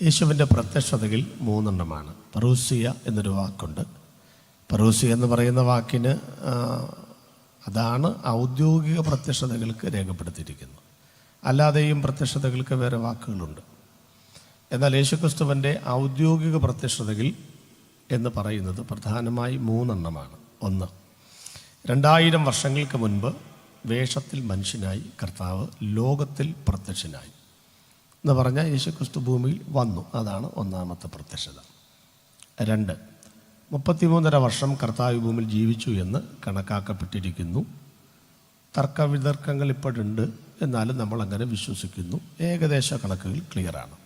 യേശുവിൻ്റെ പ്രത്യക്ഷതകൾ മൂന്നെണ്ണമാണ്. പറൂസിയ എന്നൊരു വാക്കുണ്ട്. പറൂസിയ എന്ന് പറയുന്ന വാക്കിന് അതാണ് ഔദ്യോഗിക പ്രത്യക്ഷതകൾക്ക് രേഖപ്പെടുത്തിയിരിക്കുന്നത്. അല്ലാതെയും പ്രത്യക്ഷതകൾക്ക് വേറെ വാക്കുകളുണ്ട്. എന്നാൽ യേശുക്രിസ്തുവിൻ്റെ ഔദ്യോഗിക പ്രത്യക്ഷതകൾ എന്ന് പറയുന്നത് പ്രധാനമായി മൂന്നെണ്ണമാണ്. ഒന്ന്, 2000 വർഷങ്ങൾക്ക് മുൻപ് വേഷത്തിൽ മനുഷ്യനായി കർത്താവ് ലോകത്തിൽ പ്രത്യക്ഷനായി എന്ന് പറഞ്ഞാൽ യേശുക്രിസ്തു ഭൂമിയിൽ വന്നു. അതാണ് ഒന്നാമത്തെ പ്രത്യക്ഷത. 2, 33.5 വർഷം കർത്താവ് ഭൂമിയിൽ ജീവിച്ചു എന്ന് കണക്കാക്കപ്പെട്ടിരിക്കുന്നു. തർക്കവിതർക്കങ്ങൾ ഇപ്പോഴുണ്ട്, എന്നാലും നമ്മളങ്ങനെ വിശ്വസിക്കുന്നു. ഏകദേശ കണക്കുകൾ ക്ലിയറാണ്.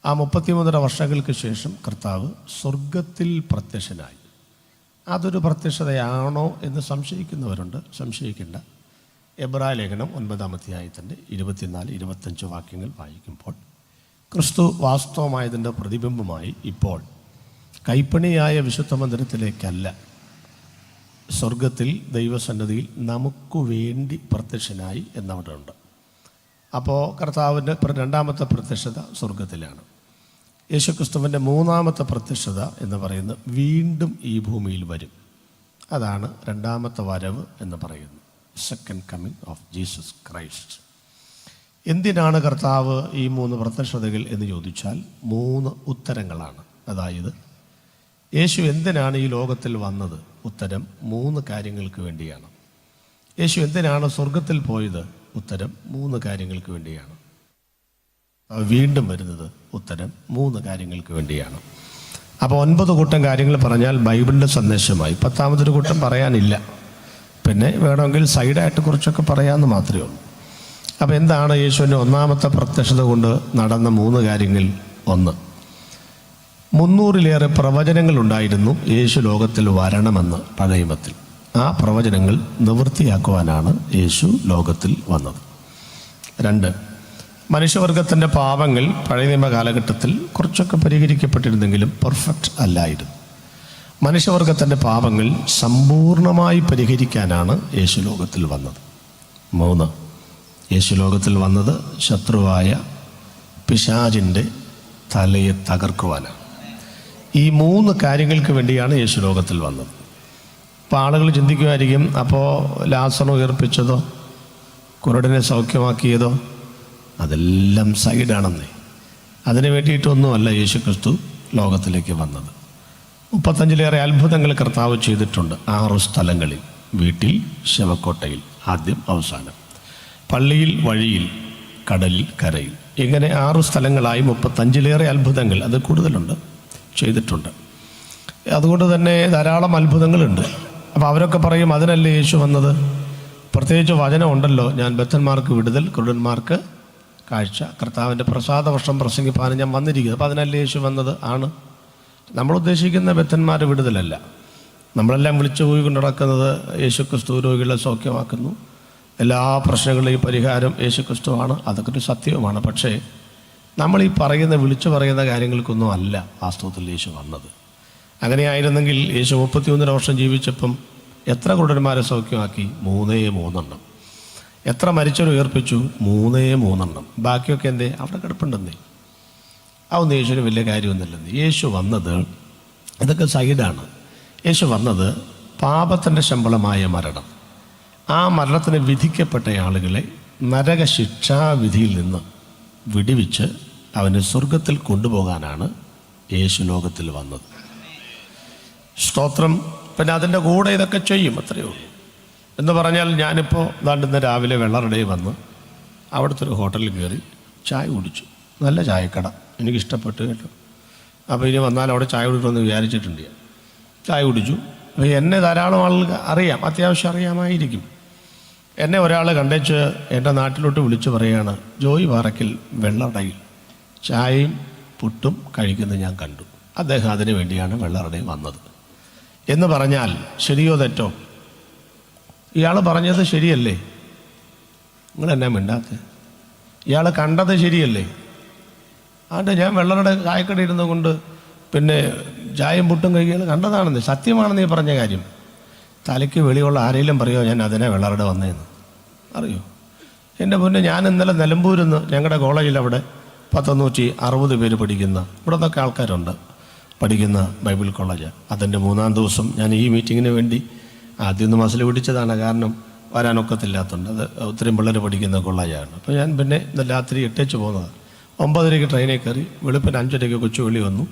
ആ 33.5 വർഷങ്ങൾക്ക് ശേഷം കർത്താവ് സ്വർഗത്തിൽ പ്രത്യക്ഷനായി. അതൊരു പ്രത്യക്ഷതയാണോ എന്ന് സംശയിക്കുന്നവരുണ്ട്. സംശയിക്കേണ്ട. എബ്രായ ലേഖനം 9-ാം അധ്യായത്തിൻ്റെ 24-25 വാക്യങ്ങൾ വായിക്കുമ്പോൾ ക്രിസ്തു വാസ്തവമായതിൻ്റെ പ്രതിബിംബമായി ഇപ്പോൾ കൈപ്പണിയായ വിശുദ്ധ മന്ദിരത്തിലേക്കല്ല, സ്വർഗത്തിൽ ദൈവസന്നിധിയിൽ നമുക്ക് വേണ്ടി പ്രത്യക്ഷനായി എന്നവിടെ ഉണ്ട്. അപ്പോൾ കർത്താവിൻ്റെ രണ്ടാമത്തെ പ്രത്യക്ഷത സ്വർഗത്തിലാണ്. യേശുക്രിസ്തുവിൻ്റെ മൂന്നാമത്തെ പ്രത്യക്ഷത എന്ന് പറയുന്നത് വീണ്ടും ഈ ഭൂമിയിൽ വരും. അതാണ് രണ്ടാമത്തെ വരവ് എന്ന് പറയുന്നത്, second coming of Jesus Christ. എന്തിനാണ് കർത്താവ് ഈ 3 പ്രത്യക്ഷതകൾ എന്ന് ചോദിച്ചാൽ 3 ഉത്തരങ്ങളാണ്. അതായത് യേശു എന്തിനാണ് ഈ ലോകത്തിൽ വന്നത്? ഉത്തരം 3 കാര്യങ്ങൾക്ക് വേണ്ടിയാണ്. യേശു എന്തിനാണ് സ്വർഗത്തിൽ പോയത്? ഉത്തരം 3 കാര്യങ്ങൾക്ക് വേണ്ടിയാണ്. വീണ്ടും വരുന്നത് ഉത്തരം 3 കാര്യങ്ങൾക്ക് വേണ്ടിയാണ്. അപ്പോൾ 9 കൂട്ടം കാര്യങ്ങൾ പറഞ്ഞാൽ ബൈബിളിൻ്റെ സന്ദേശമായി. 10ാമതൊരു കൂട്ടം പറയാനില്ല. പിന്നെ വേണമെങ്കിൽ സൈഡായിട്ട് കുറച്ചൊക്കെ പറയാമെന്ന് മാത്രമേ ഉള്ളൂ. അപ്പോൾ എന്താണ് യേശുവിൻ്റെ ഒന്നാമത്തെ പ്രത്യക്ഷത കൊണ്ട് നടന്ന 3 കാര്യങ്ങൾ? 1, 300-ലേറെ പ്രവചനങ്ങളുണ്ടായിരുന്നു യേശു ലോകത്തിൽ വരണമെന്ന് പഴയമത്തിൽ. ആ പ്രവചനങ്ങൾ നിവൃത്തിയാക്കുവാനാണ് യേശു ലോകത്തിൽ വന്നത്. 2, മനുഷ്യവർഗത്തിൻ്റെ പാപങ്ങൾ പഴയ നിയമ കാലഘട്ടത്തിൽ കുറച്ചൊക്കെ പരിഹരിക്കപ്പെട്ടിരുന്നെങ്കിലും പെർഫെക്റ്റ് അല്ലായിരുന്നു. മനുഷ്യവർഗത്തിൻ്റെ പാപങ്ങൾ സമ്പൂർണമായി പരിഹരിക്കാനാണ് യേശു ലോകത്തിൽ വന്നത്. 3, യേശു ലോകത്തിൽ വന്നത് ശത്രുവായ പിശാചിൻ്റെ തലയെ തകർക്കുവാനാണ്. ഈ 3 കാര്യങ്ങൾക്ക് വേണ്ടിയാണ് യേശു ലോകത്തിൽ വന്നത്. അപ്പോൾ ആളുകൾ ചിന്തിക്കുമായിരിക്കും, അപ്പോൾ ലാസറിനെ ഉയർപ്പിച്ചതോ കുരുടനെ സൗഖ്യമാക്കിയതോ അതെല്ലാം സൈഡാണെന്നേ. അതിനു വേണ്ടിയിട്ടൊന്നുമല്ല യേശുക്രിസ്തു ലോകത്തിലേക്ക് വന്നത്. 35-ലേറെ അത്ഭുതങ്ങൾ കർത്താവ് ചെയ്തിട്ടുണ്ട് 6 സ്ഥലങ്ങളിൽ. വീട്ടിൽ, ശവക്കോട്ടയിൽ, ആദ്യം അവസാനം, പള്ളിയിൽ, വഴിയിൽ, കടലിൽ, കരയിൽ. ഇങ്ങനെ 6 സ്ഥലങ്ങളായി 35-ലേറെ അത്ഭുതങ്ങൾ, അത് കൂടുതലുണ്ട്, ചെയ്തിട്ടുണ്ട്. അതുകൊണ്ട് തന്നെ ധാരാളം അത്ഭുതങ്ങളുണ്ട്. അപ്പോൾ അവരൊക്കെ പറയും അതിനല്ലേ യേശു വന്നത്? പ്രത്യേകിച്ച് വചനം ഉണ്ടല്ലോ, ഞാൻ ബദ്ധന്മാർക്ക് വിടുതൽ, കുരുടന്മാർക്ക് കാഴ്ച, കർത്താവിൻ്റെ പ്രസാദ വർഷം പ്രസംഗിപ്പാനും ഞാൻ വന്നിരിക്കുന്നത്. അപ്പോൾ അതിനല്ലേ യേശു വന്നത്? ആണ്. നമ്മൾ ഉദ്ദേശിക്കുന്ന ബദ്ധന്മാരെ വിടുതലല്ല. നമ്മളെല്ലാം വിളിച്ചു പോയി കൊണ്ട് നടക്കുന്നത് യേശുക്രിസ്തു രോഗികളെ സൗഖ്യമാക്കുന്നു, എല്ലാ പ്രശ്നങ്ങളുടെയും പരിഹാരം യേശുക്രിസ്തുവാണ്. അതൊക്കെ ഒരു സത്യവുമാണ്. പക്ഷേ നമ്മളീ വിളിച്ചു പറയുന്ന കാര്യങ്ങൾക്കൊന്നും അല്ല വാസ്തവത്തിൽ യേശു വന്നത്. അങ്ങനെയായിരുന്നെങ്കിൽ യേശു 31 വർഷം ജീവിച്ചപ്പം എത്ര കുരുടന്മാരെ സൗഖ്യമാക്കി? 3 എത്ര മരിച്ചവരെ ഉയർപ്പിച്ചു? 3 ബാക്കിയൊക്കെ എന്തേ? അവിടെ കിടപ്പുണ്ടെന്നേ. അതൊന്നും യേശുവിന് വലിയ കാര്യമൊന്നുമില്ലെന്ന്. യേശു വന്നത്, ഇതൊക്കെ സൈഡാണ്. യേശു വന്നത് പാപത്തിൻ്റെ ശമ്പളമായ മരണം, ആ മരണത്തിന് വിധിക്കപ്പെട്ട ആളുകളെ നരകശിക്ഷാവിധിയിൽ നിന്ന് വിടുവിച്ച് അവന് സ്വർഗത്തിൽ കൊണ്ടുപോകാനാണ് യേശു ലോകത്തിൽ വന്നത്. സ്തോത്രം. പിന്നെ അതിൻ്റെ കൂടെ ഇതൊക്കെ ചെയ്യും, അത്രയേ ഉള്ളൂ. എന്ന് പറഞ്ഞാൽ ഞാനിപ്പോൾ ഇന്ന് രാവിലെ വെള്ളറടേ വന്ന് അവിടുത്തെ ഒരു ഹോട്ടലിൽ കയറി ചായ കുടിച്ചു. നല്ല ചായക്കട, എനിക്കിഷ്ടപ്പെട്ടു കേട്ടോ. അപ്പോൾ ഇനി വന്നാൽ അവിടെ ചായ കുടിക്കണമെന്ന് വിചാരിച്ചിട്ടുണ്ട്. ചായ കുടിച്ചു. അപ്പോൾ എന്നെ ധാരാളം ആളുകൾ അറിയാം, അത്യാവശ്യം അറിയാമായിരിക്കും. എന്നെ ഒരാൾ കണ്ടേച്ച് എൻ്റെ നാട്ടിലോട്ട് വിളിച്ചു പറയുകയാണ്, ജോയി പാറയ്ക്കൽ വെള്ളറടയിൽ ചായയും പുട്ടും കഴിക്കുന്നത് ഞാൻ കണ്ടു. അദ്ദേഹം അതിനു വേണ്ടിയാണ് വെള്ളറടയിൽ വന്നത് എന്ന് പറഞ്ഞാൽ ശരിയോ തെറ്റോ? ഇയാൾ പറഞ്ഞത് ശരിയല്ലേ? നിങ്ങളെന്നാ മിണ്ടാത്തത്? ഇയാൾ കണ്ടത് ശരിയല്ലേ? അതുകൊണ്ട് ഞാൻ വെള്ളറട ചായക്കട ഇരുന്നത് കൊണ്ട് പിന്നെ ചായയും പുട്ടും കഴിക്കുകയാണ് കണ്ടതാണെന്ന്, സത്യമാണെന്ന് ഈ പറഞ്ഞ കാര്യം തലയ്ക്ക് വെളിയുള്ള ആരെങ്കിലും പറയുമോ ഞാൻ അതിനെ വെള്ളറട വന്നതെന്ന്? അറിയോ? എൻ്റെ പൊന്നെ, ഞാൻ ഇന്നലെ നിലമ്പൂരിൽ നിന്ന് ഞങ്ങളുടെ കോളേജിൽ അവിടെ 160 പേര് പഠിക്കുന്ന ഇവിടെ നിന്നൊക്കെ ആൾക്കാരുണ്ട് പഠിക്കുന്ന ബൈബിൾ കോളേജ്. അതിൻ്റെ 3-ാം ദിവസം ഞാൻ ഈ മീറ്റിങ്ങിന് വേണ്ടി ആദ്യമൊന്ന് മസിൽ പിടിച്ചതാണ്, കാരണം വരാനൊക്കത്തില്ലാത്തതുകൊണ്ട്. അത് ഒത്തിരി പിള്ളേർ പഠിക്കുന്ന കോളേജാണ്. അപ്പോൾ ഞാൻ പിന്നെ ഇന്ന് രാത്രി 8 പോകുന്നത്. 9:30 ട്രെയിനിൽ കയറി, വെളുപ്പിന് 5:30 കൊച്ചുവെളി വന്നു,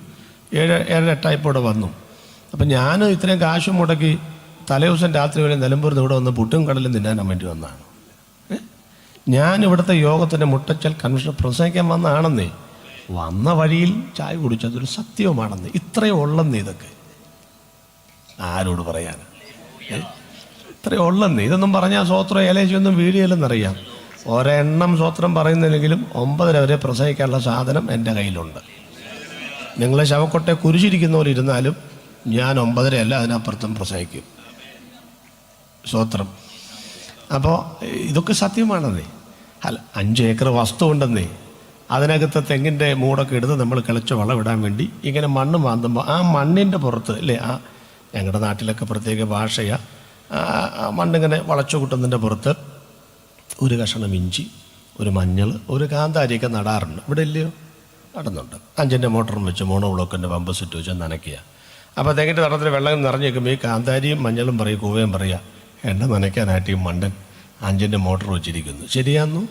7-8 ഇവിടെ വന്നു. അപ്പം ഞാൻ ഇത്രയും കാശ് മുടക്കി തലേദിവസം രാത്രി വരെ നിലമ്പൂരിൽ ഇവിടെ വന്ന് പുട്ടും കടലും തിന്നാൻ വേണ്ടി വന്നതാണ്. ഞാൻ ഇവിടുത്തെ യോഗത്തിൻ്റെ മുട്ടച്ചൽ കൺവെൻഷൻ പ്രസംഗിക്കാൻ വന്നതാണെന്നേ. വന്ന വഴിയിൽ ചായ കുടിച്ചതൊരു സത്യവുമാണെന്ന്. ഇത്രയും ഉള്ളെന്ന് ഇതൊക്കെ ആരോട് പറയാൻ? ഇത്രയും ഉള്ളെന്ന്. ഇതൊന്നും പറഞ്ഞാൽ സ്വോത്രം ഏലേശൊന്നും വീഡിയോയിലെന്നറിയാം. ഒരെണ്ണം സ്വോത്രം പറയുന്നില്ലെങ്കിലും 9:30 വരെ പ്രസംഗിക്കാനുള്ള സാധനം എൻ്റെ കയ്യിലുണ്ട്. നിങ്ങളെ ശവക്കൊട്ടെ കുരിശിരിക്കുന്നവരിരുന്നാലും ഞാൻ 9:30 അല്ല അതിനപ്പുറത്തും പ്രസംഗിക്കും. സ്വോത്രം. അപ്പോൾ ഇതൊക്കെ സത്യമാണെന്നേ. അല്ല, 5 ഏക്കർ വസ്തു ഉണ്ടെന്നേ. അതിനകത്ത് തെങ്ങിൻ്റെ മൂടൊക്കെ എടുത്ത് നമ്മൾ കിളച്ച് വളമിടാൻ വേണ്ടി ഇങ്ങനെ മണ്ണ് മാന്തുമ്പോൾ ആ മണ്ണിൻ്റെ പുറത്ത് അല്ലേ, ആ ഞങ്ങളുടെ നാട്ടിലൊക്കെ പ്രത്യേക ഭാഷയാണ്, മണ്ണിങ്ങനെ വളച്ചു കൂട്ടുന്നതിൻ്റെ പുറത്ത് ഒരു കഷണം ഇഞ്ചി, ഒരു മഞ്ഞൾ, ഒരു കാന്താരിയൊക്കെ നടാറുണ്ട്. ഇവിടെ ഇല്ലയോ? നടന്നുണ്ട്. 5-ൻ്റെ മോട്ടറും വെച്ച് മോണോ ബ്ലോക്കിൻ്റെ പമ്പ് സെറ്റ് വെച്ച് നനയ്ക്കുക. അപ്പോൾ തെങ്ങിൻ്റെ തടത്തിൽ വെള്ളം നിറഞ്ഞ് നിൽക്കുമ്പോൾ ഈ കാന്താരിയും മഞ്ഞളും പറയും, കൂവയും പറയുക, എണ്ണ നനയ്ക്കാനായിട്ട് ഈ മണ്ടൻ 5-ൻ്റെ മോട്ടർ വെച്ചിരിക്കുന്നു. ശരിയാന്നു?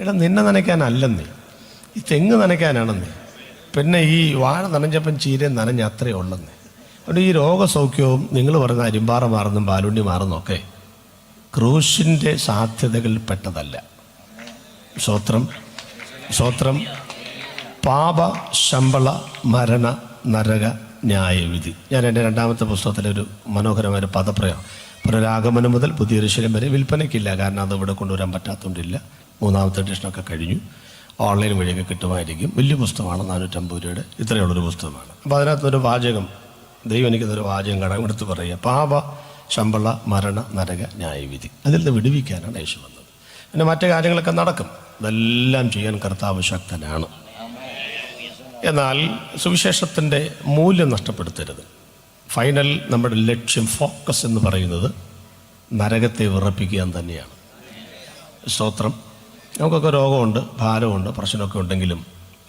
എടാ, നിന്നെ നനയ്ക്കാനല്ലെന്നേ, ഈ തെങ്ങ് നനയ്ക്കാനാണെന്നേ. പിന്നെ ഈ വാഴ നനഞ്ഞപ്പം ചീരയും നനഞ്ഞ അത്രയേ ഉള്ളെന്നേ. അതുകൊണ്ട് ഈ രോഗസൗഖ്യവും നിങ്ങൾ പറയുന്ന അരിമ്പാറ മാറുന്നതും പാലുണ്ടി മാറുന്നതൊക്കെ ക്രൂശിൻ്റെ സാധ്യതകളിൽ പെട്ടതല്ല. സ്വോത്രം. സ്വോത്രം. പാപ ശമ്പള മരണ നരക ന്യായവിധി. ഞാൻ എൻ്റെ 2-ാമത്തെ പുസ്തകത്തിലൊരു മനോഹരമായൊരു പദപ്രയോഗം, പുനരാഗമനം മുതൽ പുതിയ യെരൂശലേം വരെ വിൽപ്പനയ്ക്കില്ല, കാരണം അത് ഇവിടെ കൊണ്ടുവരാൻ പറ്റാത്തതുകൊണ്ടില്ല. 3-ാമത്തെ എഡിഷനൊക്കെ കഴിഞ്ഞു. ഓൺലൈൻ വഴിയൊക്കെ കിട്ടുമായിരിക്കും. വലിയ പുസ്തകമാണ്, 450 രൂപയുടെ ഇത്രയുള്ളൊരു പുസ്തകമാണ്. അപ്പോൾ അതിനകത്തൊരു വാചകം, ദൈവം എനിക്കതൊരു വാചകം കടമെടുത്ത് പറയുക, പാപ ശമ്പള മരണ നരക ന്യായവിധി. അതിൽ നിന്ന് വിടുവിക്കാനാണ് യേശു വന്നത്. പിന്നെ മറ്റു കാര്യങ്ങളൊക്കെ നടക്കും. ഇതെല്ലാം ചെയ്യാൻ കർത്താവ് ശക്തനാണ്. എന്നാൽ സുവിശേഷത്തിൻ്റെ മൂല്യം നഷ്ടപ്പെടുത്തരുത്. ഫൈനൽ നമ്മുടെ ലക്ഷ്യം, ഫോക്കസ് എന്ന് പറയുന്നത് നരകത്തെ വിറപ്പിക്കാൻ തന്നെയാണ്. സ്തോത്രം. നമുക്കൊക്കെ രോഗമുണ്ട്, ഭാരമുണ്ട്, പ്രശ്നമൊക്കെ ഉണ്ടെങ്കിലും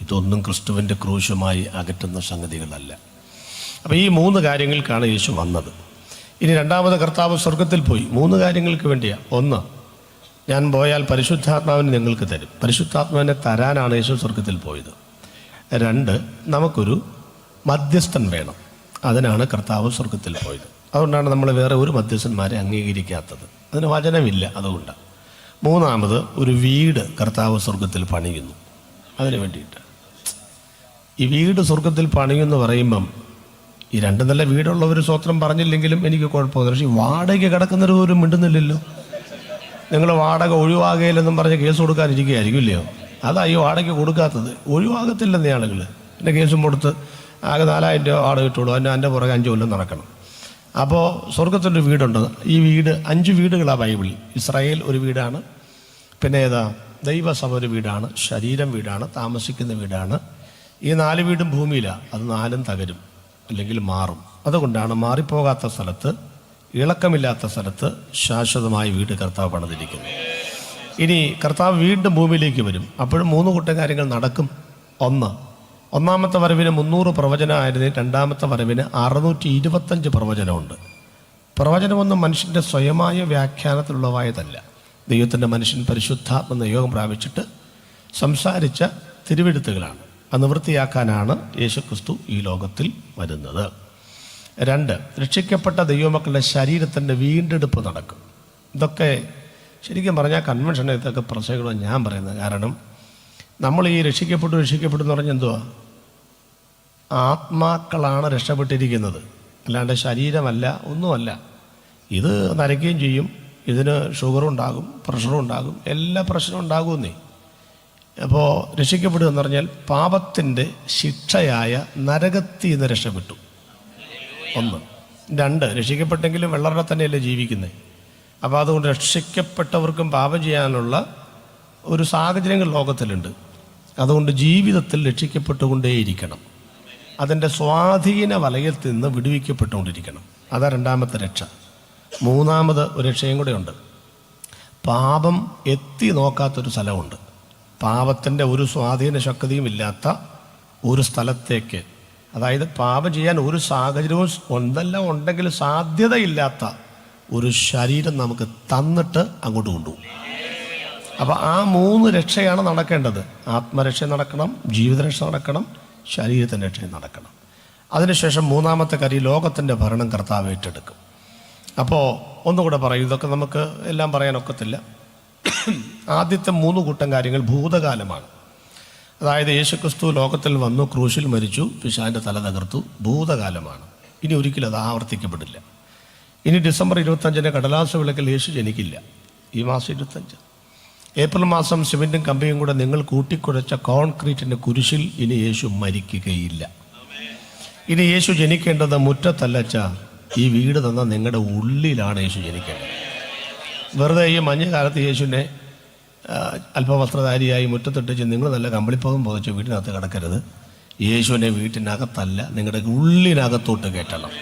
ഇതൊന്നും ക്രിസ്തുവിൻ്റെ ക്രൂശുമായി അകറ്റുന്ന സംഗതികളല്ല. അപ്പോൾ ഈ 3 കാര്യങ്ങൾക്കാണ് യേശു വന്നത്. ഇനി 2-ാമത് കർത്താവ് സ്വർഗത്തിൽ പോയി. 3 കാര്യങ്ങൾക്ക് വേണ്ടിയാണ്. 1, ഞാൻ പോയാൽ പരിശുദ്ധാത്മാവിനെ നിങ്ങൾക്ക് തരും. പരിശുദ്ധാത്മാവിനെ തരാനാണ് യേശു സ്വർഗത്തിൽ പോയത്. 2, നമുക്കൊരു മധ്യസ്ഥൻ വേണം. അതിനാണ് കർത്താവ് സ്വർഗത്തിൽ പോയത്. അതുകൊണ്ടാണ് നമ്മൾ വേറെ ഒരു മധ്യസ്ഥന്മാരെ അംഗീകരിക്കാത്തത്. അതിന് വചനമില്ല, അതുകൊണ്ടാണ്. 3-ാമത് ഒരു വീട് കർത്താവ് സ്വർഗത്തിൽ പണിയുന്നു. അതിന് വേണ്ടിയിട്ട് ഈ വീട് സ്വർഗത്തിൽ പണിയുമെന്ന് പറയുമ്പം ഈ 2 നല്ല വീടുള്ളവർ സ്വത്രം പറഞ്ഞില്ലെങ്കിലും എനിക്ക് കുഴപ്പമൊന്നുമില്ല. പക്ഷേ വാടക കിടക്കുന്നവർ പോലും മിണ്ടുന്നില്ലല്ലോ. നിങ്ങൾ വാടക ഒഴിവാകുകയില്ലെന്നും പറഞ്ഞ് കേസ് കൊടുക്കാനിരിക്കുകയായിരിക്കും, ഇല്ലയോ? അതാ ഈ വാടക കൊടുക്കാത്തത്. ഒഴിവാകത്തില്ലെന്നേ ആളുകൾ. എൻ്റെ കേസും കൊടുത്ത് ആകെ 4000 രൂപ വാടക കിട്ടുള്ളൂ, എൻ്റെ പുറകെ 5 കൊല്ലം നടക്കണം. അപ്പോൾ സ്വർഗത്തിൻ്റെ വീടുണ്ട്. ഈ വീട് 5 വീടുകളാണ് ബൈബിളിൽ. ഇസ്രായേൽ ഒരു വീടാണ്, പിന്നെ ഏതാ, ദൈവസഭ ഒരു വീടാണ്, ശരീരം വീടാണ്, താമസിക്കുന്ന വീടാണ്. ഈ 4 വീടും ഭൂമിയിലാണ്. അത് 4ഉം തകരും, അല്ലെങ്കിൽ മാറും. അതുകൊണ്ടാണ് മാറിപ്പോകാത്ത സ്ഥലത്ത്, ഇളക്കമില്ലാത്ത സ്ഥലത്ത് ശാശ്വതമായ വീട് കർത്താവ് പണിതിരിക്കുന്നത്. ഇനി കർത്താവ് വീണ്ടും ഭൂമിയിലേക്ക് വരും. അപ്പോഴും 3 കൂട്ടം കാര്യങ്ങൾ നടക്കും. 1, 1-ാമത്തെ വരവിന് 300 പ്രവചനമായിരുന്നു. 2-ാമത്തെ വരവിന് 625 പ്രവചനമുണ്ട്. പ്രവചനമൊന്നും മനുഷ്യൻ്റെ സ്വയമായ വ്യാഖ്യാനത്തിലുള്ളവായതല്ല. ദൈവത്തിൻ്റെ മനുഷ്യൻ പരിശുദ്ധാത്മ നിയോഗം പ്രാപിച്ചിട്ട് സംസാരിച്ച തിരുവെഴുത്തുകളാണ്. അത് നിവൃത്തിയാക്കാനാണ് യേശുക്രിസ്തു ഈ ലോകത്തിൽ വരുന്നത്. 2, രക്ഷിക്കപ്പെട്ട ദൈവമക്കളുടെ ശരീരത്തിൻ്റെ വീണ്ടെടുപ്പ് നടക്കും. ഇതൊക്കെ ശരിക്കും പറഞ്ഞാൽ കൺവെൻഷനെ ഇതൊക്കെ പ്രസംഗിക്കണം ഞാൻ പറയുന്നത്. കാരണം നമ്മൾ ഈ രക്ഷിക്കപ്പെട്ടു എന്ന് പറഞ്ഞാൽ എന്തുവാ? ആത്മാക്കളാണ് രക്ഷപ്പെട്ടിരിക്കുന്നത്, അല്ലാണ്ട് ശരീരമല്ല, ഒന്നുമല്ല. ഇത് നരയ്ക്കുകയും ചെയ്യും, ഇതിന് ഷുഗറും ഉണ്ടാകും, പ്രഷറും ഉണ്ടാകും, എല്ലാ പ്രശ്നവും ഉണ്ടാകുമെന്നേ. അപ്പോൾ രക്ഷിക്കപ്പെടുക എന്ന് പറഞ്ഞാൽ പാപത്തിൻ്റെ ശിക്ഷയായ നരകത്തിൽ നിന്ന് രക്ഷപ്പെട്ടു. 1. 2, രക്ഷിക്കപ്പെട്ടെങ്കിലും വെള്ളറ തന്നെയല്ലേ ജീവിക്കുന്നത്. അപ്പോൾ അതുകൊണ്ട് രക്ഷിക്കപ്പെട്ടവർക്കും പാപം ചെയ്യാനുള്ള ഒരു സാഹചര്യങ്ങൾ ലോകത്തിലുണ്ട്. അതുകൊണ്ട് ജീവിതത്തിൽ രക്ഷിക്കപ്പെട്ടുകൊണ്ടേയിരിക്കണം. അതിൻ്റെ സ്വാധീന വലയത്തിൽ നിന്ന് വിടുവിക്കപ്പെട്ടുകൊണ്ടിരിക്കണം. അതാ 2-ാമത്തെ രക്ഷ. 3-ാമത് ഒരു രക്ഷയും കൂടെ ഉണ്ട്. പാപം എത്തി നോക്കാത്തൊരു സ്ഥലമുണ്ട്. പാപത്തിൻ്റെ ഒരു സ്വാധീന ശക്തിയും ഇല്ലാത്ത ഒരു സ്ഥലത്തേക്ക്, അതായത് പാപം ചെയ്യാൻ ഒരു സാഹചര്യവും ഒന്നെല്ലാം ഉണ്ടെങ്കിൽ സാധ്യതയില്ലാത്ത ഒരു ശരീരം നമുക്ക് തന്നിട്ട് അങ്ങോട്ട് കൊണ്ടുപോകും. അപ്പോൾ ആ 3 രക്ഷയാണ് നടക്കേണ്ടത്. ആത്മരക്ഷ നടക്കണം, ജീവിതരക്ഷ നടക്കണം, ശരീരത്തിൻ്റെ രക്ഷ നടക്കണം. അതിനുശേഷം 3-ാമത്തെ കാര്യം, ലോകത്തിൻ്റെ ഭരണം കർത്താവ് ഏറ്റെടുക്കും. അപ്പോൾ ഒന്നുകൂടെ പറയും, ഇതൊക്കെ നമുക്ക് എല്ലാം പറയാനൊക്കത്തില്ല. ആദ്യത്തെ 3 കൂട്ടം കാര്യങ്ങൾ ഭൂതകാലമാണ്. അതായത് യേശുക്രിസ്തു ലോകത്തിൽ വന്നു, ക്രൂശിൽ മരിച്ചു, പിശാചിൻ്റെ തല തകർത്തു, ഭൂതകാലമാണ്. ഇനി ഒരിക്കലും അത് ആവർത്തിക്കപ്പെടില്ല. ഇനി ഡിസംബർ 25 കടലാസ വിളക്കിൽ യേശു ജനിക്കില്ല. ഈ മാസം 25 ഏപ്രിൽ മാസം സിമെൻറ്റും കമ്പിയും കൂടെ നിങ്ങൾ കൂട്ടിക്കുഴച്ച കോൺക്രീറ്റിൻ്റെ കുരിശിൽ ഇനി യേശു മരിക്കുകയില്ല. ഇനി യേശു ജനിക്കേണ്ടത് മുറ്റത്തല്ലച്ച ഈ വീട് തന്ന നിങ്ങളുടെ ഉള്ളിലാണ് യേശു ജനിക്കേണ്ടത്. വെറുതെ ഈ മഞ്ഞുകാലത്ത് യേശുവിനെ അല്പവസ്ത്രധാരിയായി മുറ്റത്തിട്ടിച്ച് നിങ്ങൾ നല്ല കമ്പിളിപ്പോകും പോകച്ച് വീട്ടിനകത്ത് കിടക്കരുത്. യേശുവിനെ വീട്ടിനകത്തല്ല, നിങ്ങളുടെ ഉള്ളിനകത്തോട്ട് കയറ്റണം.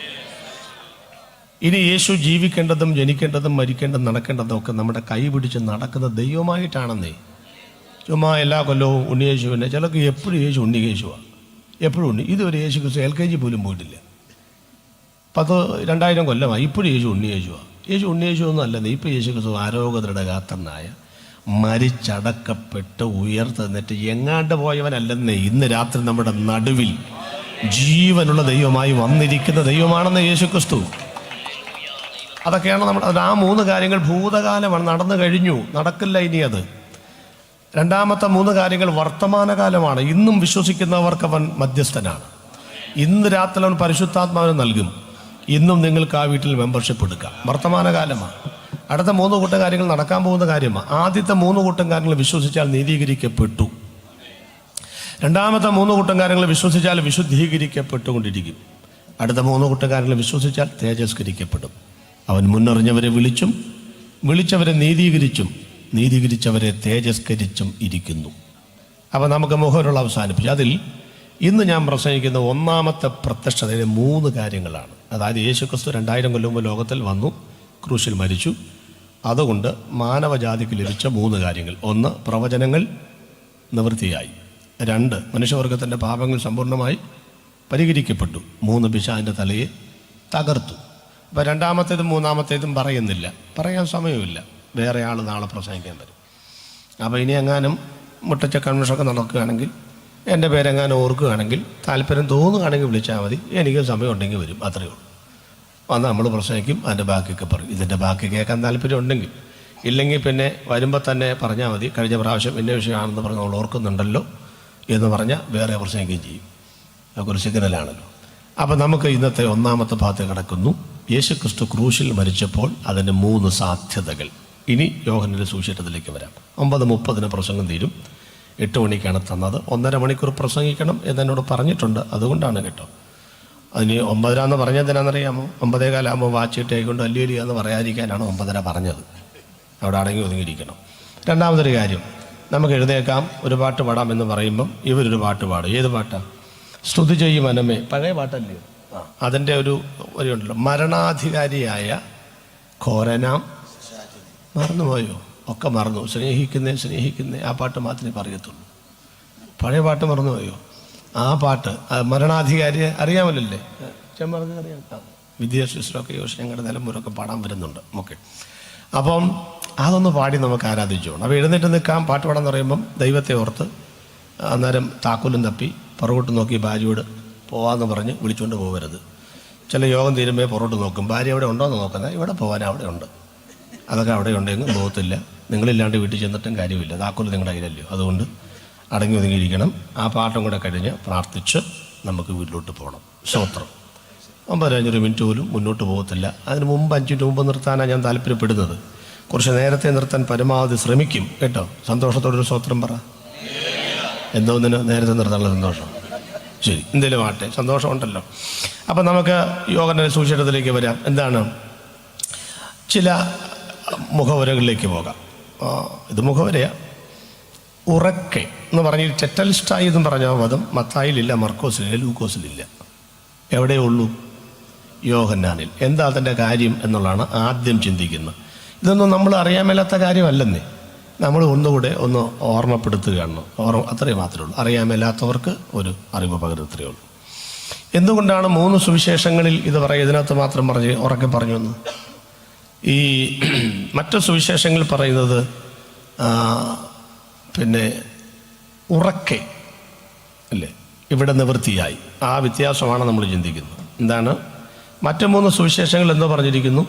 ഇനി യേശു ജീവിക്കേണ്ടതും ജനിക്കേണ്ടതും മരിക്കേണ്ടതും നടക്കേണ്ടതും ഒക്കെ നമ്മുടെ കൈ പിടിച്ച് നടക്കുന്ന ദൈവമായിട്ടാണെന്നേ. ചുമ്മാ എല്ലാ കൊല്ലവും ഉണ്ണിയേശുവിനെ, ചിലർക്ക് എപ്പോഴും യേശു ഉണ്ണിയേശുവാണ്, എപ്പോഴും ഉണ്ണി. ഇതുവരെ യേശു ക്രിസ്തു LKG പോലും പോയിട്ടില്ല. 2000 കൊല്ലമായി ഇപ്പോഴും യേശു ഉണ്ണിയേശുവാണ്. യേശു ഉണ്ണിയേശു ഒന്നും അല്ലെന്നേ. ഇപ്പോൾ യേശു ക്രിസ്തു ആരോഗ്യതയുടെ ഗാത്രനായ, മരിച്ചടക്കപ്പെട്ട് ഉയർത്തെന്നിട്ട് എങ്ങാണ്ട് പോയവനല്ലെന്നേ. ഇന്ന് രാത്രി നമ്മുടെ നടുവിൽ ജീവനുള്ള ദൈവമായി വന്നിരിക്കുന്ന ദൈവമാണെന്ന് യേശു ക്രിസ്തു. അതൊക്കെയാണ് അത് ആ 3 കാര്യങ്ങൾ ഭൂതകാലമാണ്, നടന്നു കഴിഞ്ഞു, നടക്കില്ല ഇനി അത്. 2-ാമത്തെ 3 കാര്യങ്ങൾ വർത്തമാനകാലമാണ്. ഇന്നും വിശ്വസിക്കുന്നവർക്ക് അവൻ മധ്യസ്ഥനാണ്. ഇന്ന് രാത്രി അവൻ പരിശുദ്ധാത്മാവിനെ നൽകും. ഇന്നും നിങ്ങൾക്ക് ആ വീട്ടിൽ മെമ്പർഷിപ്പ് എടുക്കാം. വർത്തമാനകാലമാണ്. അടുത്ത 3 കൂട്ടം കാര്യങ്ങൾ നടക്കാൻ പോകുന്ന കാര്യമാണ്. ആദ്യത്തെ 3 കൂട്ടം കാര്യങ്ങൾ വിശ്വസിച്ചാൽ നീതീകരിക്കപ്പെട്ടു. 2-ാമത്തെ 3 കൂട്ടം കാര്യങ്ങൾ വിശ്വസിച്ചാൽ വിശുദ്ധീകരിക്കപ്പെട്ടുകൊണ്ടിരിക്കും. അടുത്ത 3 കൂട്ടം കാര്യങ്ങൾ വിശ്വസിച്ചാൽ തേജസ്കരിക്കപ്പെടും. അവൻ മുന്നറിഞ്ഞവരെ വിളിച്ചും വിളിച്ചവരെ നീതീകരിച്ചും നീതീകരിച്ചവരെ തേജസ്കരിച്ചും ഇരിക്കുന്നു. അപ്പോൾ നമുക്ക് മുഖവരുള്ള അവസാനിപ്പിച്ചു. അതിൽ ഇന്ന് ഞാൻ പ്രസംഗിക്കുന്ന 1-ാമത്തെ പ്രത്യക്ഷതയിലെ 3 കാര്യങ്ങളാണ്. അതായത് യേശുക്രിസ്തു 2000 കൊല്ലം മുമ്പ് ലോകത്തിൽ വന്നു, ക്രൂശിൽ മരിച്ചു. അതുകൊണ്ട് മാനവജാതിക്ക് ലഭിച്ച 3 കാര്യങ്ങൾ. 1, പ്രവചനങ്ങൾ നിവൃത്തിയായി. 2, മനുഷ്യവർഗത്തിൻ്റെ പാപങ്ങൾ സമ്പൂർണ്ണമായി പരിഹരിക്കപ്പെട്ടു. 3, പിശാചിൻ്റെ തലയെ തകർത്തു. അപ്പോൾ 2-ാമത്തേതും 3-ാമത്തേതും പറയുന്നില്ല, പറയാൻ സമയമില്ല. വേറെ ആൾ നാളെ പ്രസംഗിക്കാൻ വരും. അപ്പോൾ ഇനി എങ്ങാനും മുട്ടച്ച കൺവെൻഷനൊക്കെ നടക്കുകയാണെങ്കിൽ, എൻ്റെ പേരെങ്ങാനും ഓർക്കുകയാണെങ്കിൽ, താല്പര്യം തോന്നുകയാണെങ്കിൽ വിളിച്ചാൽ മതി. എനിക്ക് സമയം ഉണ്ടെങ്കിൽ വരും, അത്രയേ ഉള്ളൂ. വന്ന് നമ്മൾ പ്രസംഗിക്കും, അതിൻ്റെ ബാക്കിയൊക്കെ പറയും. ഇതിൻ്റെ ബാക്കി കേൾക്കാൻ താല്പര്യം ഉണ്ടെങ്കിൽ, ഇല്ലെങ്കിൽ പിന്നെ വരുമ്പോൾ തന്നെ പറഞ്ഞാൽ മതി. കഴിഞ്ഞ പ്രാവശ്യം ഇന്ന വിഷയമാണെന്ന് പറഞ്ഞ് നമ്മൾ ഓർക്കുന്നുണ്ടല്ലോ എന്ന് പറഞ്ഞാൽ വേറെ പ്രസംഗിക്കുകയും ചെയ്യും. അതൊക്കെ ഒരു സിഗ്നലാണല്ലോ. അപ്പോൾ നമുക്ക് ഇന്നത്തെ 1-ാമത്തെ ഭാഗത്ത് കിടക്കുന്നു. യേശുക്രിസ്തു ക്രൂശിൽ മരിച്ചപ്പോൾ അതിൻ്റെ 3 സാധ്യതകൾ. ഇനി യോഹന്നാന്റെ സുവിശേഷത്തിലേക്ക് വരാം. 9:30 പ്രസംഗം തീരും. 8 മണിക്കാണ് തന്നത്. 1.5 മണിക്കൂർ പ്രസംഗിക്കണം എന്നോട് പറഞ്ഞിട്ടുണ്ട്. അതുകൊണ്ടാണ് കേട്ടോ. അതിന് 9:30 പറഞ്ഞതെന്നാണെന്നറിയാമോ? 9:15 വാച്ചിട്ടേക്കൊണ്ട് വലിയ എന്ന് പറയാതിരിക്കാനാണ് 9:30 പറഞ്ഞത്. അവിടെ അടങ്ങി ഒതുങ്ങിയിരിക്കണം. 2-ാമതൊരു കാര്യം, നമുക്ക് എഴുന്നേക്കാം, ഒരു പാട്ട് പാടാം എന്ന് പറയുമ്പം ഇവരൊരു പാട്ട് പാടും. ഏത് പാട്ടാണ്? സ്തുതി ചെയ്യും മനമേ, പഴയ പാട്ടല്ലേ? അതിൻ്റെ ഒരു ഉണ്ടല്ലോ, മരണാധികാരിയായ ഘോരനാം, മറന്നുപോയോ? ഒക്കെ മറന്നു. സ്നേഹിക്കുന്നേ ആ പാട്ട് മാത്രമേ പറയത്തുള്ളൂ. പഴയ പാട്ട് മറന്നുപോയോ? ആ പാട്ട് മരണാധികാരി അറിയാമല്ലേ? ചെമ്മറഞ്ഞ് അറിയാം. വിദ്യാഭ്യാസമൊക്കെ യോശ ഞങ്ങളുടെ നിലമ്പൂരൊക്കെ പാടാൻ വരുന്നുണ്ട്. ഓക്കെ, അപ്പം അതൊന്ന് പാടി നമുക്ക് ആരാധിച്ചോണം. അപ്പോൾ എഴുന്നേറ്റ് നിൽക്കാം, പാട്ട് പാടാന്ന് പറയുമ്പം ദൈവത്തെ ഓർത്ത് അന്നേരം താക്കോലും തപ്പി പുറകോട്ട് നോക്കി ഭാര്യയോട് പോവാമെന്ന് പറഞ്ഞ് വിളിച്ചുകൊണ്ട് പോകരുത്. ചില യോഗം തീരുമ്പോൾ പുറകോട്ട് നോക്കും, ഭാര്യ അവിടെ ഉണ്ടോ എന്ന് നോക്കുന്നത്. ഇവിടെ പോകാൻ അവിടെ ഉണ്ട്, അതൊക്കെ അവിടെ ഉണ്ടെങ്കിൽ പോകത്തില്ല. നിങ്ങളില്ലാണ്ട് വീട്ടിൽ ചെന്നിട്ടും കാര്യമില്ല, താക്കോൽ നിങ്ങളുടെ കയ്യിലല്ലോ. അതുകൊണ്ട് അടങ്ങി ഒതുങ്ങിയിരിക്കണം. ആ പാട്ടും കൂടെ കഴിഞ്ഞ് പ്രാർത്ഥിച്ച് നമുക്ക് വീട്ടിലോട്ട് പോകണം. സ്തോത്രം. 9:05 മിനിറ്റ് പോലും മുന്നോട്ട് പോകത്തില്ല. അതിന് മുമ്പ് 5 മിനിറ്റ് മുമ്പ് നിർത്താനാണ് ഞാൻ താല്പര്യപ്പെടുന്നത്. കുറച്ച് നേരത്തെ നിർത്താൻ പരമാവധി ശ്രമിക്കും കേട്ടോ. സന്തോഷത്തോടൊരു സ്തോത്രം പറ. എന്തോന്നിന് നേരത്തെ നിർത്താനുള്ള സന്തോഷം? ശരി, എന്തേലും ആട്ടെ, സന്തോഷമുണ്ടല്ലോ. അപ്പം നമുക്ക് യോഗൻ്റെ സുവിശേഷത്തിലേക്ക് വരാം. എന്താണ്? ചില മുഖവരകളിലേക്ക് പോകാം. ഇത് മുഖവരയാണ്. ഉറക്കെ എന്ന് പറഞ്ഞ് ടെറ്റൽസ്റ്റായി എന്ന് പറഞ്ഞ പദം മത്തായിലില്ല, മർക്കോസിലില്ല, ലൂക്കോസിലില്ല. എവിടെയേ ഉള്ളൂ? യോഹന്നാനിൽ. എന്താ അതിൻ്റെ കാര്യം എന്നുള്ളതാണ് ആദ്യം ചിന്തിക്കുന്നത്. ഇതൊന്നും നമ്മൾ അറിയാൻ മേലാത്ത കാര്യമല്ലെന്നേ. നമ്മൾ ഒന്നുകൂടെ ഒന്ന് ഓർമ്മപ്പെടുത്തുകയാണ്. അത്രയും മാത്രമേ ഉള്ളൂ. അറിയാൻ മേലാത്തവർക്ക് ഒരു അറിവ് പകരത്രയേ ഉള്ളൂ. എന്തുകൊണ്ടാണ് 3 സുവിശേഷങ്ങളിൽ ഇത് പറയുക, ഇതിനകത്ത് മാത്രം ഉറക്കെ പറഞ്ഞു എന്ന്? ഈ മറ്റു സുവിശേഷങ്ങളിൽ പറയുന്നത് പിന്നെ ഉറക്കെ അല്ലേ, ഇവിടെ നിവൃത്തിയായി. ആ വ്യത്യാസമാണ് നമ്മൾ ചിന്തിക്കുന്നത്. എന്താണ്? മറ്റു 3 സുവിശേഷങ്ങൾ എന്തോ പറഞ്ഞിരിക്കുന്നു?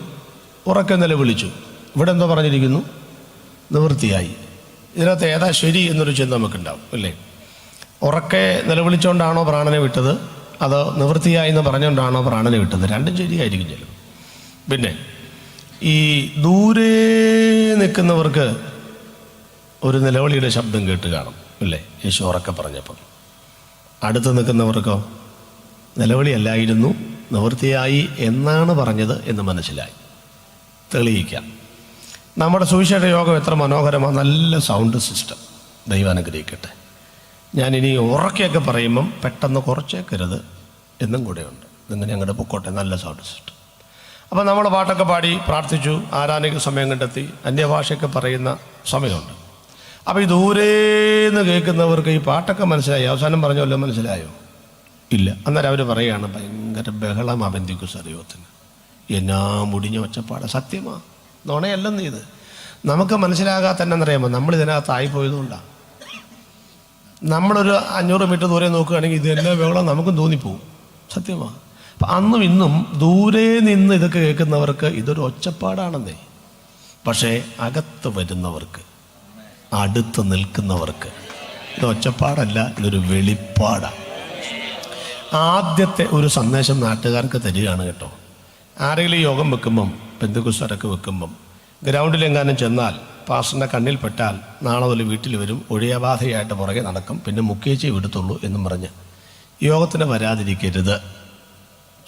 ഉറക്കെ നിലവിളിച്ചു. ഇവിടെ എന്തോ പറഞ്ഞിരിക്കുന്നു? നിവൃത്തിയായി. ഇതിനകത്ത് ഏതാ ശരി എന്നൊരു ചിന്ത നമുക്കുണ്ടാവും അല്ലേ? ഉറക്കെ നിലവിളിച്ചുകൊണ്ടാണോ പ്രാണനെ വിട്ടത്, അതോ നിവൃത്തിയായി എന്ന് പറഞ്ഞുകൊണ്ടാണോ പ്രാണനെ വിട്ടത്? രണ്ടും ശരിയായിരിക്കും ചിലപ്പോൾ. പിന്നെ ഈ ദൂരെ നിൽക്കുന്നവർക്ക് ഒരു നിലവിളിയുടെ ശബ്ദം കേട്ട് കാണും അല്ലേ, യേശു ഉറക്കെ പറഞ്ഞപ്പോൾ. അടുത്ത് നിൽക്കുന്നവർക്കോ നിലവിളിയല്ലായിരുന്നു, നിവൃത്തിയായി എന്നാണ് പറഞ്ഞത് എന്ന് മനസ്സിലായി. തെളിയിക്കാം. നമ്മുടെ സുവിശേഷ യോഗം എത്ര മനോഹരമാണ്, നല്ല സൗണ്ട് സിസ്റ്റം. ദൈവം അനുഗ്രഹിക്കട്ടെ. ഞാനിനി ഉറക്കെയൊക്കെ പറയുമ്പം പെട്ടെന്ന് കുറച്ചേക്കരുത് എന്നും കൂടെയുണ്ട്. ഇതിങ്ങനെ ഞങ്ങളുടെ പൊക്കോട്ടെ, നല്ല സൗണ്ട് സിസ്റ്റം. അപ്പം നമ്മൾ പാട്ടൊക്കെ പാടി പ്രാർത്ഥിച്ചു, ആരാധനയ്ക്ക് സമയം കണ്ടെത്തി, അന്യഭാഷയൊക്കെ പറയുന്ന സമയമുണ്ട്. അപ്പോൾ ഈ ദൂരേന്ന് കേൾക്കുന്നവർക്ക് ഈ പാട്ടൊക്കെ മനസ്സിലായി, അവസാനം പറഞ്ഞല്ലോ മനസ്സിലായോ? ഇല്ല. അന്നേരം അവർ പറയുകയാണ്, ഭയങ്കര ബഹളം അബന്ധിക്കുസ് അറിയോത്തിന്, എന്നാ മുടിഞ്ഞ ഒച്ചപ്പാട്. സത്യമാണ്, നുണയല്ലെന്ന്. ഇത് നമുക്ക് മനസ്സിലാകാത്തന്നെന്നറിയാമോ, നമ്മളിതിനകത്തായിപ്പോയതുകൊണ്ടാണ്. നമ്മളൊരു 500 മീറ്റർ ദൂരെ നോക്കുകയാണെങ്കിൽ ഇതെല്ലാം ബഹളം നമുക്കും തോന്നിപ്പോവും. സത്യമാണ്. അപ്പം അന്നും ഇന്നും ദൂരെ നിന്ന് ഇതൊക്കെ കേൾക്കുന്നവർക്ക് ഇതൊരു ഒച്ചപ്പാടാണെന്നേ. പക്ഷേ അകത്ത് വരുന്നവർക്ക്, അടുത്ത് നിൽക്കുന്നവർക്ക് ഇത് ഒച്ചപ്പാടല്ല, ഇതൊരു വെളിപ്പാടാണ്. ആദ്യത്തെ ഒരു സന്ദേശം നാട്ടുകാർക്ക് തരികയാണ് കേട്ടോ. ആരെങ്കിലും യോഗം വെക്കുമ്പം, പെന്തക്കോസ്തുകാരൊക്കെ വെക്കുമ്പം ഗ്രൗണ്ടിലെങ്ങാനും ചെന്നാൽ പാസ്റ്ററിൻ്റെ കണ്ണിൽപ്പെട്ടാൽ നാളെ മുതൽ വീട്ടിൽ വരും, ഒഴിയബാധയായിട്ട് പുറകെ നടക്കും, പിന്നെ മുക്കിയേച്ചേ വിടത്തുള്ളൂ എന്നും പറഞ്ഞ് യോഗത്തിന് വരാതിരിക്കരുത്.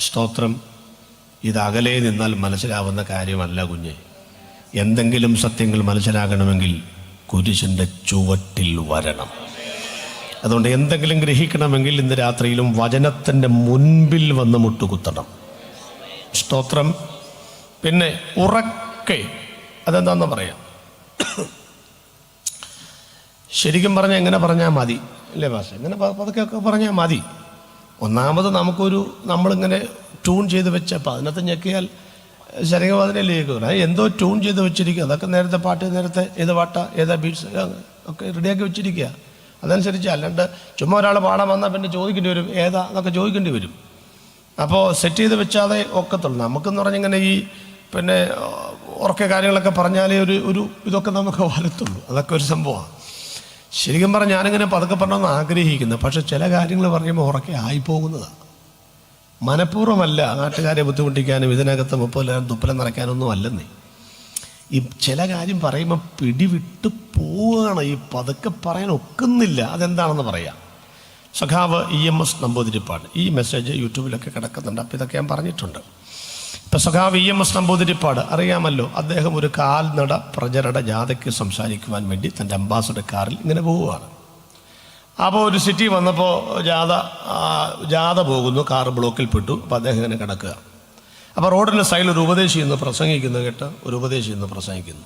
സ്തോത്രം. ഇത് അകലെ നിന്നാൽ മനസ്സിലാവുന്ന കാര്യമല്ല കുഞ്ഞെ. എന്തെങ്കിലും സത്യങ്ങൾ മനസ്സിലാകണമെങ്കിൽ കുരിശിൻ്റെ ചുവട്ടിൽ വരണം. അതുകൊണ്ട് എന്തെങ്കിലും ഗ്രഹിക്കണമെങ്കിൽ ഇന്ന് രാത്രിയിലും വചനത്തിൻ്റെ മുൻപിൽ വന്ന് മുട്ടുകുത്തണം. സ്തോത്രം. പിന്നെ ഉറക്കെ, അതെന്താണെന്ന് പറയാം. ശരിക്കും പറഞ്ഞാൽ എങ്ങനെ പറഞ്ഞാൽ മതി അല്ലേ ഭാഷ? എങ്ങനെ പതുക്കെ പറഞ്ഞാൽ മതി. ഒന്നാമത് നമ്മളിങ്ങനെ ട്യൂൺ ചെയ്ത് വെച്ചപ്പോൾ അതിനകത്ത് ഞെക്കിയാൽ ശരീരവാദനയല്ലേ കേൾക്കുക. എന്തോ ട്യൂൺ ചെയ്ത് വെച്ചിരിക്കുക. അതൊക്കെ നേരത്തെ പാട്ട്, നേരത്തെ ഏത് പാട്ടാ, ഏതാ ബീറ്റ്സ് ഒക്കെ റെഡിയാക്കി വെച്ചിരിക്കുക. അതനുസരിച്ച്, അല്ലാണ്ട് ചുമ്മാ ഒരാൾ പാടാൻ വന്നാൽ പിന്നെ ചോദിക്കേണ്ടി വരും, ഏതാ എന്നൊക്കെ ചോദിക്കേണ്ടി വരും. അപ്പോൾ സെറ്റ് ചെയ്ത് വെച്ചാതെ ഒക്കത്തുള്ളൂ. നമുക്കെന്ന് പറഞ്ഞിങ്ങനെ ഈ പിന്നെ ഉറക്കെ കാര്യങ്ങളൊക്കെ പറഞ്ഞാലേ ഒരു ഇതൊക്കെ നമുക്ക് വരത്തുള്ളൂ. അതൊക്കെ ഒരു സംഭവമാണ്. ശരിക്കും പറഞ്ഞാൽ ഞാനിങ്ങനെ പതുക്കെ പറഞ്ഞൊന്ന് ആഗ്രഹിക്കുന്നത്, പക്ഷെ ചില കാര്യങ്ങൾ പറയുമ്പോൾ ഉറക്കെ ആയിപ്പോകുന്നതാണ്. മനഃപൂർവ്വമല്ല, നാട്ടുകാരെ ബുദ്ധിമുട്ടിക്കാനും ഇതിനകത്ത് 30 തുപ്പലം നിറയ്ക്കാനൊന്നും അല്ലെന്നേ. ഈ ചില കാര്യം പറയുമ്പോൾ പിടിവിട്ട് പോവുകയാണ്. ഈ പതുക്കെ പറയാൻ ഒക്കുന്നില്ല. അതെന്താണെന്ന് പറയാം. സഖാവ് EMS നമ്പൂതിരിപ്പാട്, ഈ മെസ്സേജ് യൂട്യൂബിലൊക്കെ കിടക്കുന്നുണ്ട്. അപ്പോൾ ഇതൊക്കെ ഞാൻ പറഞ്ഞിട്ടുണ്ട്. ഇപ്പം സഖാവ് EMS നമ്പൂതിരിപ്പാട് അറിയാമല്ലോ. അദ്ദേഹം ഒരു കാൽനട പ്രചരണ ജാഥയ്ക്ക് സംസാരിക്കുവാൻ വേണ്ടി തൻ്റെ അംബാസഡർ കാറിൽ ഇങ്ങനെ പോവുകയാണ്. അപ്പോൾ ഒരു സിറ്റി വന്നപ്പോൾ ജാഥ പോകുന്നു, കാറ് ബ്ലോക്കിൽ പെട്ടു. അപ്പോൾ അദ്ദേഹം ഇങ്ങനെ കിടക്കുക. അപ്പോൾ റോഡിൻ്റെ സൈഡിൽ ഒരു ഉപദേശി ഇന്ന് പ്രസംഗിക്കുന്നു കേട്ടോ. ഒരു ഉപദേശി ഇന്ന് പ്രസംഗിക്കുന്നു.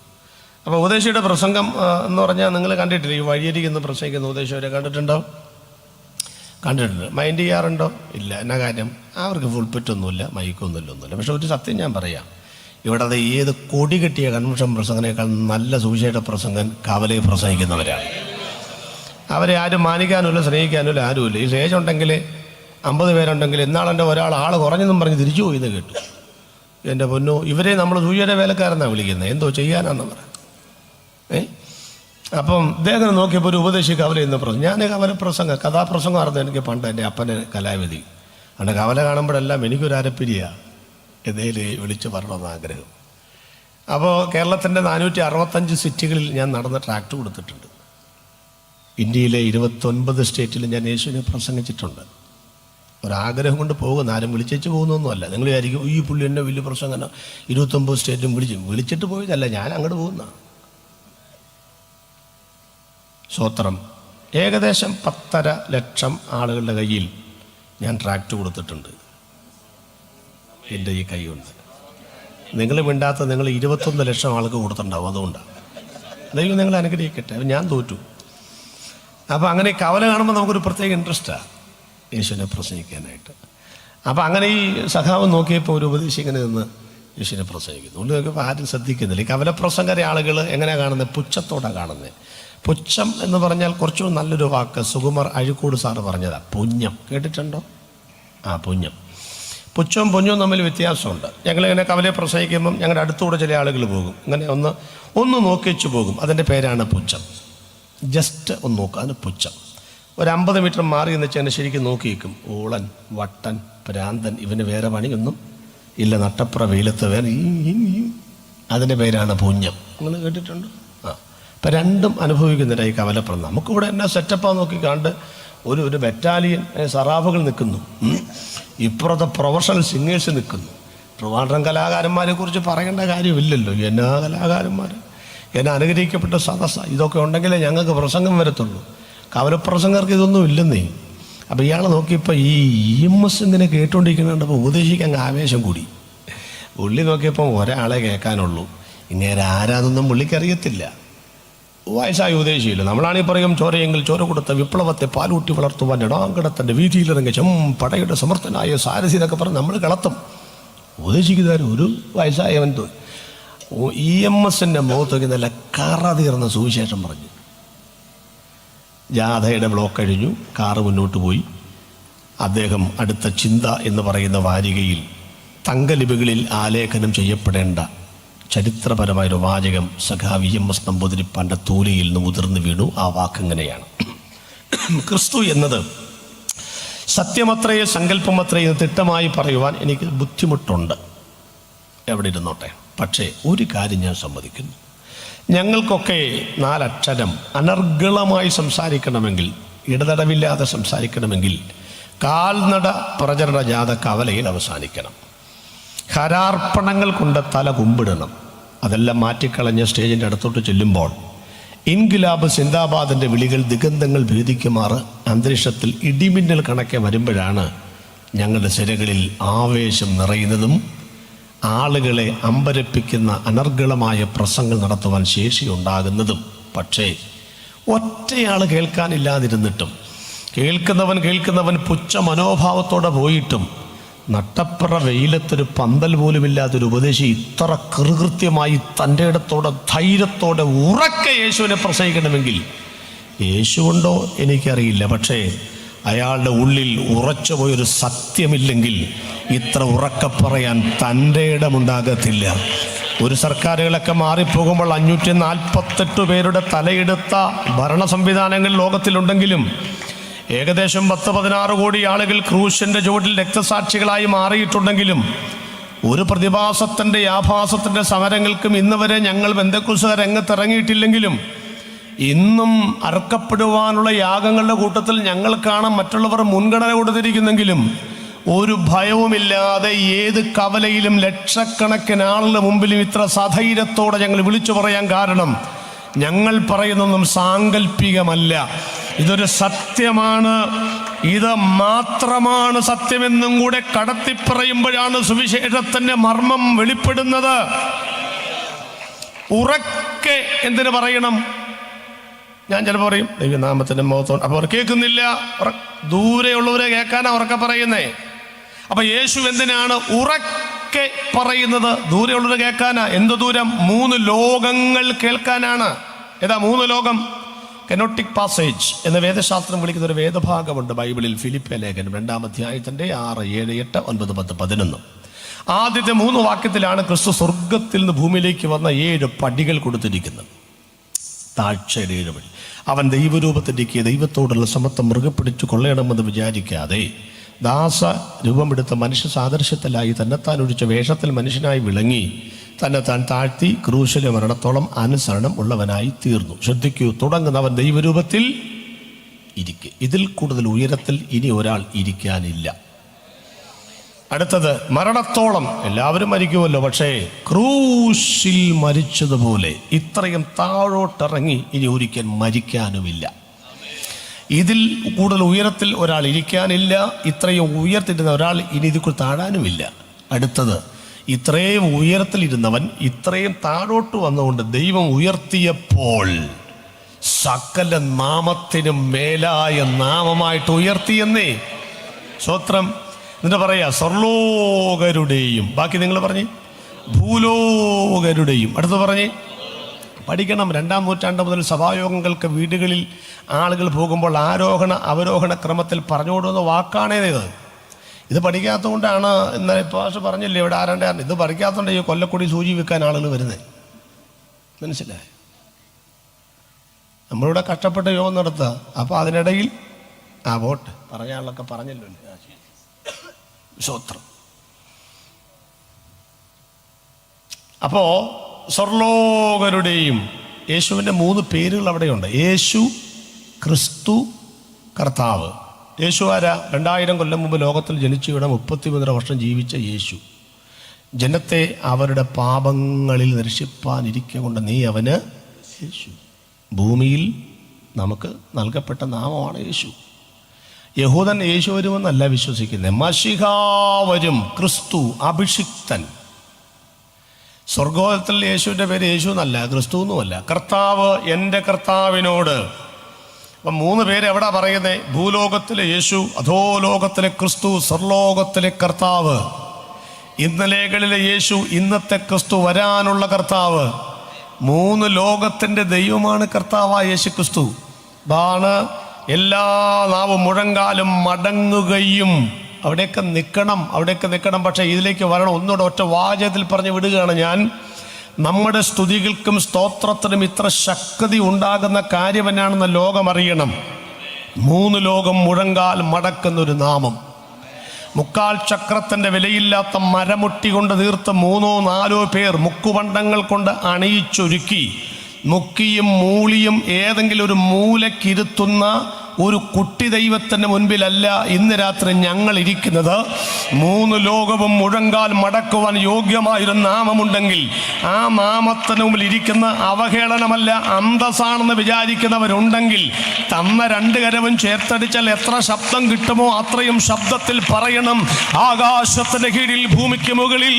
അപ്പോൾ ഉപദേശിയുടെ പ്രസംഗം എന്ന് പറഞ്ഞാൽ നിങ്ങൾ കണ്ടിട്ടില്ല, ഈ വഴിയരികിന്ന് പ്രസംഗിക്കുന്ന ഉപദേശിവരെ കണ്ടിട്ടുണ്ടോ? കണ്ടിട്ടുണ്ട്. മൈൻഡ് ചെയ്യാറുണ്ടോ? ഇല്ല. എന്നാ കാര്യം? അവർക്ക് ഫുൾപിറ്റൊന്നുമില്ല, മൈക്കൊന്നുമില്ല. പക്ഷെ ഒരു സത്യം ഞാൻ പറയാം, ഇവിടെ അത് ഏത് കൊടി കെട്ടിയ കൺവെൻഷൻ പ്രസംഗനേക്കാൾ നല്ല സുവിശേഷ പ്രസംഗൻ കവലയിൽ പ്രസംഗിക്കുന്നവരാണ്. അവരെ ആരും മാനിക്കാനുമില്ല, സ്നേഹിക്കാനുമില്ല, ആരുമില്ല. ഈ സ്റ്റേജ് ഉണ്ടെങ്കിൽ 50 പേരുണ്ടെങ്കിൽ എന്നാളെൻ്റെ ആൾ കുറഞ്ഞെന്നും പറഞ്ഞ് തിരിച്ചു പോയിന്ന് കേട്ടു. എൻ്റെ പൊന്നോ, ഇവരെ നമ്മൾ സുവിശേഷ വേലക്കാരെന്നാണ് വിളിക്കുന്നത്. എന്തോ ചെയ്യാനാന്ന് പറയാം. അപ്പം ഇദ്ദേഹം നോക്കിയപ്പോൾ ഒരു ഉപദേശി കവല ഇന്ന് പ്രസംഗം. ഞാൻ കഥാപ്രസംഗമായിരുന്നു എനിക്ക് പണ്ട് എൻ്റെ അപ്പൻ്റെ കലാവിധി. അതുകൊണ്ട് കവല കാണുമ്പോഴെല്ലാം എനിക്കൊരു അരപ്പിരിയാണ് എന്നേല് വിളിച്ച് പറയണമെന്ന് ആഗ്രഹം. അപ്പോൾ കേരളത്തിൻ്റെ 465 സിറ്റികളിൽ ഞാൻ നടന്ന ട്രാക്ട് കൊടുത്തിട്ടുണ്ട്. ഇന്ത്യയിലെ 29 സ്റ്റേറ്റിൽ ഞാൻ യേശുവിനെ പ്രസംഗിച്ചിട്ടുണ്ട്. ഒരാഗ്രഹം കൊണ്ട് പോകുന്ന, ആരും വിളിച്ചു പോകുന്നൊന്നുമല്ല. നിങ്ങൾ വിചാരിക്കും ഈ പുള്ളി എന്നെ വലിയ പ്രസംഗം 29 സ്റ്റേറ്റും വിളിച്ചിട്ട് പോയതല്ല, ഞാൻ അങ്ങോട്ട് പോകുന്ന. സ്വത്രം ഏകദേശം 10.5 ലക്ഷം ആളുകളുടെ കയ്യിൽ ഞാൻ ട്രാക്ട് കൊടുത്തിട്ടുണ്ട്. എൻ്റെ ഈ കൈ കൊണ്ട്. നിങ്ങൾ മിണ്ടാത്ത നിങ്ങൾ 21 ലക്ഷം ആൾക്ക് കൊടുത്തിട്ടുണ്ടാവും. അതുകൊണ്ടാണ് ദൈവം നിങ്ങളെ അനുഗ്രഹിക്കട്ടെ. ഞാൻ തോറ്റു. അപ്പോൾ അങ്ങനെ ഈ കവല കാണുമ്പോൾ നമുക്കൊരു പ്രത്യേക ഇൻട്രസ്റ്റാണ് യേശുവിനെ പ്രസംഗിക്കാനായിട്ട്. അപ്പോൾ അങ്ങനെ ഈ സഖാവ് നോക്കിയപ്പോൾ ഒരു ഉപദേശിങ്ങനെ നിന്ന് യേശുവിനെ പ്രസംഗിക്കുന്നു. ഉള്ളിൽ നോക്കിയപ്പോൾ ആരും ശ്രദ്ധിക്കുന്നില്ല. ഈ കവലപ്രസംഗരെ ആളുകൾ എങ്ങനെയാണ് കാണുന്നത്? പുച്ഛത്തോടാണ് കാണുന്നത്. പുച്ഛം എന്ന് പറഞ്ഞാൽ കുറച്ചുകൂടി നല്ലൊരു വാക്ക് സുകുമാർ അഴിക്കോട് സാറ് പറഞ്ഞതാണ്, പുഞ്ഞം. കേട്ടിട്ടുണ്ടോ? പുഞ്ഞം. പുച്ഛവും പുഞ്ഞവും തമ്മിൽ വ്യത്യാസമുണ്ട്. ഞങ്ങളിങ്ങനെ കവലയെ പ്രസംഗിക്കുമ്പം ഞങ്ങളുടെ അടുത്തൂടെ ചില ആളുകൾ പോകും, ഇങ്ങനെ ഒന്ന് നോക്കി വെച്ച് പോകും. അതിൻ്റെ പേരാണ് പുച്ഛം. ജസ്റ്റ് ഒന്ന് നോക്കുക, അതിന് പുച്ഛം. ഒരു 50 മീറ്റർ മാറി എന്ന് വെച്ചാൽ ശരിക്കും നോക്കി നിൽക്കും. ഊളൻ, വട്ടൻ, ഭ്രാന്തൻ, ഇവന് വേറെ പണിയൊന്നും ഇല്ല, നട്ടപ്പുറ വെയിലത്ത് വേറെ അതിൻ്റെ പേരാണ് പുഞ്ഞം. നിങ്ങൾ കേട്ടിട്ടുണ്ട്? ഇപ്പം രണ്ടും അനുഭവിക്കുന്നില്ല ഈ കവലപ്പുറം. നമുക്കിവിടെ എന്നാ സെറ്റപ്പാന്ന് നോക്കി കണ്ട് ഒരു ബറ്റാലിയൻ സറാഫുകൾ നിൽക്കുന്നു, ഇപ്പുറത്തെ പ്രൊഫഷണൽ സിംഗേഴ്സ് നിൽക്കുന്നു. ട്രിവാൻഡ്രം കലാകാരന്മാരെ കുറിച്ച് പറയേണ്ട കാര്യമില്ലല്ലോ. എന്നാ കലാകാരന്മാർ, എന്നാ അനുഗ്രഹിക്കപ്പെട്ട സദസ്സ. ഇതൊക്കെ ഉണ്ടെങ്കിലേ ഞങ്ങൾക്ക് പ്രസംഗം വരത്തുള്ളൂ. കവലപ്രസംഗർക്ക് ഇതൊന്നും ഇല്ലെന്നേ. അപ്പോൾ ഇയാളെ നോക്കിയപ്പോൾ ഈ EMS ഇങ്ങനെ കേട്ടുകൊണ്ടിരിക്കുന്നുണ്ടപ്പോൾ ഉപദേശിക്കാൻ ആവേശം കൂടി. പുള്ളി നോക്കിയപ്പോൾ ഒരാളെ കേൾക്കാനുള്ളൂ. ഇങ്ങനെ ആരാതൊന്നും പുള്ളിക്കറിയത്തില്ല. വയസ്സായ ഉപദേശിയില്ല. നമ്മളാണെങ്കിൽ പറയും ചോരയെങ്കിൽ ചോര കൊടുത്ത വിപ്ലവത്തെ പാലൂട്ടി വളർത്തുവാൻ ഇടാങ്കടത്തൻ്റെ വീതിയിലിറങ്ങി പടയുടെ സമർത്ഥനായ സാരഥി എന്നൊക്കെ പറഞ്ഞ് നമ്മൾ കളത്തും. ഉപദേശിക്കുന്നവരും ഒരു വയസ്സായവൻ EMSൻ്റെ മുഖത്തൊക്കെ നല്ല കറ തീർന്ന സുവിശേഷം പറഞ്ഞു. ജാഥയുടെ ബ്ലോക്ക് കഴിഞ്ഞു, കാറ് മുന്നോട്ട് പോയി. അദ്ദേഹം അടുത്ത ചിന്ത എന്ന് പറയുന്ന വാരികയിൽ തങ്കലിപികളിൽ ആലേഖനം ചെയ്യപ്പെടേണ്ട ചരിത്രപരമായൊരു വാചകം സഖാവ് EMS നമ്പൂതിരിപ്പാൻ്റെ തൂലിയിൽ നിന്ന് മുതിർന്നു വീണു. ആ വാക്കെങ്ങനെയാണ്: ക്രിസ്തു എന്നത് സത്യമത്രയെ സങ്കല്പമത്രയെ തിട്ടമായി പറയുവാൻ എനിക്ക് ബുദ്ധിമുട്ടുണ്ട്. എവിടെ ഇരുന്നോട്ടെ, പക്ഷേ ഒരു കാര്യം ഞാൻ സമ്മതിക്കുന്നു. ഞങ്ങൾക്കൊക്കെ 4 അക്ഷരം അനർഗളമായി സംസാരിക്കണമെങ്കിൽ, ഇടതടവില്ലാതെ സംസാരിക്കണമെങ്കിൽ കാൽനട പ്രചരണ ജാഥ കവലയിൽ അവസാനിക്കണം. ഹരാർപ്പണങ്ങൾ കൊണ്ട് തല കുമ്പിടണം. അതെല്ലാം മാറ്റിക്കളഞ്ഞ് സ്റ്റേജിൻ്റെ അടുത്തോട്ട് ചെല്ലുമ്പോൾ ഇൻഗിലാബ് സിന്ദാബാദിൻ്റെ വിളികൾ ദിഗന്ധങ്ങൾ ഭേദിക്കുമാറ് അന്തരീക്ഷത്തിൽ ഇടിമിന്നൽ കണക്കെ വരുമ്പോഴാണ് ഞങ്ങളുടെ സിരകളിൽ ആവേശം നിറയുന്നതും ആളുകളെ അമ്പരപ്പിക്കുന്ന അനർഗളമായ പ്രസംഗം നടത്തുവാൻ ശേഷിയുണ്ടാകുന്നതും. പക്ഷേ ഒറ്റയാൾ കേൾക്കാനില്ലാതിരുന്നിട്ടും കേൾക്കുന്നവൻ പുച്ഛ മനോഭാവത്തോടെ പോയിട്ടും നട്ടപ്പുറ വെയിലത്തൊരു പന്തൽ പോലുമില്ലാത്തൊരു ഉപദേശി ഇത്ര കൃത്യമായി തൻ്റെ ഇടത്തോടെ ധൈര്യത്തോടെ ഉറക്കെ യേശുവിനെ പ്രസംഗിക്കണമെങ്കിൽ യേശുണ്ടോ എനിക്കറിയില്ല. പക്ഷേ അയാളുടെ ഉള്ളിൽ ഉറച്ചു പോയൊരു സത്യമില്ലെങ്കിൽ ഇത്ര ഉറക്കെ പറയാൻ തൻ്റെ ഇടമുണ്ടാകത്തില്ല. ഒരു സർക്കാരുകളൊക്കെ മാറിപ്പോകുമ്പോൾ 548 പേരുടെ തലയെടുത്ത ഭരണ സംവിധാനങ്ങൾ ലോകത്തിലുണ്ടെങ്കിലും ഏകദേശം 10-16 കോടി ആളുകൾ ക്രൂശിൻ്റെ ചുവട്ടിൽ രക്തസാക്ഷികളായി മാറിയിട്ടുണ്ടെങ്കിലും ഒരു പ്രതിഭാസത്തിൻ്റെ ആഭാസത്തിൻ്റെ സമരങ്ങൾക്കും ഇന്ന് വരെ ഞങ്ങൾ പെന്തക്കോസ്തുകാർ രംഗത്തിറങ്ങിയിട്ടില്ലെങ്കിലും ഇന്നും അറക്കപ്പെടുവാനുള്ള യാഗങ്ങളുടെ കൂട്ടത്തിൽ ഞങ്ങൾ കാണാൻ മറ്റുള്ളവർ മുൻഗണന കൊടുത്തിരിക്കുന്നെങ്കിലും ഒരു ഭയവുമില്ലാതെ ഏത് കവലയിലും ലക്ഷക്കണക്കിന് ആളുകളുടെ മുമ്പിലും ഇത്ര സധൈര്യത്തോടെ ഞങ്ങൾ വിളിച്ചു പറയാൻ കാരണം ഞങ്ങൾ പറയുന്നൊന്നും സാങ്കല്പികമല്ല, ഇതൊരു സത്യമാണ്. ഇത് മാത്രമാണ് സത്യമെന്നും കൂടെ കടത്തിപ്പറയുമ്പോഴാണ് സുവിശേഷത്തിൻ്റെ മർമ്മം വെളിപ്പെടുന്നത്. ഉറക്കെ എന്തിനു പറയണം? ഞാൻ ചിലപ്പോൾ പറയും ദൈവനാമത്തിൻ്റെ മുഖത്തോണ്ട്, അപ്പോൾ അവർ കേൾക്കുന്നില്ല. ദൂരെയുള്ളവരെ കേൾക്കാനാ ഉറക്കെ പറയുന്നേ. അപ്പൊ യേശു എന്തിനാണ് ഉറക്കെ പറയുന്നത്? ദൂരെയുള്ളവരെ കേൾക്കാനാ. എന്ത് ദൂരം? 3 ലോകങ്ങൾ കേൾക്കാനാണ്. ഏതാ 3 ലോകം? കെനോട്ടിക് പാസേജ് എന്ന് വേദശാസ്ത്രം വിളിക്കുന്ന ഒരു വേദഭാഗമുണ്ട് ബൈബിളിൽ. ഫിലിപ്പിയ ലേഖനം 2-ാം അധ്യായത്തിൻ്റെ 6, 7, 8, 9, 10, 11. ആദ്യത്തെ 3 വാക്യത്തിലാണ് ക്രിസ്തു സ്വർഗത്തിൽ നിന്ന് ഭൂമിയിലേക്ക് വന്ന 7 പടികൾ കൊടുത്തിരിക്കുന്നത്. താഴ്ചയുടെ 7 പടി. അവൻ ദൈവരൂപത്തിലേക്ക് ദൈവത്തോടുള്ള സമത്വം മുറുകെ പിടിച്ചു കൊള്ളയണമെന്ന് വിചാരിക്കാതെ ദാസ രൂപമെടുത്ത മനുഷ്യ സാദൃശ്യത്തിലായി തന്നെത്താൻ ഒഴിച്ച വേഷത്തിൽ മനുഷ്യനായി വിളങ്ങി തന്നെത്താൻ താഴ്ത്തി ക്രൂശിലെ മരണത്തോളം അനുസരണം ഉള്ളവനായി തീർന്നു. ശ്രദ്ധിക്കൂ, തുടങ്ങുന്നവൻ ദൈവരൂപത്തിൽ ഇരിക്കെ. ഇതിൽ കൂടുതൽ ഉയരത്തിൽ ഇനി ഒരാൾ ഇരിക്കാനില്ല. അടുത്തത് മരണത്തോളം. എല്ലാവരും മരിക്കുമല്ലോ, പക്ഷേ ക്രൂശിൽ മരിച്ചതുപോലെ ഇത്രയും താഴോട്ടിറങ്ങി ഇനി ഒരിക്കൽ മരിക്കാനുമില്ല. ഇതിൽ കൂടുതൽ ഉയരത്തിൽ ഒരാൾ ഇരിക്കാനില്ല, ഇത്രയും ഉയർത്തിരുന്ന ഒരാൾ ഇനി ഇതിൽ താഴാനുമില്ല. അടുത്തത് ഇത്രയും ഉയരത്തിലിരുന്നവൻ ഇത്രയും താഴോട്ട് വന്നുകൊണ്ട് ദൈവം ഉയർത്തിയപ്പോൾ സകല നാമത്തിനും മേലായ നാമമായിട്ട് ഉയർത്തിയെന്നേ. സ്തോത്രം. എന്നിട്ട് പറയാ സ്വർലോകരുടെയും, ബാക്കി നിങ്ങൾ പറഞ്ഞ് ഭൂലോകരുടെയും. അടുത്ത് പറഞ്ഞ് പഠിക്കണം. 2-ാം നൂറ്റാണ്ട് മുതൽ സഭായോഗങ്ങൾക്ക് വീടുകളിൽ ആളുകൾ പോകുമ്പോൾ ആരോഹണ അവരോഹണ ക്രമത്തിൽ പറഞ്ഞുകൊടുക്കുന്ന വാക്കാണേത്. ഇത് പഠിക്കാത്തതുകൊണ്ടാണ് ഇന്നലെ പാഷ പറഞ്ഞില്ലേ ഇവിടെ ആരാണ്ട് ഇത് പഠിക്കാത്തതുകൊണ്ട് ഈ കൊല്ലക്കൊടി സൂചി വെക്കാൻ ആളുകൾ വരുന്നത്. മനസ്സിലായി? നമ്മളിവിടെ കഷ്ടപ്പെട്ട് യോഗം നടത്തുക. അപ്പോൾ അതിനിടയിൽ വോട്ട് പറഞ്ഞാളൊക്കെ പറഞ്ഞല്ലോ. സ്തോത്രം. അപ്പോ സ്വർലോകരുടെയും യേശുവിൻ്റെ 3 പേരുകൾ അവിടെയുണ്ട്. യേശു, ക്രിസ്തു, കർത്താവ്. യേശു ആരാ? 2000 കൊല്ലം മുമ്പ് ലോകത്തിൽ ജനിച്ചു ഇവിടെ 33 വർഷം ജീവിച്ച യേശു. ജനത്തെ അവരുടെ പാപങ്ങളിൽ രക്ഷിപ്പാനിരിക്കുക കൊണ്ട് നീ അവന് യേശു. ഭൂമിയിൽ നമുക്ക് നൽകപ്പെട്ട നാമമാണ് യേശു. യഹൂദൻ യേശു വരുമെന്നല്ല വിശ്വസിക്കുന്നത്. മശിഹ വരും, ക്രിസ്തു അഭിഷിക്തൻ. സ്വർഗോദത്തിൽ യേശുവിൻ്റെ പേര് യേശു എന്നല്ല, ക്രിസ്തു എന്നുമല്ല. കർത്താവ്, എൻ്റെ കർത്താവിനോട്. അപ്പം 3 പേര് എവിടെ പറയുന്നത്? ഭൂലോകത്തിലെ യേശു, അധോലോകത്തിലെ ക്രിസ്തു, സ്വർലോകത്തിലെ കർത്താവ്. ഇന്നലെകളിലെ യേശു, ഇന്നത്തെ ക്രിസ്തു, വരാനുള്ള കർത്താവ്. 3 ലോകത്തിൻ്റെ ദൈവമാണ് കർത്താവായ യേശു ക്രിസ്തു. അതാണ് എല്ലാ നാവും മുഴങ്കാലും മടങ്ങുകയും. അവിടെയൊക്കെ നിൽക്കണം. പക്ഷേ ഇതിലേക്ക് വരണം. ഒന്നുകൂടെ ഒറ്റ വാചകത്തിൽ പറഞ്ഞു വിടുകയാണ് ഞാൻ. നമ്മുടെ സ്തുതികൾക്കും സ്തോത്രത്തിനും ഇത്ര ശക്തി ഉണ്ടാകുന്ന കാര്യം എന്നാണെന്ന് ലോകം അറിയണം. 3 ലോകം മുഴങ്കാൽ മടക്കുന്നൊരു നാമം. 3/4 ചക്രത്തിൻ്റെ വിലയില്ലാത്ത മരമുട്ടി കൊണ്ട് തീർത്ത് 3-4 പേർ മുക്കുപണ്ടങ്ങൾ കൊണ്ട് അണിയിച്ചൊരുക്കി മുക്കിയും മൂളിയും ഏതെങ്കിലും ഒരു മൂലക്കിരുത്തുന്ന ഒരു കുട്ടി ദൈവത്തിൻ്റെ മുൻപിലല്ല ഇന്ന് രാത്രി ഞങ്ങൾ ഇരിക്കുന്നത്. 3 ലോകവും മുഴങ്കാൽ മടക്കുവാൻ യോഗ്യമായൊരു നാമമുണ്ടെങ്കിൽ ആ നാമത്തിന് മുമ്പിൽ ഇരിക്കുന്ന അവഹേളനമല്ല, അന്തസ്സാണെന്ന് വിചാരിക്കുന്നവരുണ്ടെങ്കിൽ തന്ന 2 കരവും ചേർത്തടിച്ചാൽ എത്ര ശബ്ദം കിട്ടുമോ അത്രയും ശബ്ദത്തിൽ പറയണം, ആകാശത്തിന് കീഴിൽ ഭൂമിക്ക് മുകളിൽ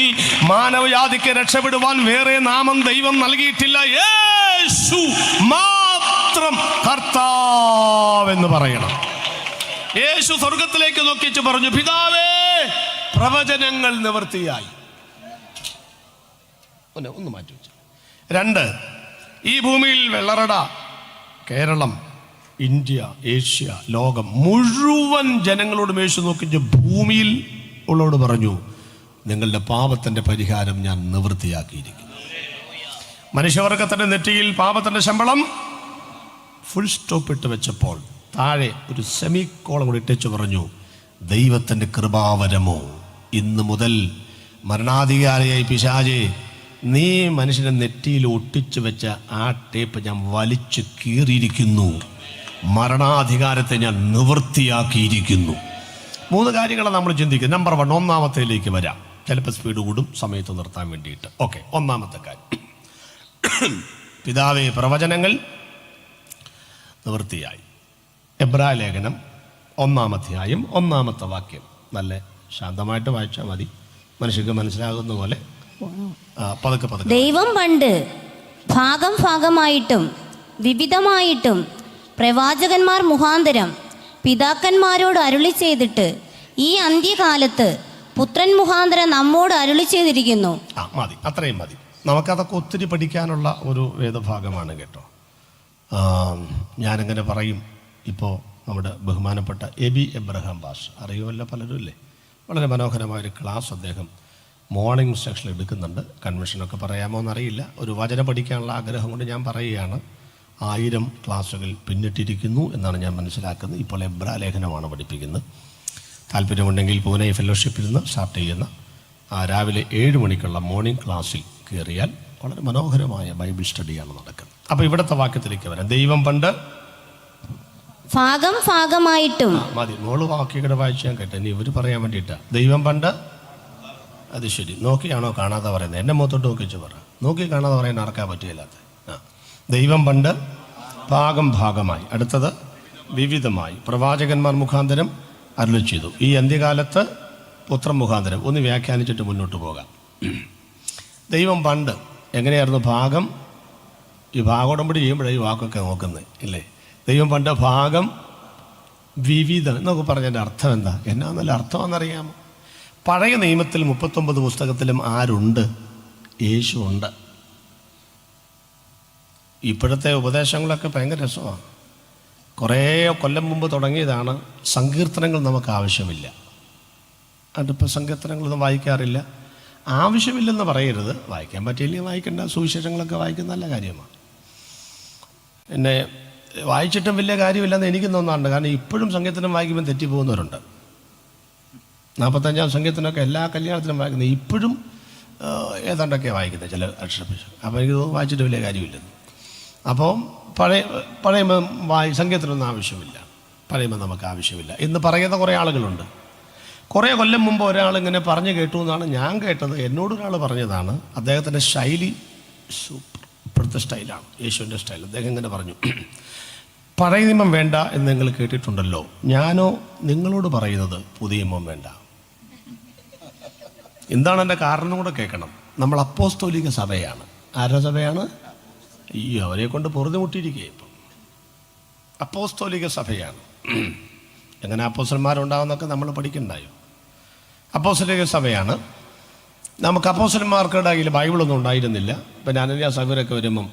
മാനവജാതിക്ക് രക്ഷപ്പെടുവാൻ വേറെ നാമം ദൈവം നൽകിയിട്ടില്ല, യേശു മാത്രം കർത്താവെന്ന് പറയണം. യേശു സ്വർഗത്തിലേക്ക് നോക്കിച്ച് പറഞ്ഞു, പിതാവേ പ്രവചനങ്ങൾ നിവൃത്തിയായി. ഒന്ന് മാറ്റി വെച്ചു. 2, ഈ ഭൂമിയിൽ വെള്ളറട, കേരളം, ഇന്ത്യ, ഏഷ്യ, ലോകം മുഴുവൻ ജനങ്ങളോടും യേശു നോക്കിച്ച് ഭൂമിയിൽ ഉള്ളവരോട് പറഞ്ഞു, നിങ്ങളുടെ പാപത്തിൻ്റെ പരിഹാരം ഞാൻ നിവൃത്തിയാക്കിയിരിക്കുന്നു. മനുഷ്യവർഗത്തിൻ്റെ നെറ്റിയിൽ പാപത്തിൻ്റെ ശമ്പളം ഫുൾ സ്റ്റോപ്പ് ഇട്ട് വെച്ചപ്പോൾ താഴെ ഒരു സെമിക്കോളം കൂടി ഇട്ടേച്ച് പറഞ്ഞു, ദൈവത്തിൻ്റെ കൃപാവരമോ ഇന്ന് മുതൽ മരണാധികാരിയായി പിശാചേ നീ മനുഷ്യനെ നെറ്റിയിൽ ഒട്ടിച്ചു വെച്ച ആ ടേപ്പ് ഞാൻ വലിച്ചു കീറിയിരിക്കുന്നു, മരണാധികാരത്തെ ഞാൻ നിവൃത്തിയാക്കിയിരിക്കുന്നു. 3 കാര്യങ്ങളാണ് നമ്മൾ ചിന്തിക്കുന്നത്. നമ്പർ 1, ഒന്നാമത്തേലേക്ക് വരാം. ചിലപ്പോൾ സ്പീഡ് കൂടും സമയത്ത് നിർത്താൻ വേണ്ടിയിട്ട്. ഓക്കെ, ഒന്നാമത്തെ കാര്യം, പിതാവേ പ്രവചനങ്ങൾ നിവൃത്തിയായി. എബ്രായ ലേഖനം 1-ാം അധ്യായം 1-ാമത്തെ വാക്യം. നല്ല ശാന്തമായിട്ട് വായിച്ചാൽ മതി, മനുഷ്യർക്ക് മനസ്സിലാകുന്ന പോലെ. പതുക്കെ. ദൈവം പണ്ട് ഭാഗമായിട്ടും വിവിധമായിട്ടും പ്രവാചകന്മാർ മുഖാന്തരം പിതാക്കന്മാരോട് അരുളി ചെയ്തിട്ട് ഈ അന്ത്യകാലത്ത് പുത്രൻ മുഖാന്തരം നമ്മോട് അരുളി ചെയ്തിരിക്കുന്നു. മതി, അത്രയും മതി. നമുക്കതൊക്കെ ഒത്തിരി പഠിക്കാനുള്ള ഒരു വേദഭാഗമാണ് കേട്ടോ. ഞാനങ്ങനെ പറയും. ഇപ്പോൾ നമ്മുടെ ബഹുമാനപ്പെട്ട എബി എബ്രഹാം പാഷ് അറിയുമല്ലോ പലരും ഇല്ലേ, വളരെ മനോഹരമായൊരു ക്ലാസ് അദ്ദേഹം മോർണിംഗ് സെക്ഷനിൽ എടുക്കുന്നുണ്ട്. കൺവെൻഷനൊക്കെ പറയാമോ എന്നറിയില്ല. ഒരു വചനം പഠിക്കാനുള്ള ആഗ്രഹം കൊണ്ട് ഞാൻ പറയുകയാണ്. 1000 ക്ലാസ്സുകൾ പിന്നിട്ടിരിക്കുന്നു എന്നാണ് ഞാൻ മനസ്സിലാക്കുന്നത്. ഇപ്പോൾ എബ്രായ ലേഖനമാണ് പഠിപ്പിക്കുന്നത്. താല്പര്യമുണ്ടെങ്കിൽ പൂനെ ഫെലോഷിപ്പിൽ നിന്ന് സ്റ്റാർട്ട് ചെയ്യുന്ന രാവിലെ 7 മണിക്കുള്ള മോർണിംഗ് ക്ലാസ്സിൽ കയറിയാൽ വളരെ മനോഹരമായ ബൈബിൾ സ്റ്റഡിയാണ് നടക്കുന്നത്. അപ്പോൾ ഇവിടുത്തെ വാക്യത്തിലേക്ക് വരാം. ദൈവം പണ്ട് ഭാഗമായിട്ടും മതി, മോള് വാക്യങ്ങളുടെ വായിച്ച് ഞാൻ കേട്ടെ. ഇനി ഇവർ പറയാൻ വേണ്ടിയിട്ടാ. ദൈവം പണ്ട്, അത് ശരി, നോക്കിയാണോ കാണാതെ പറയുന്നത്? എന്നെ മുഖത്തോട്ട് നോക്കിച്ച് പറ. നോക്കി കാണാതെ പറയാൻ ആർക്കാ പറ്റുകയില്ലാത്ത. ദൈവം പണ്ട് ഭാഗമായി, അടുത്തത് വിവിധമായി പ്രവാചകന്മാർ മുഖാന്തരം അരുളി ചെയ്തു. ഈ അന്ത്യകാലത്ത് പുത്രൻ മുഖാന്തരം. ഒന്ന് വ്യാഖ്യാനിച്ചിട്ട് മുന്നോട്ട് പോകാം. ദൈവം പണ്ട് എങ്ങനെയായിരുന്നു ഭാഗം, ഈ ഭാഗോടമ്പടി ചെയ്യുമ്പോഴേ ഈ വാക്കൊക്കെ നോക്കുന്നത് ഇല്ലേ? ദൈവം പണ്ട് ഭാഗം വിവിധം എന്നൊക്കെ പറഞ്ഞതിൻ്റെ അർത്ഥം എന്താ? എന്നാ നല്ല അർത്ഥമെന്നറിയാമോ? പഴയ നിയമത്തിൽ 39 പുസ്തകത്തിലും ആരുണ്ട്? യേശു ഉണ്ട്. ഇപ്പോഴത്തെ ഉപദേശങ്ങളൊക്കെ ഭയങ്കര രസമാണ്. കുറേ കൊല്ലം മുമ്പ് തുടങ്ങിയതാണ്. സങ്കീർത്തനങ്ങൾ നമുക്ക് ആവശ്യമില്ല. അതിപ്പോൾ സങ്കീർത്തനങ്ങളൊന്നും വായിക്കാറില്ല. ആവശ്യമില്ലെന്ന് പറയരുത്, വായിക്കാൻ പറ്റിയില്ലെങ്കിൽ വായിക്കേണ്ട. സുവിശേഷങ്ങളൊക്കെ വായിക്കുന്ന നല്ല കാര്യമാണ്. പിന്നെ വായിച്ചിട്ടും വലിയ കാര്യമില്ലെന്ന് എനിക്ക് തോന്നാറുണ്ട്. കാരണം ഇപ്പോഴും സങ്കീർത്തനം വായിക്കുമ്പോൾ തെറ്റിപ്പോകുന്നവരുണ്ട്. 45-ാം സങ്കീർത്തനമൊക്കെ എല്ലാ കല്യാണത്തിനും വായിക്കുന്നത് ഇപ്പോഴും ഏതാണ്ടൊക്കെ വായിക്കുന്നത് ചില അക്ഷരപേശം. അപ്പോൾ എനിക്ക് തോന്നുന്നു വായിച്ചിട്ട് വലിയ കാര്യമില്ലെന്ന്. അപ്പോൾ പഴയ സങ്കീർത്തനമൊന്നും ആവശ്യമില്ല, പഴയുമ്പോൾ നമുക്ക് ആവശ്യമില്ല എന്ന് പറയുന്ന കുറേ ആളുകളുണ്ട്. കുറേ കൊല്ലം മുമ്പ് ഒരാളിങ്ങനെ പറഞ്ഞു കേട്ടു എന്നാണ് ഞാൻ കേട്ടത്. എന്നോടൊരാൾ പറഞ്ഞതാണ്. അദ്ദേഹത്തിൻ്റെ ശൈലി സൂപ്പർ, ഇപ്പോഴത്തെ സ്റ്റൈലാണ്, യേശുവിൻ്റെ സ്റ്റൈൽ. അദ്ദേഹം ഇങ്ങനെ പറഞ്ഞു, പഴയ നിയമം വേണ്ട എന്ന് നിങ്ങൾ കേട്ടിട്ടുണ്ടല്ലോ, ഞാനോ നിങ്ങളോട് പറയുന്നത് പുതിയ നിയമം വേണ്ട. എന്താണ് എൻ്റെ കാരണം കൂടെ കേൾക്കണം. നമ്മൾ അപ്പോസ്തോലിക സഭയാണ്. ആരുടെ സഭയാണ്? അയ്യോ, അവരെ കൊണ്ട് പൊറുതി മുട്ടിയിരിക്കുക. ഇപ്പം അപ്പോസ്തോലിക സഭയാണ്. എങ്ങനെ അപ്പോസ്തലന്മാരുണ്ടാവുന്നൊക്കെ നമ്മൾ പഠിക്കണ്ടായോ? അപ്പോസ്തലിക സഭയാണ്. നമുക്ക് അപ്പോസ്തലന്മാർക്കിടെ കയ്യിൽ ബൈബിളൊന്നും ഉണ്ടായിരുന്നില്ല. പിന്നെ അനന്യ സഭയൊക്കെ വരുമ്പം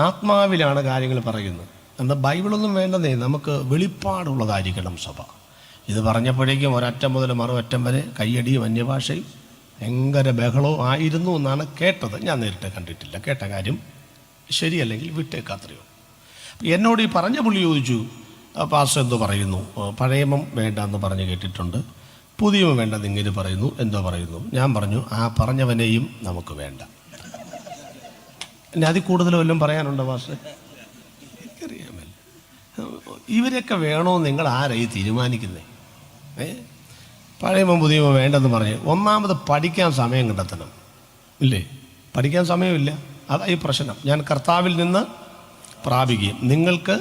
ആത്മാവിലാണ് കാര്യങ്ങൾ പറയുന്നത്. എന്നാൽ ബൈബിളൊന്നും വേണ്ടതേ, നമുക്ക് വെളിപ്പാടുള്ളതായിരിക്കണം സഭ. ഇത് പറഞ്ഞപ്പോഴേക്കും ഒരറ്റം മുതൽ മറുവറ്റം വരെ കയ്യടിയും അന്യഭാഷയും ഭയങ്കര ബഹളവും ആയിരുന്നു എന്നാണ് കേട്ടത്. ഞാൻ നേരിട്ട് കണ്ടിട്ടില്ല. കേട്ട കാര്യം ശരിയല്ലെങ്കിൽ വിട്ടേക്കാത്രയോ. എന്നോട് ഈ പറഞ്ഞ പുള്ളി ചോദിച്ചു, പാസ്റ്റർ എന്തോ പറയുന്നു, പഴയമം വേണ്ട എന്ന് പറഞ്ഞ് കേട്ടിട്ടുണ്ട്, പുതിയമം വേണ്ടെന്ന് ഇങ്ങനെ പറയുന്നു, എന്തോ പറയുന്നു. ഞാൻ പറഞ്ഞു, ആ പറഞ്ഞവനെയും നമുക്ക് വേണ്ട. എന്നെ അതിൽ കൂടുതൽ വല്ലതും പറയാനുണ്ടോ പാസ്റ്റർ? എനിക്കറിയാമല്ലോ. ഇവരൊക്കെ വേണോ നിങ്ങൾ ആരായി തീരുമാനിക്കുന്നത്? പഴയമോ പുതിയമോ വേണ്ടെന്ന് പറഞ്ഞ് ഒന്നാമത് പഠിക്കാൻ സമയം കണ്ടെത്തണം, ഇല്ലേ? പഠിക്കാൻ സമയമില്ല, അതായി പ്രശ്നം. ഞാൻ കർത്താവിൽ നിന്ന് പ്രാപിക്കുകയും നിങ്ങൾക്ക്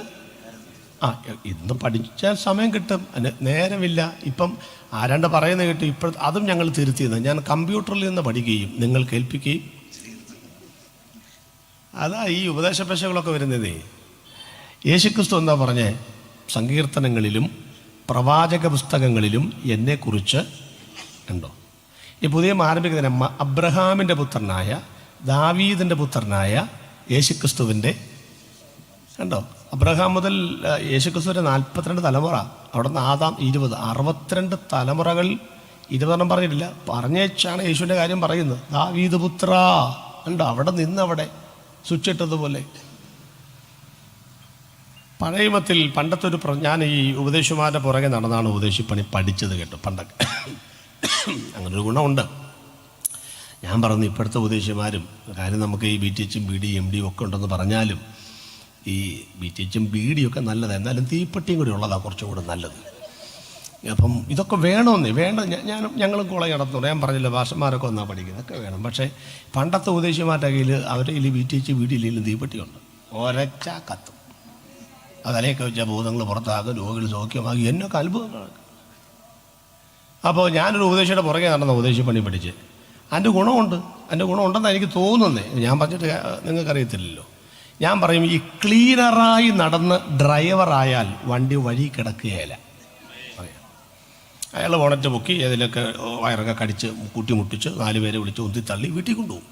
ഇന്ന് പഠിച്ചാൽ സമയം കിട്ടും, നേരമില്ല. ഇപ്പം ആരാണ്ട് പറയുന്നത് കേട്ടു, അതും ഞങ്ങൾ തിരുത്തിയത്. ഞാൻ കമ്പ്യൂട്ടറിൽ നിന്ന് പഠിക്കുകയും നിങ്ങൾ കേൾപ്പിക്കുകയും. അതാ ഈ ഉപദേശപേശകളൊക്കെ വരുന്നതേ. യേശുക്രിസ്തു എന്താ പറഞ്ഞേ? സങ്കീർത്തനങ്ങളിലും പ്രവാചക പുസ്തകങ്ങളിലും എന്നെക്കുറിച്ച് ഉണ്ടോ? ഈ പുതിയ ആരംഭിക്കുന്നതിന് അബ്രഹാമിൻ്റെ പുത്രനായ ദാവീദിൻ്റെ പുത്രനായ യേശുക്രിസ്തുവിൻ്റെ ഉണ്ടോ? അബ്രഹാം മുതൽ യേശുക്രിസ്തുവിൻ്റെ 42 തലമുറ, അവിടെ നിന്ന് ആദാം 20, 62 തലമുറകൾ. 20 പറഞ്ഞിട്ടില്ല, പറഞ്ഞേച്ചാണ് യേശുവിൻ്റെ കാര്യം പറയുന്നത്. ദാവീദ് പുത്ര ഉണ്ടോ? അവിടെ നിന്ന് അവിടെ സ്വിച്ചിട്ടതുപോലെ. പഴയമത്തിൽ പണ്ടത്തെ ഞാൻ ഈ ഉപദേശിമാരുടെ പുറകെ നടന്നാണ് ഉപദേശിപ്പണി പഠിച്ചത് കേട്ടോ പണ്ടൊക്കെ. അങ്ങനൊരു ഗുണമുണ്ട്. ഞാൻ പറഞ്ഞു, ഇപ്പോഴത്തെ ഉപദേശിമാരും കാര്യം നമുക്ക് ഈ BTH BD MD ഒക്കെ ഉണ്ടെന്ന് പറഞ്ഞാലും ഈ BTH BD ഒക്കെ നല്ലതാണ്, എന്നാലും തീപ്പെട്ടിയും കൂടി ഉള്ളതാണ് കുറച്ചും കൂടെ നല്ലത്. അപ്പം ഇതൊക്കെ വേണമെന്നേ വേണ്ട. ഞങ്ങളും കോളേജ് നടത്തുന്നു. ഞാൻ പറഞ്ഞില്ല, ഭാഷന്മാരൊക്കെ ഒന്നാ പഠിക്കുന്നത്, ഒക്കെ വേണം. പക്ഷേ പണ്ടത്തെ ഉപദേശിമാരുടെ കയ്യിൽ അവരുടെ കയ്യിൽ BTH BD ഇല്ലെങ്കിലും തീപ്പെട്ടിയുണ്ട്. ഒരച്ച കത്തും, അതലേക്ക് വെച്ചാൽ ഭൂതങ്ങൾ പുറത്താകും, രോഗികൾ സൗഖ്യമാകും, എന്നൊക്കെ അത്ഭുതങ്ങളൊക്കെ. അപ്പോൾ ഞാനൊരു ഉപദേശിയുടെ പുറകെ നടന്ന ഉപദേശിപ്പണി പഠിച്ച് അതിൻ്റെ ഗുണമുണ്ട്. അതിൻ്റെ ഗുണമുണ്ടെന്ന് എനിക്ക് തോന്നുന്നേ. ഞാൻ പറഞ്ഞിട്ട് നിങ്ങൾക്കറിയത്തില്ലല്ലോ. ഞാൻ പറയും, ഈ ക്ലീനറായി നടന്ന് ഡ്രൈവറായാൽ വണ്ടി വഴി കിടക്കുകയില്ല. അയാൾ ബോണറ്റ് പൊക്കി ഏതിലൊക്കെ വയറൊക്കെ കടിച്ച് കൂട്ടിമുട്ടിച്ച് 4 പേരെ വിളിച്ച് ഉന്തിത്തള്ളി വീട്ടിൽ കൊണ്ടുപോകും.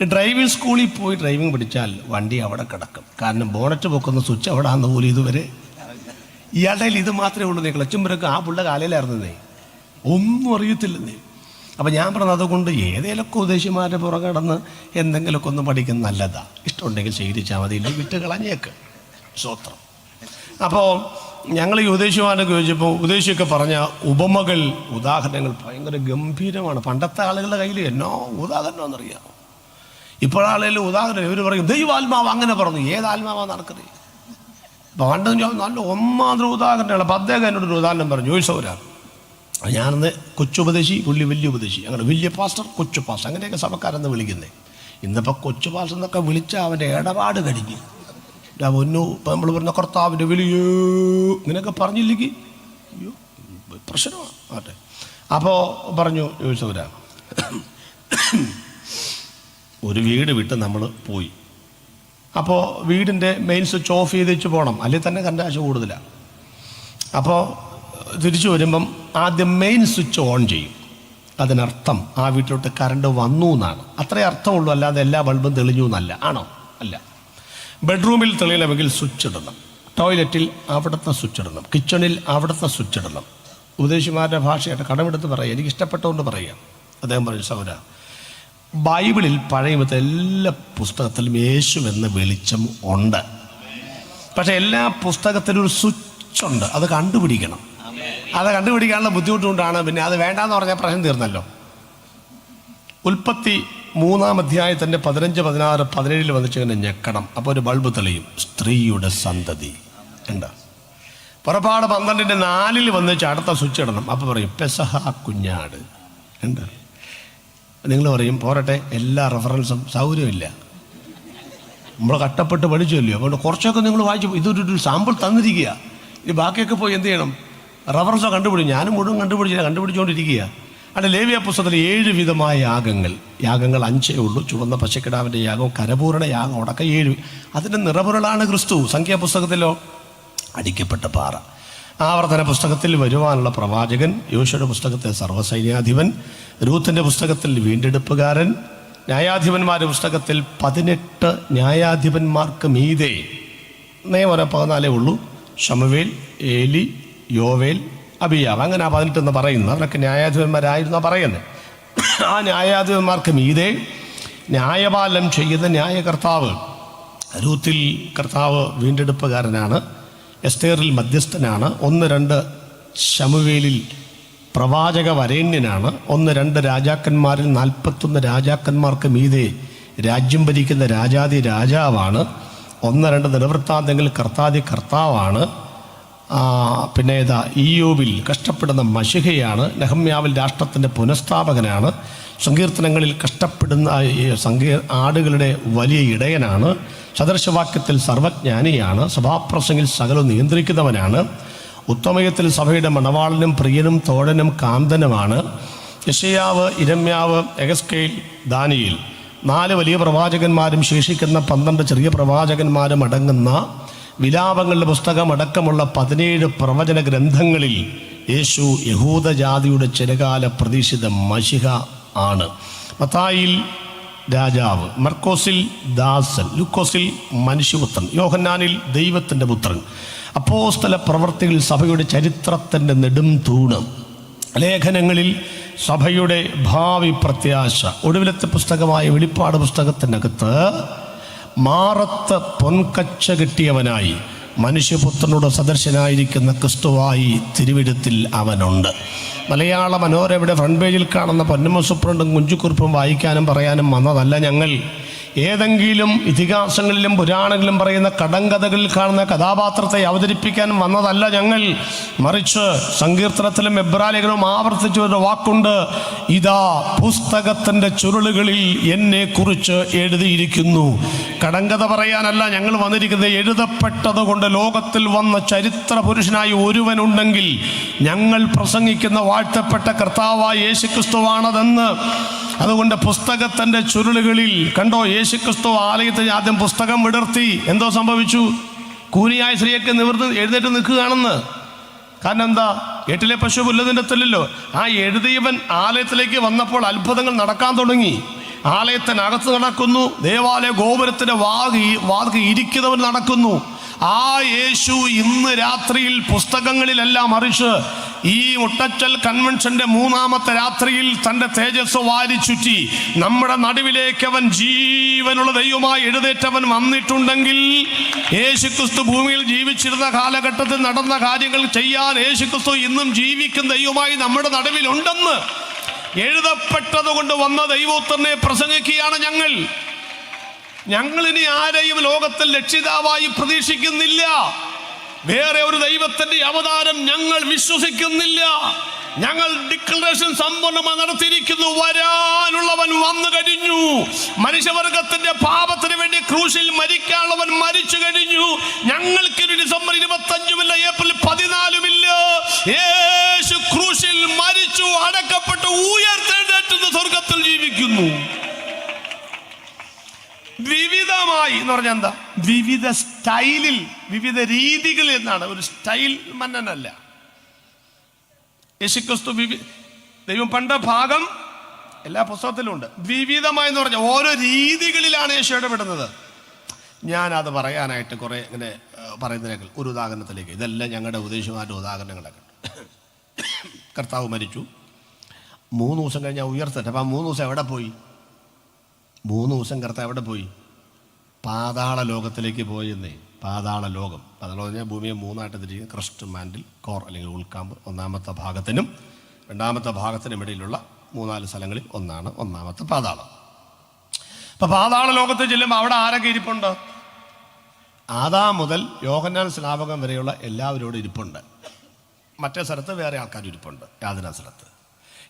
ഈ ഡ്രൈവിംഗ് സ്കൂളിൽ പോയി ഡ്രൈവിംഗ് പഠിച്ചാൽ വണ്ടി അവിടെ കിടക്കും. കാരണം ബോണറ്റ് പൊക്കുന്ന സ്വിച്ച് അവിടെ ആണെന്ന് പോലും ഇതുവരെ ഇയാളുടെ ഇത് മാത്രമേ ഉള്ളൂ. ക്ലച്ചും ബ്രേക്കും ആ പുള്ള കാലയിലായിരുന്നേ, ഒന്നും അറിയത്തില്ലെന്നേ. അപ്പം ഞാൻ പറഞ്ഞത്, അതുകൊണ്ട് ഏതേലൊക്കെ ഉദ്ദേശിമാരുടെ പുറകെ കടന്ന് എന്തെങ്കിലുമൊക്കെ ഒന്ന് പഠിക്കുന്നത് നല്ലതാണ്. ഇഷ്ടമുണ്ടെങ്കിൽ സ്വീകരിച്ചാൽ മതി, ഇല്ലെങ്കിൽ വിട്ട് കളഞ്ഞേക്ക്. സ്വത്രം. അപ്പോൾ ഞങ്ങൾ ഈ ഉദ്ദേശിമാരൊക്കെ ചോദിച്ചപ്പോൾ ഉദ്ദേശിയൊക്കെ പറഞ്ഞ ഉപമകൾ, ഉദാഹരണങ്ങൾ ഭയങ്കര ഗംഭീരമാണ്. പണ്ടത്തെ ആളുകളുടെ കയ്യിൽ എന്നോ ഉദാഹരണമെന്നറിയാമോ? ഇപ്പോഴാളേലും ഉദാഹരണം ഇവർ പറയും ദൈവാത്മാവ് അങ്ങനെ പറഞ്ഞു. ഏതാത്മാവാന്ന് നടക്കുന്നത്? പണ്ട് നല്ല ഒന്നാമതൊരു ഉദാഹരണമാണ്. അപ്പം അദ്ദേഹം എന്നോടൊരു ഉദാഹരണം പറഞ്ഞു, ചോദിച്ചവരാണ്. ഞാനന്ന് കൊച്ചുപദേശി, പുള്ളി വലിയ ഉപദേശി, അങ്ങനെ വലിയ പാസ്റ്റർ, കൊച്ചു പാസ്റ്റർ, അങ്ങനെയൊക്കെ സഭക്കാരെന്ന് വിളിക്കുന്നത്. ഇന്നിപ്പോൾ കൊച്ചു പാസ്റ്റർ എന്നൊക്കെ വിളിച്ചാൽ അവൻ്റെ ഇടപാട് കഴിഞ്ഞ് ഒന്നു ഇപ്പം നമ്മൾ പറഞ്ഞ കർത്താവിൻ്റെ വലിയോ ഇങ്ങനെയൊക്കെ പറഞ്ഞില്ലെങ്കിൽ അയ്യോ പ്രശ്നമാണ്. ആട്ടെ. അപ്പോൾ പറഞ്ഞു ചോദിച്ചവരാണ്, ഒരു വീട് വിട്ട് നമ്മൾ പോയി. അപ്പോൾ വീടിൻ്റെ മെയിൻ സ്വിച്ച് ഓഫ് ചെയ്ത് വെച്ച് പോകണം, അല്ലെങ്കിൽ തന്നെ കറണ്ട് ആശ കൂടുതലാണ്. അപ്പോൾ തിരിച്ചു വരുമ്പം ആദ്യം മെയിൻ സ്വിച്ച് ഓൺ ചെയ്യും. അതിനർത്ഥം ആ വീട്ടിലോട്ട് കറണ്ട് വന്നു എന്നാണ്. അത്രേ അർത്ഥമുള്ളൂ, അല്ലാതെ എല്ലാ ബൾബും തെളിഞ്ഞു എന്നല്ല. ആണോ? അല്ല. ബെഡ്റൂമിൽ തെളിയണമെങ്കിൽ സ്വിച്ച് ഇടണം, ടോയ്ലറ്റിൽ അവിടുത്തെ സ്വിച്ച് ഇടണം, കിച്ചണിൽ അവിടുത്തെ സ്വിച്ച് ഇടണം. ഉപദേശിമാരുടെ ഭാഷയായിട്ട് കടമെടുത്ത് പറയുക, എനിക്ക് ഇഷ്ടപ്പെട്ടുകൊണ്ട് പറയുക. അദ്ദേഹം പറഞ്ഞു, സൗര, ബൈബിളിൽ പഴയമത്തെ എല്ലാ പുസ്തകത്തിലും യേശു എന്ന വെളിച്ചം ഉണ്ട്. പക്ഷെ എല്ലാ പുസ്തകത്തിലും ഒരു സ്വിച്ച് ഉണ്ട്, അത് കണ്ടുപിടിക്കണം. അത് കണ്ടുപിടിക്കാനുള്ള ബുദ്ധിമുട്ടുകൊണ്ടാണ് പിന്നെ അത് വേണ്ടാന്ന് പറഞ്ഞാൽ പ്രശ്നം തീർന്നല്ലോ. ഉൽപ്പത്തി 3-ാം അധ്യായത്തിൻ്റെ 15, 16, 17 വന്നിട്ട് ഇങ്ങനെ ഞെക്കണം. അപ്പോൾ ഒരു ബൾബ് തെളിയും, സ്ത്രീയുടെ സന്തതി ഉണ്ട്. പുറപ്പാട് 12:4 വന്നിട്ട് അടുത്ത സ്വിച്ച് ഇടണം. അപ്പോൾ പറയും പെസഹ കുഞ്ഞാട് ഉണ്ട്. നിങ്ങൾ പറയും പോരട്ടെ, എല്ലാ റെഫറൻസും സൗകര്യമില്ല, നമ്മൾ കഷ്ടപ്പെട്ട് പഠിച്ചല്ലോ, അതുകൊണ്ട് കുറച്ചൊക്കെ നിങ്ങൾ വായിച്ചു. ഇതൊരു സാമ്പിൾ തന്നിരിക്കുക, ഇത് ബാക്കിയൊക്കെ പോയി എന്ത് ചെയ്യണം? റെഫറൻസോ കണ്ടുപിടിക്കും. ഞാനും മുഴുവൻ കണ്ടുപിടിച്ചുകൊണ്ടിരിക്കുക. അവിടെ ലേവ്യ പുസ്തകത്തിൽ 7 വിധമായ യാഗങ്ങൾ 5 ഉള്ളൂ. ചുവന്ന പശുക്കിടാവിൻ്റെ യാഗവും കരപൂരണ യാഗം അടക്കം 7. അതിൻ്റെ നിറപൊരുളാണ് ക്രിസ്തു. സംഖ്യാപുസ്തകത്തിലോ അടിക്കപ്പെട്ട പാറ. ആവർത്തന പുസ്തകത്തിൽ വരുവാനുള്ള പ്രവാചകൻ, യോശുവയുടെ പുസ്തകത്തിൽ സർവ്വസൈന്യാധിപൻ, രൂത്തിൻ്റെ പുസ്തകത്തിൽ വീണ്ടെടുപ്പുകാരൻ, ന്യായാധിപന്മാരുടെ പുസ്തകത്തിൽ 18 ന്യായാധിപന്മാർക്ക് മീതെ, നിയമം 14 ഉള്ളൂ. ശമവേൽ, ഏലി, യോവേൽ, അബിയാവ്, അങ്ങനെ 18 എന്ന് പറയുന്നത്. അവരൊക്കെ ന്യായാധിപന്മാരായിരുന്നു പറയുന്നത്. ആ ന്യായാധിപന്മാർക്ക് മീതെ ന്യായപാലനം ചെയ്ത ന്യായകർത്താവ്. രൂത്തിൽ കർത്താവ് വീണ്ടെടുപ്പുകാരനാണ്, എസ്തേറിൽ മധ്യസ്ഥനാണ്, 1-2 ശമൂവേലിൽ പ്രവാചക വരേണ്യനാണ്, 1-2 രാജാക്കന്മാരിൽ 41 രാജാക്കന്മാർക്ക് മീതെ രാജ്യം ഭരിക്കുന്ന രാജാതി രാജാവാണ്, 1-2 നിലവൃത്താന്തെങ്കിൽ കർത്താതി കർത്താവാണ്. പിന്നെ ഇതാ ഇയ്യോബിൽ കഷ്ടപ്പെടുന്ന മശിഹയാണ്, നെഹമ്യാവിൽ രാഷ്ട്രത്തിൻ്റെ പുനഃസ്ഥാപകനാണ്, സങ്കീർത്തനങ്ങളിൽ കഷ്ടപ്പെടുന്ന ആടുകളുടെ വലിയ ഇടയനാണ്, സദൃശവാക്യത്തിൽ സർവജ്ഞാനിയാണ്, സഭാപ്രസംഗിൽ സകലം നിയന്ത്രിക്കുന്നവനാണ്, ഉത്തമയത്തിൽ സഭയുടെ മണവാളനും പ്രിയനും തോഴനും കാന്തനുമാണ്. യെശയ്യാവ്, ഇരമ്യാവ്, എഹെസ്കേൽ, ദാനിയേൽ, 4 വലിയ പ്രവാചകന്മാരും ശേഷിക്കുന്ന 12 ചെറിയ പ്രവാചകന്മാരും അടങ്ങുന്ന വിലാപങ്ങളുടെ പുസ്തകം അടക്കമുള്ള 17 പ്രവചന ഗ്രന്ഥങ്ങളിൽ യേശു യഹൂദജാതിയുടെ ചിരകാല പ്രതീക്ഷിത മശിഹ ആണ്. മത്തായിയിൽ രാജാവ്, മർക്കോസിൽ ദാസൻ, ലൂക്കോസിൽ മനുഷ്യപുത്രൻ, യോഹന്നാനിൽ ദൈവത്തിൻ്റെ പുത്രൻ. അപ്പോസ്തല പ്രവർത്തികളിൽ സഭയുടെ ചരിത്രത്തിൻ്റെ നെടും തൂണ്, ലേഖനങ്ങളിൽ സഭയുടെ ഭാവി പ്രത്യാശ. ഒടുവിലത്തെ പുസ്തകമായ വെളിപ്പാട് പുസ്തകത്തിനകത്ത് മാറത്ത് പൊൻകച്ച കിട്ടിയവനായി മനുഷ്യപുത്രനോട് സദൃശനായിരിക്കുന്ന ക്രിസ്തുവായി തിരുവെഴുത്തിൽ അവനുണ്ട്. മലയാള മനോരമയുടെ ഫ്രണ്ട് പേജിൽ കാണുന്ന പൊന്നമ്മ സുപ്രണ്ടും കുഞ്ചുക്കുറിപ്പും വായിക്കാനും പറയാനും വന്നതല്ല ഞങ്ങൾ. ഏതെങ്കിലും ഇതിഹാസങ്ങളിലും പുരാണങ്ങളിലും പറയുന്ന കടങ്കഥകളിൽ കാണുന്ന കഥാപാത്രത്തെ അവതരിപ്പിക്കാനും വന്നതല്ല ഞങ്ങൾ. മറിച്ച് സങ്കീർത്തനത്തിലും എബ്രാലേഖനവും ആവർത്തിച്ചു ഒരു വാക്കുണ്ട്, ഇതാ പുസ്തകത്തിൻ്റെ ചുരുളുകളിൽ എന്നെ കുറിച്ച് എഴുതിയിരിക്കുന്നു. കടങ്കഥ പറയാനല്ല ഞങ്ങൾ വന്നിരിക്കുന്നത്. എഴുതപ്പെട്ടത് കൊണ്ട് ലോകത്തിൽ വന്ന ചരിത്ര പുരുഷനായി ഒരുവനുണ്ടെങ്കിൽ ഞങ്ങൾ പ്രസംഗിക്കുന്ന വാഴ്ത്തപ്പെട്ട കർത്താവായ യേശുക്രിസ്തുവാണതെന്ന്. അതുകൊണ്ട് പുസ്തകത്തിൻ്റെ ചുരുളുകളിൽ കണ്ടോ, യേശുക്രിസ്തു ആലയത്തിൽ ആദ്യം പുസ്തകം വിടർത്തി. എന്തോ സംഭവിച്ചു? കൂനിയായ സ്ത്രീയൊക്കെ എഴുന്നേറ്റ് നിൽക്കുകയാണെന്ന്. കാരണം എന്താ? 8 പശു പുല്ലതിൻ്റെത്തില്ലല്ലോ. ആ എഴുതിയവൻ ആലയത്തിലേക്ക് വന്നപ്പോൾ അത്ഭുതങ്ങൾ നടക്കാൻ തുടങ്ങി. ആലയത്തിനകത്ത് നടക്കുന്നു, ദേവാലയ ഗോപുരത്തിൻ്റെ വാതിൽ ഇരിക്കുന്നവൻ നടക്കുന്നു. ആ യേശു ഇന്ന് രാത്രിയിൽ പുസ്തകങ്ങളിലെല്ലാം മറിച്ച് ഈ മുട്ടച്ചൽ കൺവെൻഷന്റെ 3-ാമത്തെ രാത്രിയിൽ തൻ്റെ തേജസ് വാരി ചുറ്റി നമ്മുടെ നടുവിലേക്ക് അവൻ ജീവനുള്ള ദൈവമായി എഴുന്നേറ്റവൻ വന്നിട്ടുണ്ടെങ്കിൽ, യേശുക്രിസ്തു ഭൂമിയിൽ ജീവിച്ചിരുന്ന കാലഘട്ടത്തിൽ നടന്ന കാര്യങ്ങൾ ചെയ്യാൻ യേശുക്രിസ്തു ഇന്നും ജീവിക്കുന്ന ദൈവമായി നമ്മുടെ നടുവിലുണ്ടെന്ന് എഴുതപ്പെട്ടത് കൊണ്ട് വന്ന ദൈവോത്തരനെ പ്രസംഗിക്കുകയാണ് ഞങ്ങൾ ഇനി ആരെയും ലോകത്തിൽ രക്ഷിതാവായി പ്രതീക്ഷിക്കുന്നില്ല. വേറെ ഒരു ദൈവത്തിന്റെ അവതാരം ഞങ്ങൾ വിശ്വസിക്കുന്നില്ല. ഞങ്ങൾ ഡിക്ലറേഷൻ സമ്പൂർണ്ണമായി നടത്തിയിരിക്കുന്നു. വരാനുള്ളവൻ വന്നു കഴിഞ്ഞു. മനുഷ്യവർഗത്തിന്റെ പാപത്തിന് വേണ്ടി ക്രൂശിൽ മരിക്കാനുള്ളവൻ മരിച്ചു കഴിഞ്ഞു. ഞങ്ങൾക്ക് ഡിസംബർ 25-മില്ല, ഏപ്രിൽ 14-മില്ല. യേശു ക്രൂശിൽ മരിച്ചു, അടക്കപ്പെട്ടു, ഉയർത്തെഴുന്നേറ്റ് സ്വർഗത്തിൽ ജീവിക്കുന്നു. വിടുന്നു. വിവിധമായി എന്ന് പറഞ്ഞാൽ എന്താ? വിവിധ സ്റ്റൈലിൽ, വിവിധ രീതികളിൽ എന്നാണ്. ഒരു സ്റ്റൈൽ മന്നനല്ല യേശുക്രിസ്തു. ദൈവം പണ്ട് ഭാഗം എല്ലാ പുസ്തകത്തിലും ഉണ്ട്. വിവിധമായി എന്ന് പറഞ്ഞാൽ ഓരോ രീതികളിലാണ് യേശു ഇടപെടുന്നത്. ഞാനത് പറയാനായിട്ട് കുറേ ഇങ്ങനെ പറയുന്നതിനേക്കാൾ ഒരു ഉദാഹരണത്തിലേക്ക്, ഇതെല്ലാം ഞങ്ങളുടെ ഉപദേശമാരുടെ ഉദാഹരണങ്ങളൊക്കെ. കർത്താവ് മരിച്ചു, 3 ദിവസം കഴിഞ്ഞാൽ ഉയർത്തട്ടെ. അപ്പം 3 ദിവസം എവിടെ പോയി? 3 ദിവസം കർത്താവ് എവിടെ പോയി? പാതാള ലോകത്തിലേക്ക് പോയെന്നേ. പാതാള ലോകം, പാതാളം പറഞ്ഞാൽ ഭൂമിയെ 3ആയിട്ട് തിരിക്കും. ക്രസ്റ്റ്, മാൻഡിൽ, കോർ അല്ലെങ്കിൽ ഉൾക്കാമ്പ്. ഒന്നാമത്തെ ഭാഗത്തിനും രണ്ടാമത്തെ ഭാഗത്തിനും ഇടയിലുള്ള 3-4 സ്ഥലങ്ങളിൽ ഒന്നാണ് ഒന്നാമത്തെ പാതാളം. അപ്പം പാതാള ലോകത്ത് ചെല്ലുമ്പോൾ അവിടെ ആരൊക്കെ ഇരിപ്പുണ്ട്? ആദാം മുതൽ യോഹന്നാൻ സ്നാപകൻ വരെയുള്ള എല്ലാവരോടും ഇരിപ്പുണ്ട്. മറ്റേ സ്ഥലത്ത് വേറെ ആൾക്കാർ ഇരിപ്പുണ്ട്, യാതനാ സ്ഥലത്ത്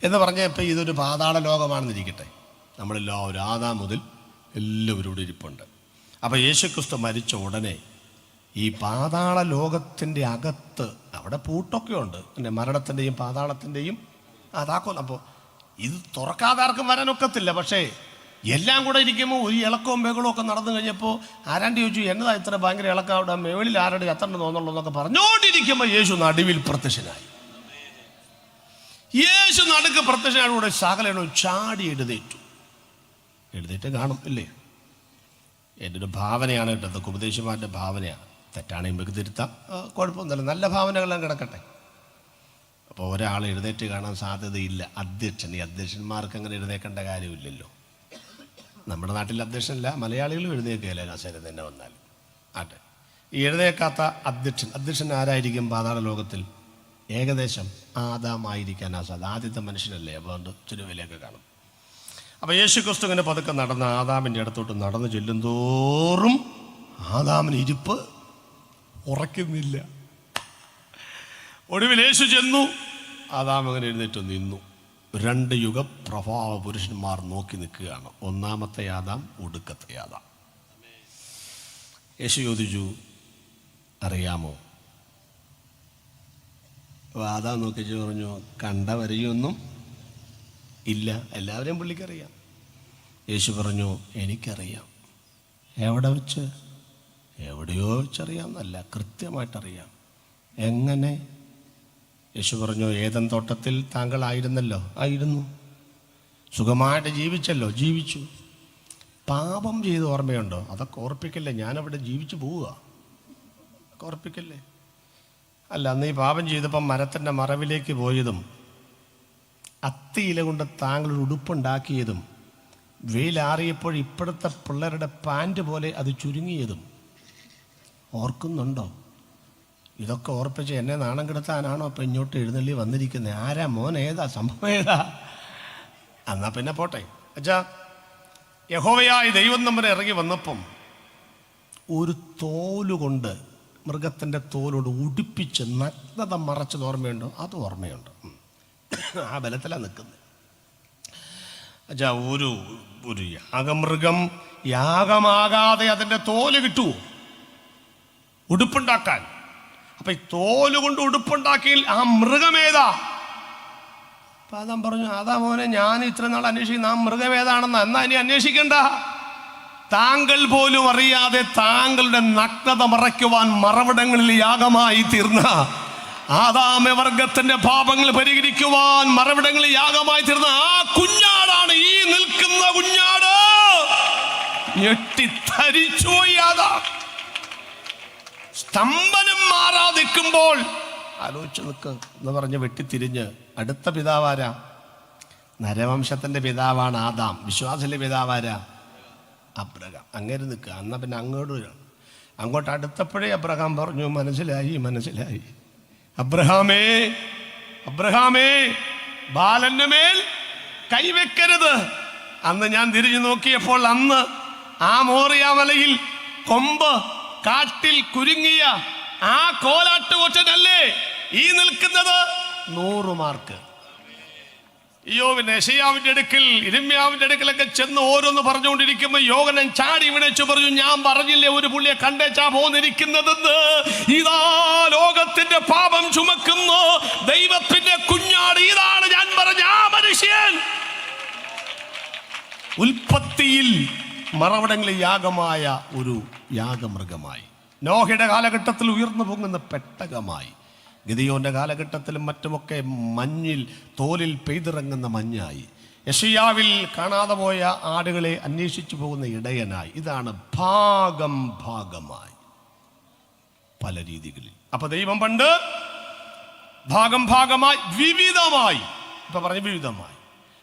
എന്ന് പറഞ്ഞാൽ ഇപ്പം ഇതൊരു പാതാള ലോകമാണെന്നിരിക്കട്ടെ. നമ്മളെല്ലാവരും ആദാം മുതൽ എല്ലാവരോടും ഇരിപ്പുണ്ട്. അപ്പം യേശുക്രിസ്തു മരിച്ച ഉടനെ ഈ പാതാള ലോകത്തിൻ്റെ അകത്ത് അവിടെ പൂട്ടൊക്കെ ഉണ്ട്, പിന്നെ മരണത്തിൻ്റെയും പാതാളത്തിൻ്റെയും അതാക്കോ. അപ്പോൾ ഇത് തുറക്കാതെ ആർക്കും വരാനൊക്കത്തില്ല. പക്ഷേ എല്ലാം കൂടെ ഇരിക്കുമ്പോൾ ഒരു ഇളക്കവും ബഹളവും ഒക്കെ നടന്നു കഴിഞ്ഞപ്പോൾ ആരാണ്ട് ചോദിച്ചു, എന്നതാ ഇത്ര ഭയങ്കര ഇളക്കം അവിടെ, മേളിൽ ആരുടെ എത്തണം തോന്നുള്ളൂ എന്നൊക്കെ പറഞ്ഞുകൊണ്ടിരിക്കുമ്പോൾ യേശു നടുവിൽ പ്രത്യക്ഷനായി. യേശു നടുക്ക് പ്രത്യക്ഷനായോടെ സകലനും ചാടി എഴുന്നേറ്റ് കാണും ഇല്ലേ? എൻ്റെ ഒരു ഭാവനയാണ് കേട്ടത്, ഉപദേശമാരുടെ ഭാവനയാണ്. തെറ്റാണെങ്കിൽ നമുക്ക് തിരുത്താം, കുഴപ്പമൊന്നുമില്ല. നല്ല ഭാവനകളെല്ലാം കിടക്കട്ടെ. അപ്പോൾ ഒരാൾ എഴുന്നേറ്റ് കാണാൻ സാധ്യതയില്ല. ഈ അധ്യക്ഷന്മാർക്ക് അങ്ങനെ എഴുന്നേക്കേണ്ട കാര്യമില്ലല്ലോ. നമ്മുടെ നാട്ടിൽ അധ്യക്ഷനല്ല, മലയാളികളും എഴുന്നേക്കുകയല്ല കസേര തന്നെ വന്നാൽ. ആട്ടെ, ഈ എഴുന്നേക്കാത്ത അധ്യക്ഷൻ ആരായിരിക്കും പാതാള ലോകത്തിൽ? ഏകദേശം ആദാമായിരിക്കാനാ സാധ്യത. ആദ്യത്തെ മനുഷ്യനല്ലേ, അപ്പോൾ അതുകൊണ്ട് ചുരുവിലേക്ക് കാണും. അപ്പോൾ യേശുക്രിസ്തു ഇങ്ങനെ പതുക്കെ നടന്ന് ആദാമിൻ്റെ അടുത്തോട്ട് നടന്നു ചെല്ലുന്തോറും ആദാമിന് ഇരിപ്പ് ഉറക്കുന്നില്ല. ഒടുവിൽ യേശു ചെന്നു, ആദാം അങ്ങനെ എഴുന്നേറ്റ് നിന്നു. 2 യുഗപ്രഭാവ പുരുഷന്മാർ നോക്കി നിൽക്കുകയാണ്. ഒന്നാമത്തെ ആദാം, ഒടുക്കത്തെ ആദാം. യേശു ചോദിച്ചു, അറിയാമോ? ആദാം നോക്കിച്ചു പറഞ്ഞു, കണ്ട വരെയൊന്നും ഇല്ല, എല്ലാവരെയും പുള്ളിക്കറിയാം. യേശു പറഞ്ഞു, എനിക്കറിയാം. എവിടെ വെച്ച്? എവിടെയോ വെച്ചറിയാം എന്നല്ല, കൃത്യമായിട്ടറിയാം. എങ്ങനെ? യേശു പറഞ്ഞു, ഏദൻ തോട്ടത്തിൽ താങ്കളായിരുന്നല്ലോ. ആയിരുന്നു. സുഖമായിട്ട് ജീവിച്ചല്ലോ. ജീവിച്ചു. പാപം ചെയ്ത് ഓർമ്മയുണ്ടോ? അതൊക്കെ ഓർപ്പിക്കല്ലേ, ഞാനവിടെ ജീവിച്ചു പോവുക. ഓർപ്പിക്കല്ലേ? അല്ല, അന്ന് ഈ പാപം ചെയ്തപ്പം മരത്തിൻ്റെ മറവിലേക്ക് പോയതും അത്തിയില കൊണ്ട് താങ്കളൊരു ഉടുപ്പുണ്ടാക്കിയതും വെയിലാറിയപ്പോൾ ഇപ്പോഴത്തെ പിള്ളേരുടെ പാൻറ് പോലെ അത് ചുരുങ്ങിയതും ഓർക്കുന്നുണ്ടോ? ഇതൊക്കെ ഓർപ്പിച്ച് എന്നെ നാണം കെടുത്താനാണോ അപ്പം ഇങ്ങോട്ട് എഴുന്നള്ളി വന്നിരിക്കുന്നത്? ആരാ മോൻ? ഏതാ സംഭവം? ഏതാ? എന്നാൽ പിന്നെ പോട്ടെ. അച്ഛാ, യഹോവയായ ദൈവം നമ്മെ ഇറങ്ങി വന്നപ്പം ഒരു തോലുകൊണ്ട്, മൃഗത്തിൻ്റെ തോലോട് ഉടുപ്പിച്ച് നഗ്നത മറച്ചത് ഓർമ്മയുണ്ടോ? അത് ഓർമ്മയുണ്ട്. ആ ബലത്തിലാണ് നിൽക്കുന്നത്. അച്ഛാ, ഒരു യാഗമൃഗം യാഗമാകാതെ അതിൻ്റെ തോല് കിട്ടുമോ ഉടുപ്പുണ്ടാക്കാൻ? അപ്പൊ ഈ തോല് കൊണ്ട് ഉടുപ്പുണ്ടാക്കിയിൽ ആ മൃഗമേതാ? അപ്പൊ ആദാം പറഞ്ഞു, ആദാ മോനെ, ഞാൻ ഇത്ര നാൾ അന്വേഷിക്കുന്ന ആ മൃഗമേതാണെന്ന്. എന്നാ ഇനി അന്വേഷിക്കണ്ട. താങ്കൾ പോലും അറിയാതെ താങ്കളുടെ നഗ്നത മറയ്ക്കുവാൻ മറവിടങ്ങളിൽ യാഗമായി തീർന്ന ആദാമ വർഗത്തിന്റെ പാപങ്ങൾ പരിഹരിക്കുവാൻ മറവിടങ്ങളിൽ യാഗമായി തീർന്ന ആ കുഞ്ഞാടാണ് ഈ നിൽക്കുന്ന കുഞ്ഞാട്. ഞെട്ടിത്തരിച്ചുപോയി ആദാം. സ്തംഭനം മാറാതിരിക്കുമ്പോൾ ആലോചിച്ച് നിൽക്ക് എന്ന് പറഞ്ഞ് വെട്ടിത്തിരിഞ്ഞ് അടുത്ത പിതാവാരാ? നരവംശത്തിന്റെ പിതാവാണ് ആദാം. വിശ്വാസത്തിന്റെ പിതാവാരാ? അബ്രഹാം. അങ്ങനെ നിൽക്കുക. എന്നാൽ പിന്നെ അങ്ങോട്ട് അടുത്തപ്പോഴേ അബ്രഹാം പറഞ്ഞു, മനസ്സിലായി. അബ്രഹാമേ, ബാലന്റെ മേൽ കൈവെക്കരുത്. അന്ന് ഞാൻ തിരിഞ്ഞു നോക്കിയപ്പോൾ അന്ന് ആ മോറിയ മലയിൽ കൊമ്പ് കാട്ടിൽ കുരുങ്ങിയ ആ കോലാട്ടുകൊറ്റനല്ലേ ഈ നിൽക്കുന്നത്? 100 മാർക്ക്. യോവിന്റെ യെശയ്യാവിന്റെ അടുക്കൽ, ഇരിമ്യാവിന്റെ അടുക്കലൊക്കെ ചെന്ന് ഓരോന്ന് പറഞ്ഞുകൊണ്ടിരിക്കുമ്പോൾ യോഹന്നാൻ ചാടി വിളിച്ചു പറഞ്ഞു, ഞാൻ പറഞ്ഞില്ലേ ഒരു പുള്ളിയെ കണ്ടേച്ചാ പോന്നിരിക്കുന്നതെന്ന്? ഇതാ ലോകത്തിന്റെ പാപം ചുമക്കുന്നു ദൈവത്തിന്റെ കുഞ്ഞാട്. ഇതാണ് ഞാൻ പറഞ്ഞ ആ മനുഷ്യൻ. ഉൽപ്പത്തിയിൽ മറവിടങ്ങളിൽ യാഗമായ ഒരു യാഗമൃഗമായി, നോഹയുടെ കാലഘട്ടത്തിൽ ഉയർന്നു പൊങ്ങുന്ന പെട്ടകമായി, ഗിദെയോന്റെ കാലഘട്ടത്തിലും മറ്റുമൊക്കെ മഞ്ഞിൽ തോലിൽ പെയ്തിറങ്ങുന്ന മഞ്ഞായി, യെശയ്യാവിൽ കാണാതെ പോയ ആടുകളെ അന്വേഷിച്ചു പോകുന്ന ഇടയനായി. ഇതാണ് ഭാഗമായി പല രീതികളിൽ. അപ്പൊ ദൈവം പണ്ട് ഭാഗമായി വിവിധമായി, ഇപ്പൊ പറഞ്ഞു വിവിധമായി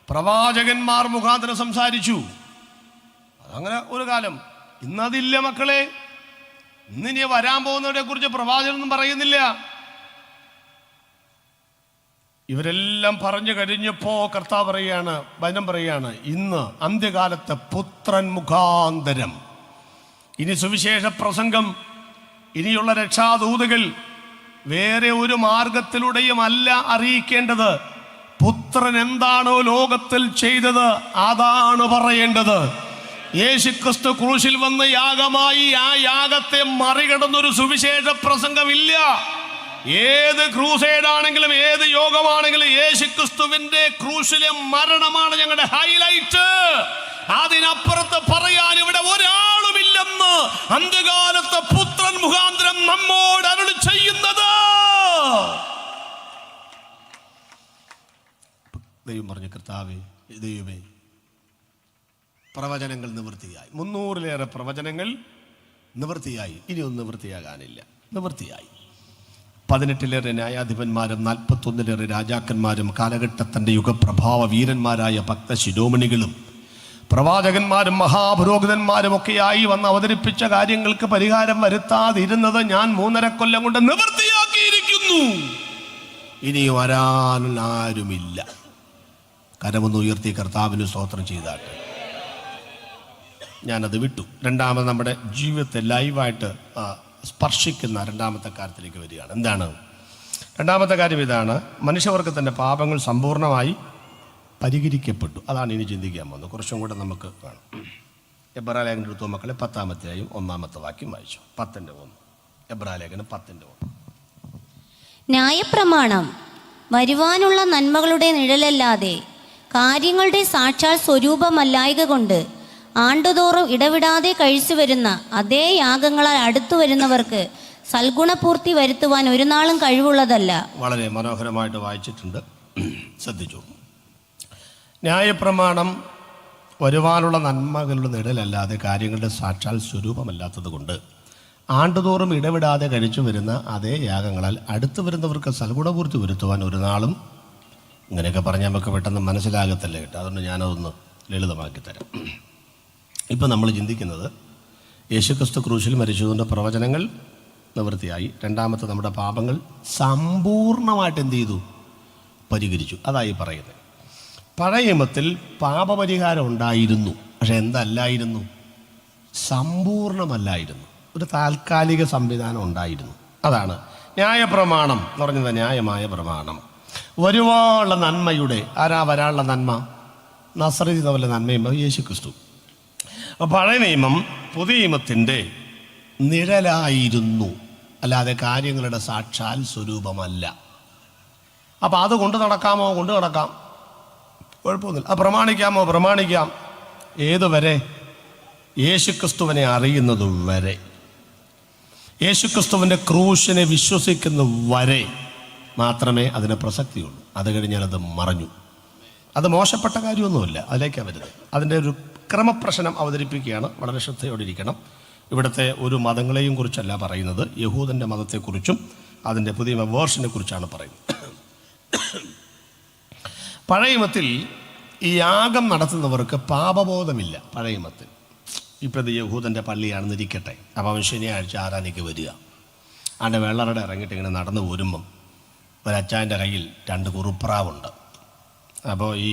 പ്രവാചകന്മാർ മുഖാന്തരം സംസാരിച്ചു. അതങ്ങനെ ഒരു കാലം. ഇന്നതില്ല മക്കളെ. ഇന്നിനി വരാൻ പോകുന്നവരെ കുറിച്ച് പ്രവാചകനൊന്നും പറയുന്നില്ല. ഇവരെല്ലാം പറഞ്ഞു കഴിഞ്ഞപ്പോ കർത്താവ് പറയാണ്, വചനം പറയാണ്, ഇന്ന് അന്ത്യകാലത്തെ പുത്രൻ മുഖാന്തരം ഇനി സുവിശേഷ പ്രസംഗം, ഇനിയുള്ള രക്ഷാദൂതുകൾ വേറെ ഒരു മാർഗത്തിലൂടെയും അല്ല അറിയിക്കേണ്ടത്. പുത്രൻ എന്താണോ ലോകത്തിൽ ചെയ്തത് അതാണ് പറയേണ്ടത്. യേശുക്രിസ്തു ക്രൂശിൽ വന്ന് യാഗമായി, ആ യാഗത്തെ മറികടന്നൊരു സുവിശേഷ പ്രസംഗമില്ല. ഏത് ക്രൂസൈഡാണെങ്കിലും ഏത് യോഗമാണെങ്കിലും യേശുക്രിസ്തുവിന്റെ ക്രൂശിലെ മരണമാണ് ഞങ്ങളുടെ ഹൈലൈറ്റ്. അതിനപ്പുറത്ത് പറയാൻ ഇവിടെ ഒരാളുമില്ലെന്ന് അന്ത്യകാലത്ത് പുത്രൻ മുഖാന്തരം നമ്മോട് അരുളി ചെയ്യുന്നത്. ദൈവം പറഞ്ഞു, കർത്താവേ, ദൈവമേ, പ്രവചനങ്ങൾ നിവൃത്തിയായി. 300-ലേറെ പ്രവചനങ്ങൾ നിവൃത്തിയായി. ഇനിയൊന്നും നിവൃത്തിയാകാനില്ല. നിവൃത്തിയായി. 18-ലേറെ ന്യായാധിപന്മാരും 41-ലേറെ രാജാക്കന്മാരും കാലഘട്ടത്തിൻ്റെ യുഗപ്രഭാവ വീരന്മാരായ ഭക്ത ശിരോമണികളും പ്രവാചകന്മാരും മഹാപുരോഹിതന്മാരും ഒക്കെയായി വന്ന് അവതരിപ്പിച്ച കാര്യങ്ങൾക്ക് പരിഹാരം വരുത്താതിരുന്നത് ഞാൻ 3.5 കൊല്ലം കൊണ്ട് നിവൃത്തിയാക്കിയിരിക്കുന്നു. ഇനി വരാനാരുമില്ല. കരമൊന്ന് ഉയർത്തി കർത്താവിന് സ്തോത്രം ചെയ്താട്ടെ. ഞാനത് വിട്ടു. രണ്ടാമത് നമ്മുടെ ജീവിതത്തെ ലൈവായിട്ട് സ്പർശിക്കുന്ന രണ്ടാമത്തെ കാര്യത്തിലേക്ക് വരികയാണ്. എന്താണ് രണ്ടാമത്തെ കാര്യം? ഇതാണ്, മനുഷ്യവർഗത്തിൻ്റെ പാപങ്ങൾ സമ്പൂർണ്ണമായി പരിഹരിക്കപ്പെട്ടു. അതാണ് ഇനി ചിന്തിക്കാൻ പോകുന്നത്. കുറച്ചും കൂടെ നമുക്ക് വേണം. എബ്രാലേഖനം എടുത്തു മക്കളെ, 10-ാമത്തെയും 1-ാമത്തെ വാക്യം വായിച്ചു. 10-1. എബ്രാലേഖനം 10-1. ന്യായപ്രമാണം വരുവാനുള്ള നന്മകളുടെ നിഴലല്ലാതെ കാര്യങ്ങളുടെ സാക്ഷാൽ സ്വരൂപമല്ലായക കൊണ്ട് ആണ്ടുതോറും ഇടവിടാതെ കഴിച്ചു വരുന്ന അതേ യാഗങ്ങളാൽ അടുത്തു വരുന്നവർക്ക് സൽഗുണപൂർത്തി വരുത്തുവാൻ ഒരു നാളും കഴിവുള്ളതല്ല. വളരെ മനോഹരമായിട്ട് വായിച്ചിട്ടുണ്ട്, ശ്രദ്ധിച്ചു. ന്യായപ്രമാണം വരുവാനുള്ള നന്മകളുടെ നിഴലല്ലാതെ കാര്യങ്ങളുടെ സാക്ഷാൽ സ്വരൂപമല്ലാത്തത് കൊണ്ട് ആണ്ടുതോറും ഇടവിടാതെ കഴിച്ചു വരുന്ന അതേ യാഗങ്ങളാൽ അടുത്തു വരുന്നവർക്ക് സൽഗുണപൂർത്തി വരുത്തുവാൻ ഒരു നാളും. ഇങ്ങനെയൊക്കെ പറഞ്ഞാൽ നമുക്ക് പെട്ടെന്ന് മനസ്സിലാകത്തല്ലേ കേട്ടോ. അതുകൊണ്ട് ഞാനതൊന്ന് ലളിതമാക്കി തരാം. ഇപ്പം നമ്മൾ ചിന്തിക്കുന്നത് യേശുക്രിസ്തു ക്രൂശിൽ മരിച്ചതുകൊണ്ട് പ്രവചനങ്ങൾ നിവൃത്തിയായി. രണ്ടാമത്തെ, നമ്മുടെ പാപങ്ങൾ സമ്പൂർണ്ണമായിട്ട് എന്ത് ചെയ്തു? പരിഹരിച്ചു. അതായി പറയുന്നത്. പഴയ നിയമത്തിൽ പാപപരിഹാരം ഉണ്ടായിരുന്നു, പക്ഷെ എന്തല്ലായിരുന്നു? സമ്പൂർണ്ണമല്ലായിരുന്നു. ഒരു താൽക്കാലിക സംവിധാനം ഉണ്ടായിരുന്നു. അതാണ് ന്യായപ്രമാണം എന്ന് പറഞ്ഞത്. ന്യായമായ പ്രമാണം വരുവാനുള്ള നന്മയുടെ, ആരാ വരാനുള്ള നന്മ? നസറേത്ത് തവല നന്മയും യേശുക്രിസ്തു. പഴയ നിയമം പുതിയ നിയമത്തിൻ്റെ നിഴലായിരുന്നു, അല്ലാതെ കാര്യങ്ങളുടെ സാക്ഷാൽ സ്വരൂപമല്ല. അപ്പം അത് കൊണ്ട് നടക്കാമോ? കൊണ്ട് നടക്കാം, കുഴപ്പമൊന്നുമില്ല. അത് പ്രമാണിക്കാമോ? പ്രമാണിക്കാം. ഏതുവരെ? യേശുക്രിസ്തുവിനെ അറിയുന്നത് വരെ, യേശുക്രിസ്തുവിൻ്റെ ക്രൂശിനെ വിശ്വസിക്കുന്ന വരെ മാത്രമേ അതിന് പ്രസക്തിയുള്ളൂ. അത് കഴിഞ്ഞാൽ അത് മറഞ്ഞു. അത് മോശപ്പെട്ട കാര്യമൊന്നുമില്ല, അതിലേക്കാണ് വരുന്നത്. അതിൻ്റെ ഒരു ക്രമപ്രശ്നം അവതരിപ്പിക്കുകയാണ്. വളരെ ശ്രദ്ധയോടെ ഇരിക്കണം. ഇവിടുത്തെ ഒരു മതങ്ങളെയും കുറിച്ചല്ല പറയുന്നത്, യഹൂദൻ്റെ മതത്തെക്കുറിച്ചും അതിൻ്റെ പുതിയ വേർഷനെ കുറിച്ചാണ് പറയുന്നത്. പഴയ നിയമത്തിൽ ഈ യാഗം നടത്തുന്നവർക്ക് പാപബോധമില്ല. പഴയ നിയമത്തിൽ ഇപ്പം ഇത് യഹൂദൻ്റെ പള്ളിയാണെന്ന് ഇരിക്കട്ടെ. അപ്പം അവൻ ശനിയാഴ്ച ആരാധനയ്ക്ക് വരിക. അവൻ്റെ വെള്ളറടെ ഇറങ്ങിയിട്ട് ഇങ്ങനെ നടന്നു പോരുമ്പം ഒരച്ചാൻ്റെ കയ്യിൽ 2 കുറുപ്രാവുണ്ട്. അപ്പോൾ ഈ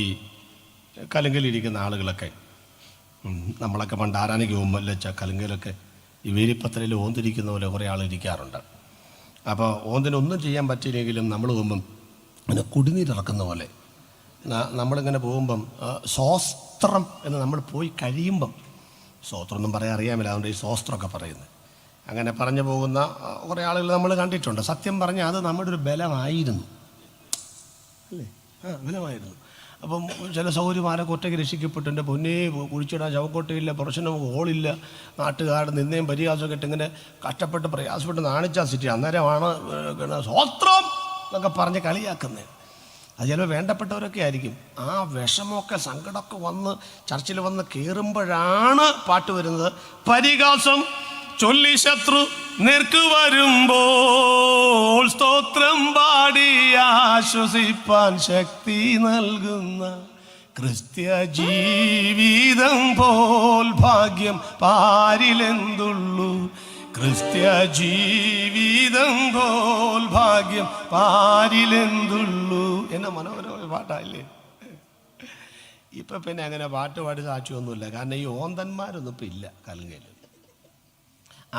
കലുങ്കലിരിക്കുന്ന ആളുകളൊക്കെ, നമ്മളൊക്കെ പണ്ട് ആരാധനയ്ക്ക് പോകുമ്പോൾ അല്ല കലുങ്കലൊക്കെ ഈ വേലിപ്പത്തലയിൽ ഓന്തിരിക്കുന്ന പോലെ കുറേ ആൾ ഇരിക്കാറുണ്ട്. അപ്പോൾ ഓന്തിനൊന്നും ചെയ്യാൻ പറ്റിയില്ലെങ്കിലും നമ്മൾ പോകുമ്പം പിന്നെ കുടിനീരിറക്കുന്ന പോലെ നമ്മളിങ്ങനെ പോകുമ്പം സ്വസ്ത്രം എന്ന് നമ്മൾ പോയി കഴിയുമ്പം, സ്വസ്ത്രമൊന്നും പറയാൻ അറിയാമില്ല, അതുകൊണ്ട് ഈ സ്വസ്ത്രമൊക്കെ പറയുന്നത്. അങ്ങനെ പറഞ്ഞു പോകുന്ന കുറേ ആളുകൾ നമ്മൾ കണ്ടിട്ടുണ്ട്. സത്യം പറഞ്ഞാൽ അത് നമ്മുടെ ഒരു ബലമായിരുന്നു, അല്ലേ? ബലമായിരുന്നു. അപ്പം ചില സൗകര്യമാരൊക്കെ ഒറ്റയ്ക്ക് രക്ഷിക്കപ്പെട്ടു. എൻ്റെ പൊന്നേ കുഴിച്ചിടാൻ ശവക്കോട്ടയില്ല, പ്രശ്നം ഹോളില്ല, നാട്ടുകാരുടെ നിന്നയും പരിഹാസമൊക്കെ ഇട്ട് ഇങ്ങനെ കഷ്ടപ്പെട്ട് പ്രയാസപ്പെട്ട് നാണിച്ചാൽ സിറ്റി. അന്നേരമാണ് സ്വോത്രം എന്നൊക്കെ പറഞ്ഞ് കളിയാക്കുന്നത്. അത് ചിലപ്പോൾ വേണ്ടപ്പെട്ടവരൊക്കെ ആയിരിക്കും. ആ വിഷമമൊക്കെ സങ്കടമൊക്കെ വന്ന് ചർച്ചിൽ വന്ന് കയറുമ്പോഴാണ് പാട്ട് വരുന്നത്. പരിഹാസം ചൊല്ലി ശത്രു നേർക്ക് വരുമ്പോൾ സ്തോത്രം പാടി ആശ്വസിപ്പാൻ ശക്തി നൽകുന്ന ക്രിസ്ത്യ ജീവിതം പോൽ ഭാഗ്യം പാരിലെന്തുള്ളൂ. ക്രിസ്ത്യ ജീവിതം പോൽ ഭാഗ്യം പാരിലെന്തുള്ളൂ. എന്നെ മനോഹരമായ പാട്ടല്ലേ. ഇപ്പം പിന്നെ അങ്ങനെ പാട്ട് പാടി സാക്ഷിയൊന്നുമില്ല. കാരണം ഈ ഓന്തന്മാരൊന്നും ഇപ്പം ഇല്ല കലുങ്കയിൽ.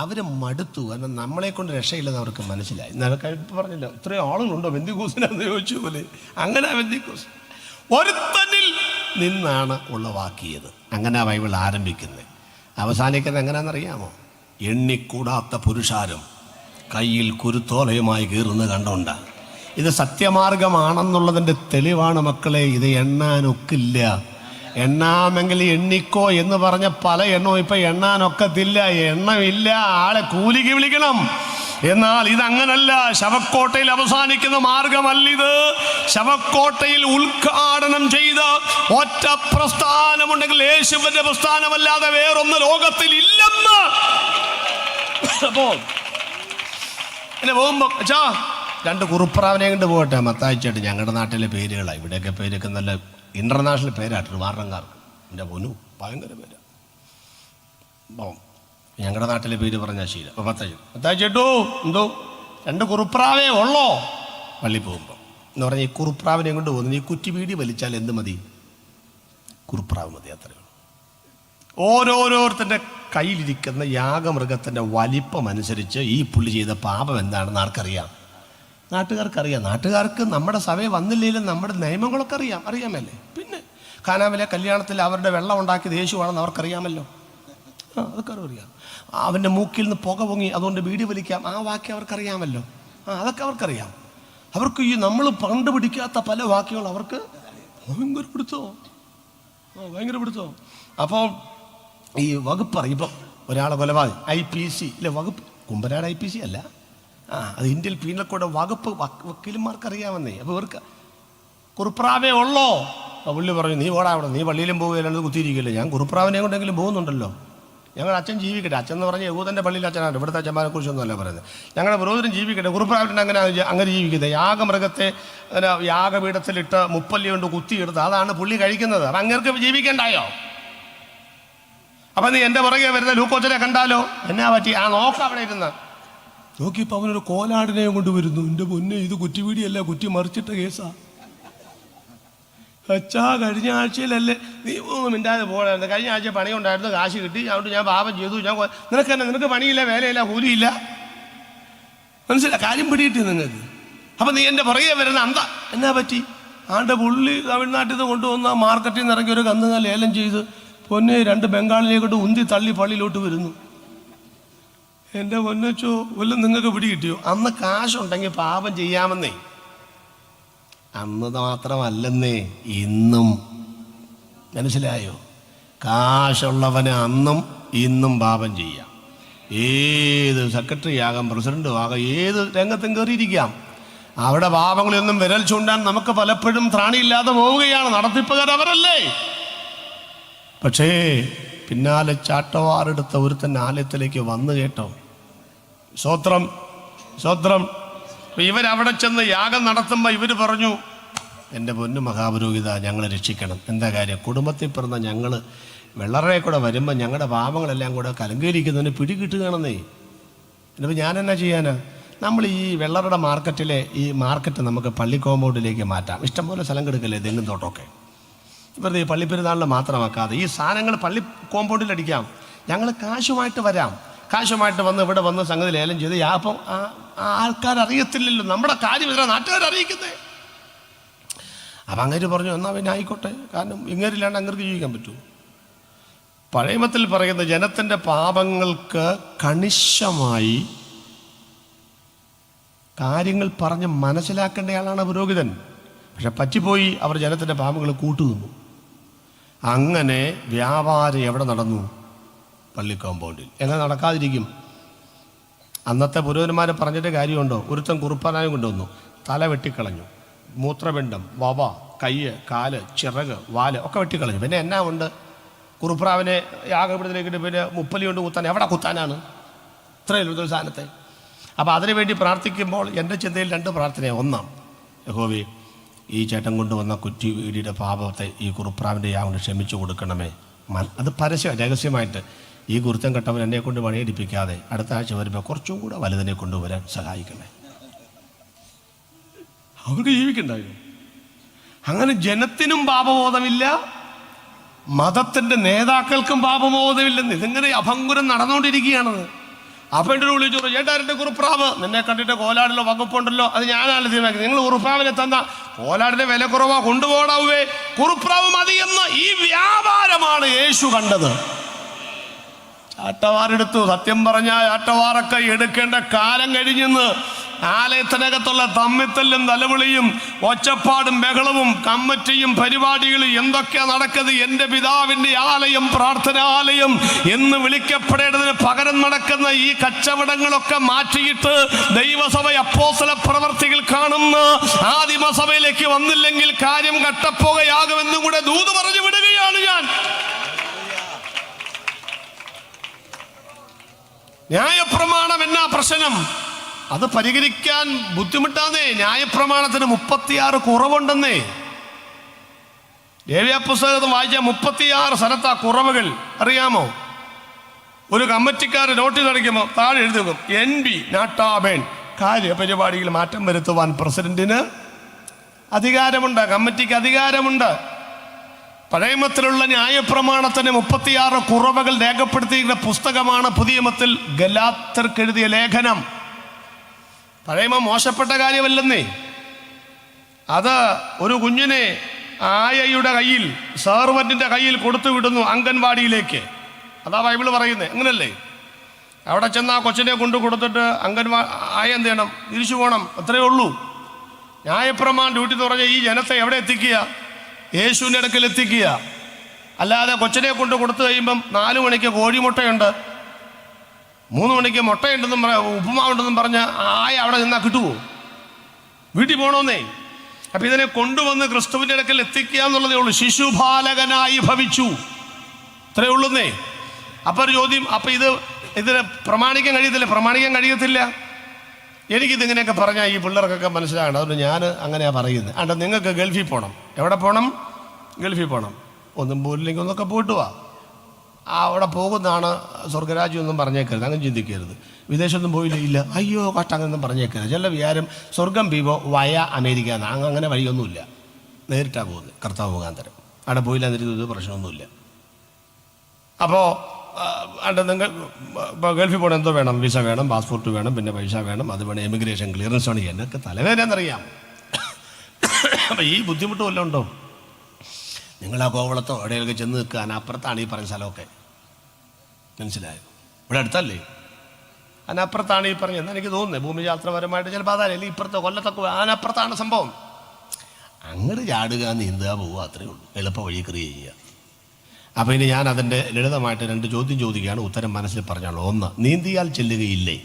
അവർ മടുത്തു. കാരണം നമ്മളെ കൊണ്ട് രക്ഷയില്ലെന്ന് അവർക്ക് മനസ്സിലായി. ഇപ്പം പറഞ്ഞല്ലോ, ഇത്രയും ആളുകളുണ്ടോ ബെന്തിക്കോസിനാന്ന് ചോദിച്ചു പോലെ. അങ്ങനെ ബെന്തിക്കോസ് ഒരുത്തനിൽ നിന്നാണ് ഉളവാക്കിയത്. അങ്ങനെ ബൈബിൾ ആരംഭിക്കുന്നത്. അവസാനിക്കുന്നത് എങ്ങനെയാണെന്നറിയാമോ? എണ്ണിക്കൂടാത്ത പുരുഷാരം കയ്യിൽ കുരുത്തോലയുമായി കീറുന്നത് കണ്ടുകൊണ്ട. ഇത് സത്യമാർഗമാണെന്നുള്ളതിൻ്റെ തെളിവാണ് മക്കളെ. ഇത് എണ്ണാനൊക്കില്ല. എണ്ണാമെങ്കിൽ എണ്ണിക്കോ എന്ന് പറഞ്ഞ പല എണ്ണവും ഇപ്പം എണ്ണാനൊക്കത്തില്ല. എണ്ണമില്ല, ആളെ കൂലിക്ക് വിളിക്കണം. എന്നാൽ ഇതങ്ങനല്ല. ശവക്കോട്ടയിൽ അവസാനിക്കുന്ന മാർഗമല്ലിത്. ശവക്കോട്ടയിൽ ഉദ്ഘാടനം ചെയ്ത ഒറ്റ പ്രസ്ഥാനമുണ്ടെങ്കിൽ യേശുവിന്റെ പ്രസ്ഥാനമല്ലാതെ വേറൊന്ന് ലോകത്തിൽ ഇല്ലെന്ന്. അപ്പോ എന്നെ പോകുമ്പോ അച്ഛാ 2 കുറുപ്രാവിനെ കൊണ്ട് പോകട്ടെ മത്തായിച്ചായിട്ട്. ഞങ്ങളുടെ നാട്ടിലെ പേരുകളാണ്. ഇവിടെയൊക്കെ പേരൊക്കെ നല്ല ഇന്റർനാഷണൽ പേരായിട്ട് വാരണങ്കാർക്ക്. എൻ്റെ പൊന്നു ഭയങ്കര പേരാ. അപ്പം ഞങ്ങളുടെ നാട്ടിലെ പേര് പറഞ്ഞാൽ ശീലം. അപ്പോൾ മത്തായിച്ചേട്ടു എന്തോ 2 കുറുപ്രാവേ ഉള്ളോ പള്ളി പോകുമ്പോൾ എന്ന് പറഞ്ഞാൽ ഈ കുറുപ്രാവിനെ കൊണ്ട് പോകുന്നത്. ഈ കുറ്റിവീടി വലിച്ചാൽ എന്ത് മതി? കുറുപ്രാവ് മതി. അത്രയുള്ളൂ. ഓരോരുത്തരുടെ കയ്യിലിരിക്കുന്ന യാഗമൃഗത്തിൻ്റെ വലിപ്പം അനുസരിച്ച് ഈ പുള്ളി ചെയ്ത പാപം എന്താണെന്ന് ആർക്കറിയാം? നാട്ടുകാർക്കറിയാം. നാട്ടുകാർക്ക് നമ്മുടെ സഭയെ വന്നില്ലെങ്കിലും നമ്മുടെ നിയമങ്ങളൊക്കെ അറിയാമല്ലേ. പിന്നെ കാനാവിലെ കല്യാണത്തിൽ അവരുടെ വെള്ളം ഉണ്ടാക്കിയത് യേശുവാണെന്ന് അവർക്കറിയാമല്ലോ. അതൊക്കെ അറിയാം. അവൻ്റെ മൂക്കിൽ നിന്ന് പുക പൊങ്ങി അതുകൊണ്ട് വീടി വലിക്കാം, ആ വാക്യം അവർക്കറിയാമല്ലോ. അതൊക്കെ അവർക്കറിയാം. അവർക്ക് ഈ നമ്മൾ കണ്ടുപിടിക്കാത്ത പല വാക്യങ്ങൾ അവർക്ക് ഭയങ്കര പിടുത്തോ. അപ്പോൾ ഈ വകുപ്പ് ഇപ്പം ഒരാളെ കൊലപാതകം IPC ഇല്ലേ വകുപ്പ്. കുമ്പനാട് IPC അല്ല, അത് ഇന്ത്യൻ പീനൽ കോഡ് വകുപ്പ് വക്കീലന്മാർക്കറിയാമെന്നേ. അപ്പോൾ ഇവർക്ക് കുറുപ്രാവേ ഉള്ളോ? പുള്ളി പറഞ്ഞു നീ ഓടാ അവിടെ, നീ പള്ളിയിലും പോവുകയല്ലാണ്ട് കുത്തിയിരിക്കില്ല. ഞാൻ കുറുപ്രാവിനെ കൊണ്ടെങ്കിലും പോകുന്നുണ്ടല്ലോ. ഞങ്ങളുടെ അച്ഛൻ ജീവിക്കട്ടെ. അച്ഛൻ എന്ന് പറഞ്ഞാൽ യഹൂദൻ്റെ പള്ളിയിൽ അച്ഛനാണ്. ഇവിടുത്തെ അച്ഛന്മാരെ കുറിച്ചൊന്നും അല്ല പറയുന്നത്. ഞങ്ങളുടെ പുരോഹിതൻ ജീവിക്കട്ടെ. കുറുപ്രാവിൻ്റെ അങ്ങനെ ജീവിക്കുന്നത്. യാഗമൃഗത്തെ യാഗപീഠത്തിലിട്ട് മുപ്പല്ലി കൊണ്ട് കുത്തിയെടുത്ത് അതാണ് പുള്ളി കഴിക്കുന്നത്. അപ്പം അങ്ങേർക്ക് ജീവിക്കണ്ടായോ? അപ്പം നീ എൻ്റെ പുറകെ വരുന്ന ലൂക്കോച്ചനെ കണ്ടാലോ? എന്നാ പറ്റി? നോക്കാം അവിടെ ഇരുന്ന് നോക്കിയപ്പോൾ അവനൊരു കോലാടിനെ കൊണ്ടുവരുന്നു. എൻ്റെ പൊന്നെ, ഇത് കുറ്റിവീടിയല്ല, കുറ്റി മറിച്ചിട്ട കേസാ. അച്ഛാ കഴിഞ്ഞ ആഴ്ചയിലല്ലേ നീ മിണ്ടാതെ പോകണമായിരുന്നു. കഴിഞ്ഞ ആഴ്ച പണി ഉണ്ടായിരുന്നു, കാശ് കിട്ടി, അതുകൊണ്ട് ഞാൻ പാപം ചെയ്തു. നിനക്ക് പണിയില്ല, വേലയില്ല, കൂലിയില്ല. മനസ്സിലാ കാര്യം പിടികിട്ടി നിങ്ങൾക്ക്. അപ്പം നീ എൻ്റെ പുറകെ വരുന്ന എന്നാ പറ്റി? പുള്ളി തമിഴ്നാട്ടിൽ നിന്ന് കൊണ്ടുവന്ന മാർക്കറ്റിൽ നിന്ന് ഇറങ്ങി ഒരു കന്നുകാൽ ലേലം ചെയ്ത് പൊന്നെ 2 ബംഗാളിലേക്കോട്ട് ഉന്തി തള്ളി പള്ളിയിലോട്ട് വരുന്നു. എൻ്റെ പൊന്നച്ചോ വല്ലതും നിങ്ങൾക്ക് പിടികിട്ടിയോ? അന്ന് കാശുണ്ടെങ്കിൽ പാപം ചെയ്യാമെന്നേ. അന്ന് മാത്രമല്ലെന്നേ, ഇന്നും. മനസ്സിലായോ? കാശുള്ളവന് അന്നും ഇന്നും പാപം ചെയ്യാം. ഏത് സെക്രട്ടറി ആകാം, പ്രസിഡന്റും ആകാം, ഏത് രംഗത്തും കയറിയിരിക്കാം. അവിടെ പാപങ്ങളൊന്നും വിരൽ ചൂണ്ടാൻ നമുക്ക് പലപ്പോഴും ത്രാണിയില്ലാതെ പോവുകയാണ്. നടത്തിപ്പുകാരവരല്ലേ. പക്ഷേ പിന്നാലെ ചാട്ടവാറെടുത്ത ഒരുത്തൻ ആലയത്തിലേക്ക് വന്നു കേട്ടോ. സ്തോത്രം. ഇവരവിടെ ചെന്ന് യാഗം നടത്തുമ്പോൾ ഇവർ പറഞ്ഞു എൻ്റെ പൊന്നു മഹാപുരോഹിത ഞങ്ങളെ രക്ഷിക്കണം. എന്താ കാര്യം? കുടുംബത്തിൽ പിറന്ന ഞങ്ങൾ വെള്ളറയെ കൂടെ വരുമ്പോൾ ഞങ്ങളുടെ പാപങ്ങളെല്ലാം കൂടെ കലങ്കേരിക്കുന്നതിന് പിടികിട്ടുകയാണെന്നേ. എന്നിപ്പോൾ ഞാനെന്നാ ചെയ്യാനാ? നമ്മൾ ഈ വെള്ളറയുടെ മാർക്കറ്റിലെ ഈ മാർക്കറ്റ് നമുക്ക് പള്ളി കോമ്പൗണ്ടിലേക്ക് മാറ്റാം. ഇഷ്ടംപോലെ സ്ഥലം കിടക്കല്ലേ തെങ്ങും തോട്ടമൊക്കെ. വെറുതെ ഈ പള്ളിപ്പെരുന്നാളിൽ മാത്രമാക്കാതെ ഈ സാധനങ്ങൾ പള്ളി കോമ്പൗണ്ടിലടിക്കാം. ഞങ്ങൾ കാശുമായിട്ട് വരാം. കാശുമായിട്ട് വന്ന് ഇവിടെ വന്ന് സംഗതി ലേലം ചെയ്ത് അപ്പം ആൾക്കാരറിയത്തില്ലല്ലോ നമ്മുടെ കാര്യം. ഇതിനെ നാട്ടുകാരറിയിക്കുന്നേ. അപ്പം അങ്ങേര് പറഞ്ഞു എന്നാൽ പിന്നെ ആയിക്കോട്ടെ, കാരണം ഇങ്ങേരില്ലാണ്ട് അങ്ങേർക്ക് ജീവിക്കാൻ പറ്റൂ. പഴയമത്തിൽ പറയുന്ന ജനത്തിൻ്റെ പാപങ്ങൾക്ക് കണിശമായി കാര്യങ്ങൾ പറഞ്ഞ് മനസ്സിലാക്കേണ്ടയാളാണ് പുരോഹിതൻ. പക്ഷെ പറ്റിപ്പോയി, അവർ ജനത്തിൻ്റെ പാമ്പുകൾ കൂട്ടുനിന്നു. അങ്ങനെ വ്യാപാരം എവിടെ നടന്നു? പള്ളി കോമ്പൗണ്ടിൽ. എങ്ങനെ നടക്കാതിരിക്കും? അന്നത്തെ പുരോഹിതന്മാരെ പറഞ്ഞിട്ട് കാര്യമുണ്ടോ? ഒരുത്തൻ കുറുപ്പാനായും കൊണ്ടുവന്നു, തല വെട്ടിക്കളഞ്ഞു, മൂത്രപിണ്ഡം, വവ, കയ്യ്, കാല്, ചിറക്, വാല് ഒക്കെ വെട്ടിക്കളഞ്ഞു. പിന്നെ എന്നാ ഉണ്ട്? കുറുപ്രാവിനെ യാഗപീഠത്തിലേക്കിട്ട് പിന്നെ മുപ്പലി കൊണ്ട് കുത്താൻ എവിടെ കുത്താനാണ്? ഇത്രയല്ല ഒരു സാധനത്തെ. അപ്പോൾ അതിനുവേണ്ടി പ്രാർത്ഥിക്കുമ്പോൾ എൻ്റെ ചിന്തയിൽ 2 പ്രാർത്ഥനയാണ്. ഒന്നാം, യഹോവേ, ഈ ചേട്ടൻ കൊണ്ടുവന്ന കുറ്റി വീടിയുടെ പാപത്തെ ഈ കുറുപ്രാവിൻ്റെ യാഗം ക്ഷമിച്ചു കൊടുക്കണമേ. അത് പരസ്യം രഹസ്യമായിട്ട് ഈ കുരുത്തം കെട്ടവൻ എന്നെ കൊണ്ട് പണിയെടുപ്പിക്കാതെ അടുത്ത ആഴ്ച വരുമ്പോൾ കുറച്ചും കൂടെ വലുതിനെ കൊണ്ടുവരാൻ സഹായിക്കണേ. അവർക്ക് ജീവിക്കണ്ടായിരുന്നു. അങ്ങനെ ജനത്തിനും പാപബോധമില്ല, മതത്തിൻ്റെ നേതാക്കൾക്കും പാപബോധമില്ലെന്ന് ഇതിങ്ങനെ അഭംഗുരം നടന്നുകൊണ്ടിരിക്കുകയാണത്. അപ്പം എൻ്റെ വിളിച്ചു, ചേട്ടാരുടെ കുറുപ്രാവ് നിന്നെ കണ്ടിട്ട് കോലാടിലോ വകുപ്പുണ്ടല്ലോ, അത് ഞാനാണ് തീരുമാനിക്കുന്നത്. നിങ്ങൾ കുറുപ്രാവിനെ തന്ന കോലാടിൻ്റെ വില കുറവാ, കൊണ്ടുപോടാവേ, കുറുപ്രാവ് മതിയെന്ന് ഈ വ്യാപാരമാണ് യേശു കണ്ടത്. ചാട്ടവാറെടുത്തു. സത്യം പറഞ്ഞാൽ ചാട്ടവാറൊക്കെ എടുക്കേണ്ട കാലം കഴിഞ്ഞെന്ന്. ആലയത്തിനകത്തുള്ള തമ്മിത്തല്ലും തലവിളിയും ഒച്ചപ്പാടും ബഹളവും കമ്മിറ്റിയും പരിപാടികളും എന്തൊക്കെയാ നടക്കുന്നത്? എൻ്റെ പിതാവിൻ്റെ ആലയം, പ്രാർത്ഥനാലയം എന്ന് വിളിക്കപ്പെടേണ്ടതിന് പകരം നടക്കുന്ന ഈ കച്ചവടങ്ങളൊക്കെ മാറ്റിയിട്ട് ദൈവസഭ അപ്പോസ്തല പ്രവർത്തികൾ കാണുന്ന ആദിമസഭയിലേക്ക് വന്നില്ലെങ്കിൽ കാര്യം കട്ടപ്പോകയാകുമെന്നും കൂടെ ദൂത് പറഞ്ഞു വിടുകയാണ് ഞാൻ. ന്യായപ്രമാണം എന്നാ പ്രശ്നം? അത് പരിഹരിക്കാൻ ബുദ്ധിമുട്ടാന്നേ. ന്യായപ്രമാണത്തിന് 36 കുറവുണ്ടെന്നേ. ലേവ്യപുസ്തകത്തിൽ വായിച്ച 36 സ്ഥലത്താ കുറവുകൾ. അറിയാമോ? ഒരു കമ്മിറ്റിക്കാർ നോട്ടീസ് അടിക്കുമ്പോൾ താഴെ എഴുതി വെക്കും, NB നാട്ടാബേൺ, കാര്യപരിപാടിയിൽ മാറ്റം വരുത്തുവാൻ പ്രസിഡന്റിന് അധികാരമുണ്ട്, കമ്മിറ്റിക്ക് അധികാരമുണ്ട്. പഴയമത്തിലുള്ള ന്യായപ്രമാണത്തിന് 36 കുറവുകൾ രേഖപ്പെടുത്തിയിരിക്കുന്ന പുസ്തകമാണ് പുതിയമത്തിൽ ഗലാത്യർക്ക് എഴുതിയ ലേഖനം. പഴയമ മോശപ്പെട്ട കാര്യമല്ലെന്നേ. അത് ഒരു കുഞ്ഞിനെ ആയയുടെ കയ്യിൽ, സെർവന്റിന്റെ കയ്യിൽ കൊടുത്തു വിടുന്നു അംഗൻവാടിയിലേക്ക്. അതാ ബൈബിൾ പറയുന്നത്. അങ്ങനല്ലേ? അവിടെ ചെന്ന് ആ കൊച്ചിനെ കൊണ്ടു കൊടുത്തിട്ട് ആയ എന്ത് ചെയ്യണം? തിരിച്ചു പോകണം. അത്രയേ ഉള്ളൂ. ന്യായപ്രമാണം ഡ്യൂട്ടി എന്ന് പറഞ്ഞാൽ ഈ ജനത്തെ എവിടെ എത്തിക്കുക? യേശുവിൻ്റെ അടുക്കൽ എത്തിക്കുക. അല്ലാതെ കൊച്ചിനെ കൊണ്ട് കൊടുത്തു കഴിയുമ്പം 4 മണിക്ക് കോഴിമുട്ടയുണ്ട്, 3 മണിക്ക് മുട്ടയുണ്ടെന്നും ഉപ്പുമാവുണ്ടെന്നും പറഞ്ഞ് ആയ അവിടെ നിന്നാൽ കിട്ടുമോ? വീട്ടിൽ പോകണമെന്നേ. അപ്പം ഇതിനെ കൊണ്ടുവന്ന് ക്രിസ്തുവിൻ്റെ അടുക്കൽ എത്തിക്കുക എന്നുള്ളതേ ഉള്ളൂ. ശിശുപാലകനായി ഭവിച്ചു, ഇത്രയേ ഉള്ളൂന്നേ. അപ്പം ഒരു ചോദ്യം, അപ്പം ഇതിന് പ്രമാണിക്കാൻ കഴിയത്തില്ല? പ്രമാണിക്കാൻ കഴിയത്തില്ല. എനിക്കിതിങ്ങനെയൊക്കെ പറഞ്ഞാൽ ഈ പിള്ളേർക്കൊക്കെ മനസ്സിലാകണം. അതുകൊണ്ട് ഞാൻ അങ്ങനെയാണ് പറയുന്നത്. അണ്ട, നിങ്ങൾക്ക് ഗൾഫിൽ പോകണം. എവിടെ പോകണം? ഗൾഫിൽ പോകണം. ഒന്നും പോയില്ലെങ്കിൽ ഒന്നൊക്കെ പോയിട്ട് വാ. അവിടെ പോകുന്നതാണ് സ്വർഗരാജ്യം ഒന്നും പറഞ്ഞേക്കരുത്, അങ്ങനെ ചിന്തിക്കരുത്. വിദേശത്തൊന്നും പോയില്ല, ഇല്ല, അയ്യോ കഷ്ട, അങ്ങനെയൊന്നും പറഞ്ഞേക്കരുത്. ചില വിചാരം സ്വർഗം പീവോ വയ അമേരിക്ക എന്നാണ്. അങ്ങനെ വഴിയൊന്നുമില്ല, നേരിട്ടാണ് പോകുന്നത് കർത്താവ് മുഖാന്തരം. അവിടെ പോയില്ല എന്നിട്ട് പ്രശ്നമൊന്നുമില്ല. അപ്പോൾ നിങ്ങൾ ഇപ്പോൾ ഗൾഫിൽ പോകണം, എന്തോ വേണം? വിസ വേണം, പാസ്പോർട്ട് വേണം, പിന്നെ പൈസ വേണം, അത് വേണം, എമിഗ്രേഷൻ ക്ലിയറൻസ് വേണം. എന്നൊക്കെ തലവേദനയെന്നറിയാം. അപ്പം ഈ ബുദ്ധിമുട്ട് വല്ലതും ഉണ്ടോ? നിങ്ങൾ ആ കോവളത്തോ എവിടെയൊക്കെ ചെന്ന് നിൽക്കുക, അതിനപ്പുറത്താണ് ഈ പറഞ്ഞ സ്ഥലമൊക്കെ. മനസ്സിലായോ? ഇവിടെ അടുത്തല്ലേ? അതിനപ്പുറത്താണ് ഈ പറഞ്ഞത്. എന്നാൽ എനിക്ക് തോന്നുന്നത് ഭൂമിശാസ്ത്രപരമായിട്ട് ചിലപ്പോൾ അതല്ലേ ഇപ്പുറത്തെ കൊല്ലത്തൊക്കെ അതിനപ്പുറത്താണ് സംഭവം. അങ്ങോട്ട് ചാടുക, നീന്തുക, പോവുക, അത്രയേ ഉള്ളൂ. എളുപ്പ വഴി ക്രിയേറ്റ് ചെയ്യുക. അപ്പോൾ ഇനി ഞാൻ അതിൻ്റെ ലളിതമായിട്ട് 2 ചോദ്യം ചോദിക്കുകയാണ്, ഉത്തരം മനസ്സിൽ പറഞ്ഞോളൂ. 1, നീന്തിയാൽ ചെല്ലുകയില്ലേ?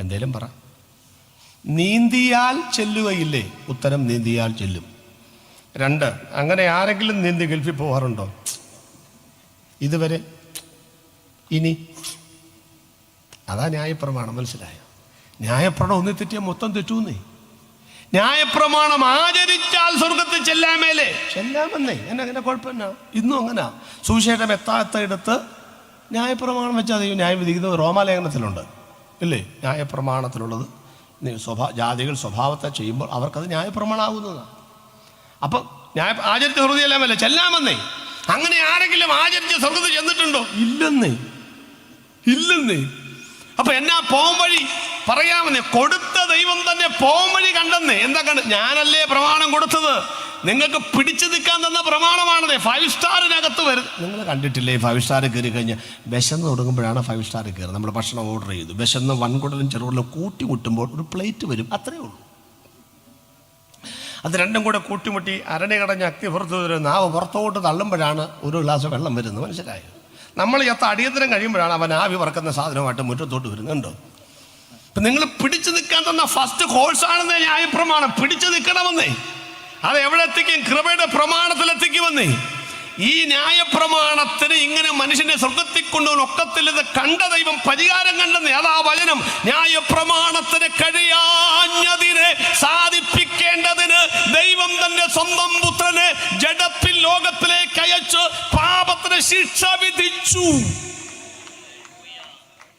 എന്തേലും പറ. നീന്തിയാൽ ചെല്ലുകയില്ലേ? ഉത്തരം നീന്തിയാൽ ചെല്ലും. 2, അങ്ങനെ ആരെങ്കിലും നീന്തി ഗൾഫിൽ പോകാറുണ്ടോ ഇതുവരെ? ഇനി അതാ ന്യായപ്രമാണം. മനസ്സിലായോ? ന്യായപ്രമാണം ഒന്ന് തെറ്റിയാൽ മൊത്തം തെറ്റൂന്നേ. ന്യായപ്രമാണം ആചരിച്ചാൽ സ്വർഗത്തിൽ ചെല്ലാമേലേ? ചെല്ലാമെന്നേ. അങ്ങനെ കുഴപ്പമില്ല. ഇന്നും അങ്ങനെ സുവിശേഷം എത്താത്തയിടത്ത് ന്യായപ്രമാണം വെച്ചാൽ അത് ന്യായം വിധിക്കുന്നത് റോമാലേഖനത്തിലുണ്ട്, ഇല്ലേ? ന്യായപ്രമാണത്തിലുള്ളത് ജാതികൾ സ്വഭാവത്തെ ചെയ്യുമ്പോൾ അവർക്കത് ന്യായപ്രമാണമാകുന്നതാണ്. അപ്പം ആചരിച്ച സ്വർഗത്തിൽ ചെല്ലാമല്ലേ? ചെല്ലാമെന്നേ. അങ്ങനെ ആരെങ്കിലും ആചരിച്ച് സ്വർഗത്തിൽ ചെന്നിട്ടുണ്ടോ? ഇല്ലെന്നേ, ഇല്ലെന്നേ. അപ്പൊ എന്നാ പോം വഴി പറയാമെന്നേ? കൊടുത്ത ദൈവം തന്നെ പോം വഴി കണ്ടെന്നേ. എന്താ കണ്ട്? ഞാനല്ലേ പ്രമാണം കൊടുത്തത്, നിങ്ങൾക്ക് പിടിച്ചു നിൽക്കാൻ തന്ന പ്രമാണമാണതേ. 5 സ്റ്റാറിനകത്ത് വരും. നിങ്ങൾ കണ്ടിട്ടില്ലേ 5 സ്റ്റാർ കയറി കഴിഞ്ഞാൽ വിശന്ന് തുടങ്ങുമ്പോഴാണ് 5 സ്റ്റാർ കയറുന്നത്. നമ്മൾ ഭക്ഷണം ഓർഡർ ചെയ്തു, വിശന്ന് വൻകുടലും ചെറുകുടലും കൂട്ടി മുട്ടുമ്പോൾ ഒരു പ്ലേറ്റ് വരും, അത്രയേ ഉള്ളൂ. അത് രണ്ടും കൂടെ കൂട്ടിമുട്ടി അരണി കടഞ്ഞ് അഗ്നി പുറത്ത് വരും. നാവ് പുറത്തോട്ട് തള്ളുമ്പോഴാണ് ഒരു ഗ്ലാസ് വെള്ളം വരുന്നത്. മനസ്സിലായോ? നമ്മൾ അടിയന്തരം കഴിയുമ്പോഴാണ് അവൻ ആവി പറക്കുന്ന സാധനമായിട്ട് മുറ്റത്തോട്ട് വരുന്നുണ്ടോ? ഇപ്പം നിങ്ങൾ പിടിച്ചു നിൽക്കാൻ തന്ന ഫസ്റ്റ് കോഴ്സാണെന്നേ ന്യായപ്രമാണം. പിടിച്ചു നിൽക്കണമെന്നേ. അത് എവിടെ എത്തിക്കും? കൃപയുടെ പ്രമാണത്തിൽ എത്തിക്കുമെന്നേ. ഈ ന്യായപ്രമാണത്തിന് ഇങ്ങനെ മനുഷ്യനെ സ്വർഗത്തിൽ കൊണ്ടുപോകാൻ ഒക്കത്തില്ലെന്ന് കണ്ട ദൈവം പരിഹാരം കണ്ടെന്നേ. അതാ വചനം. ന്യായപ്രമാണത്തിന് കഴിയാഞ്ഞതിനെ സാധിപ്പിക്കേണ്ടതിന് ദൈവം തന്റെ സ്വന്തം പുത്രനെ ജഡത്തിൽ ലോകത്തിലേക്ക് അയച്ച് പാപത്തിന് ശിക്ഷ വിധിച്ചു.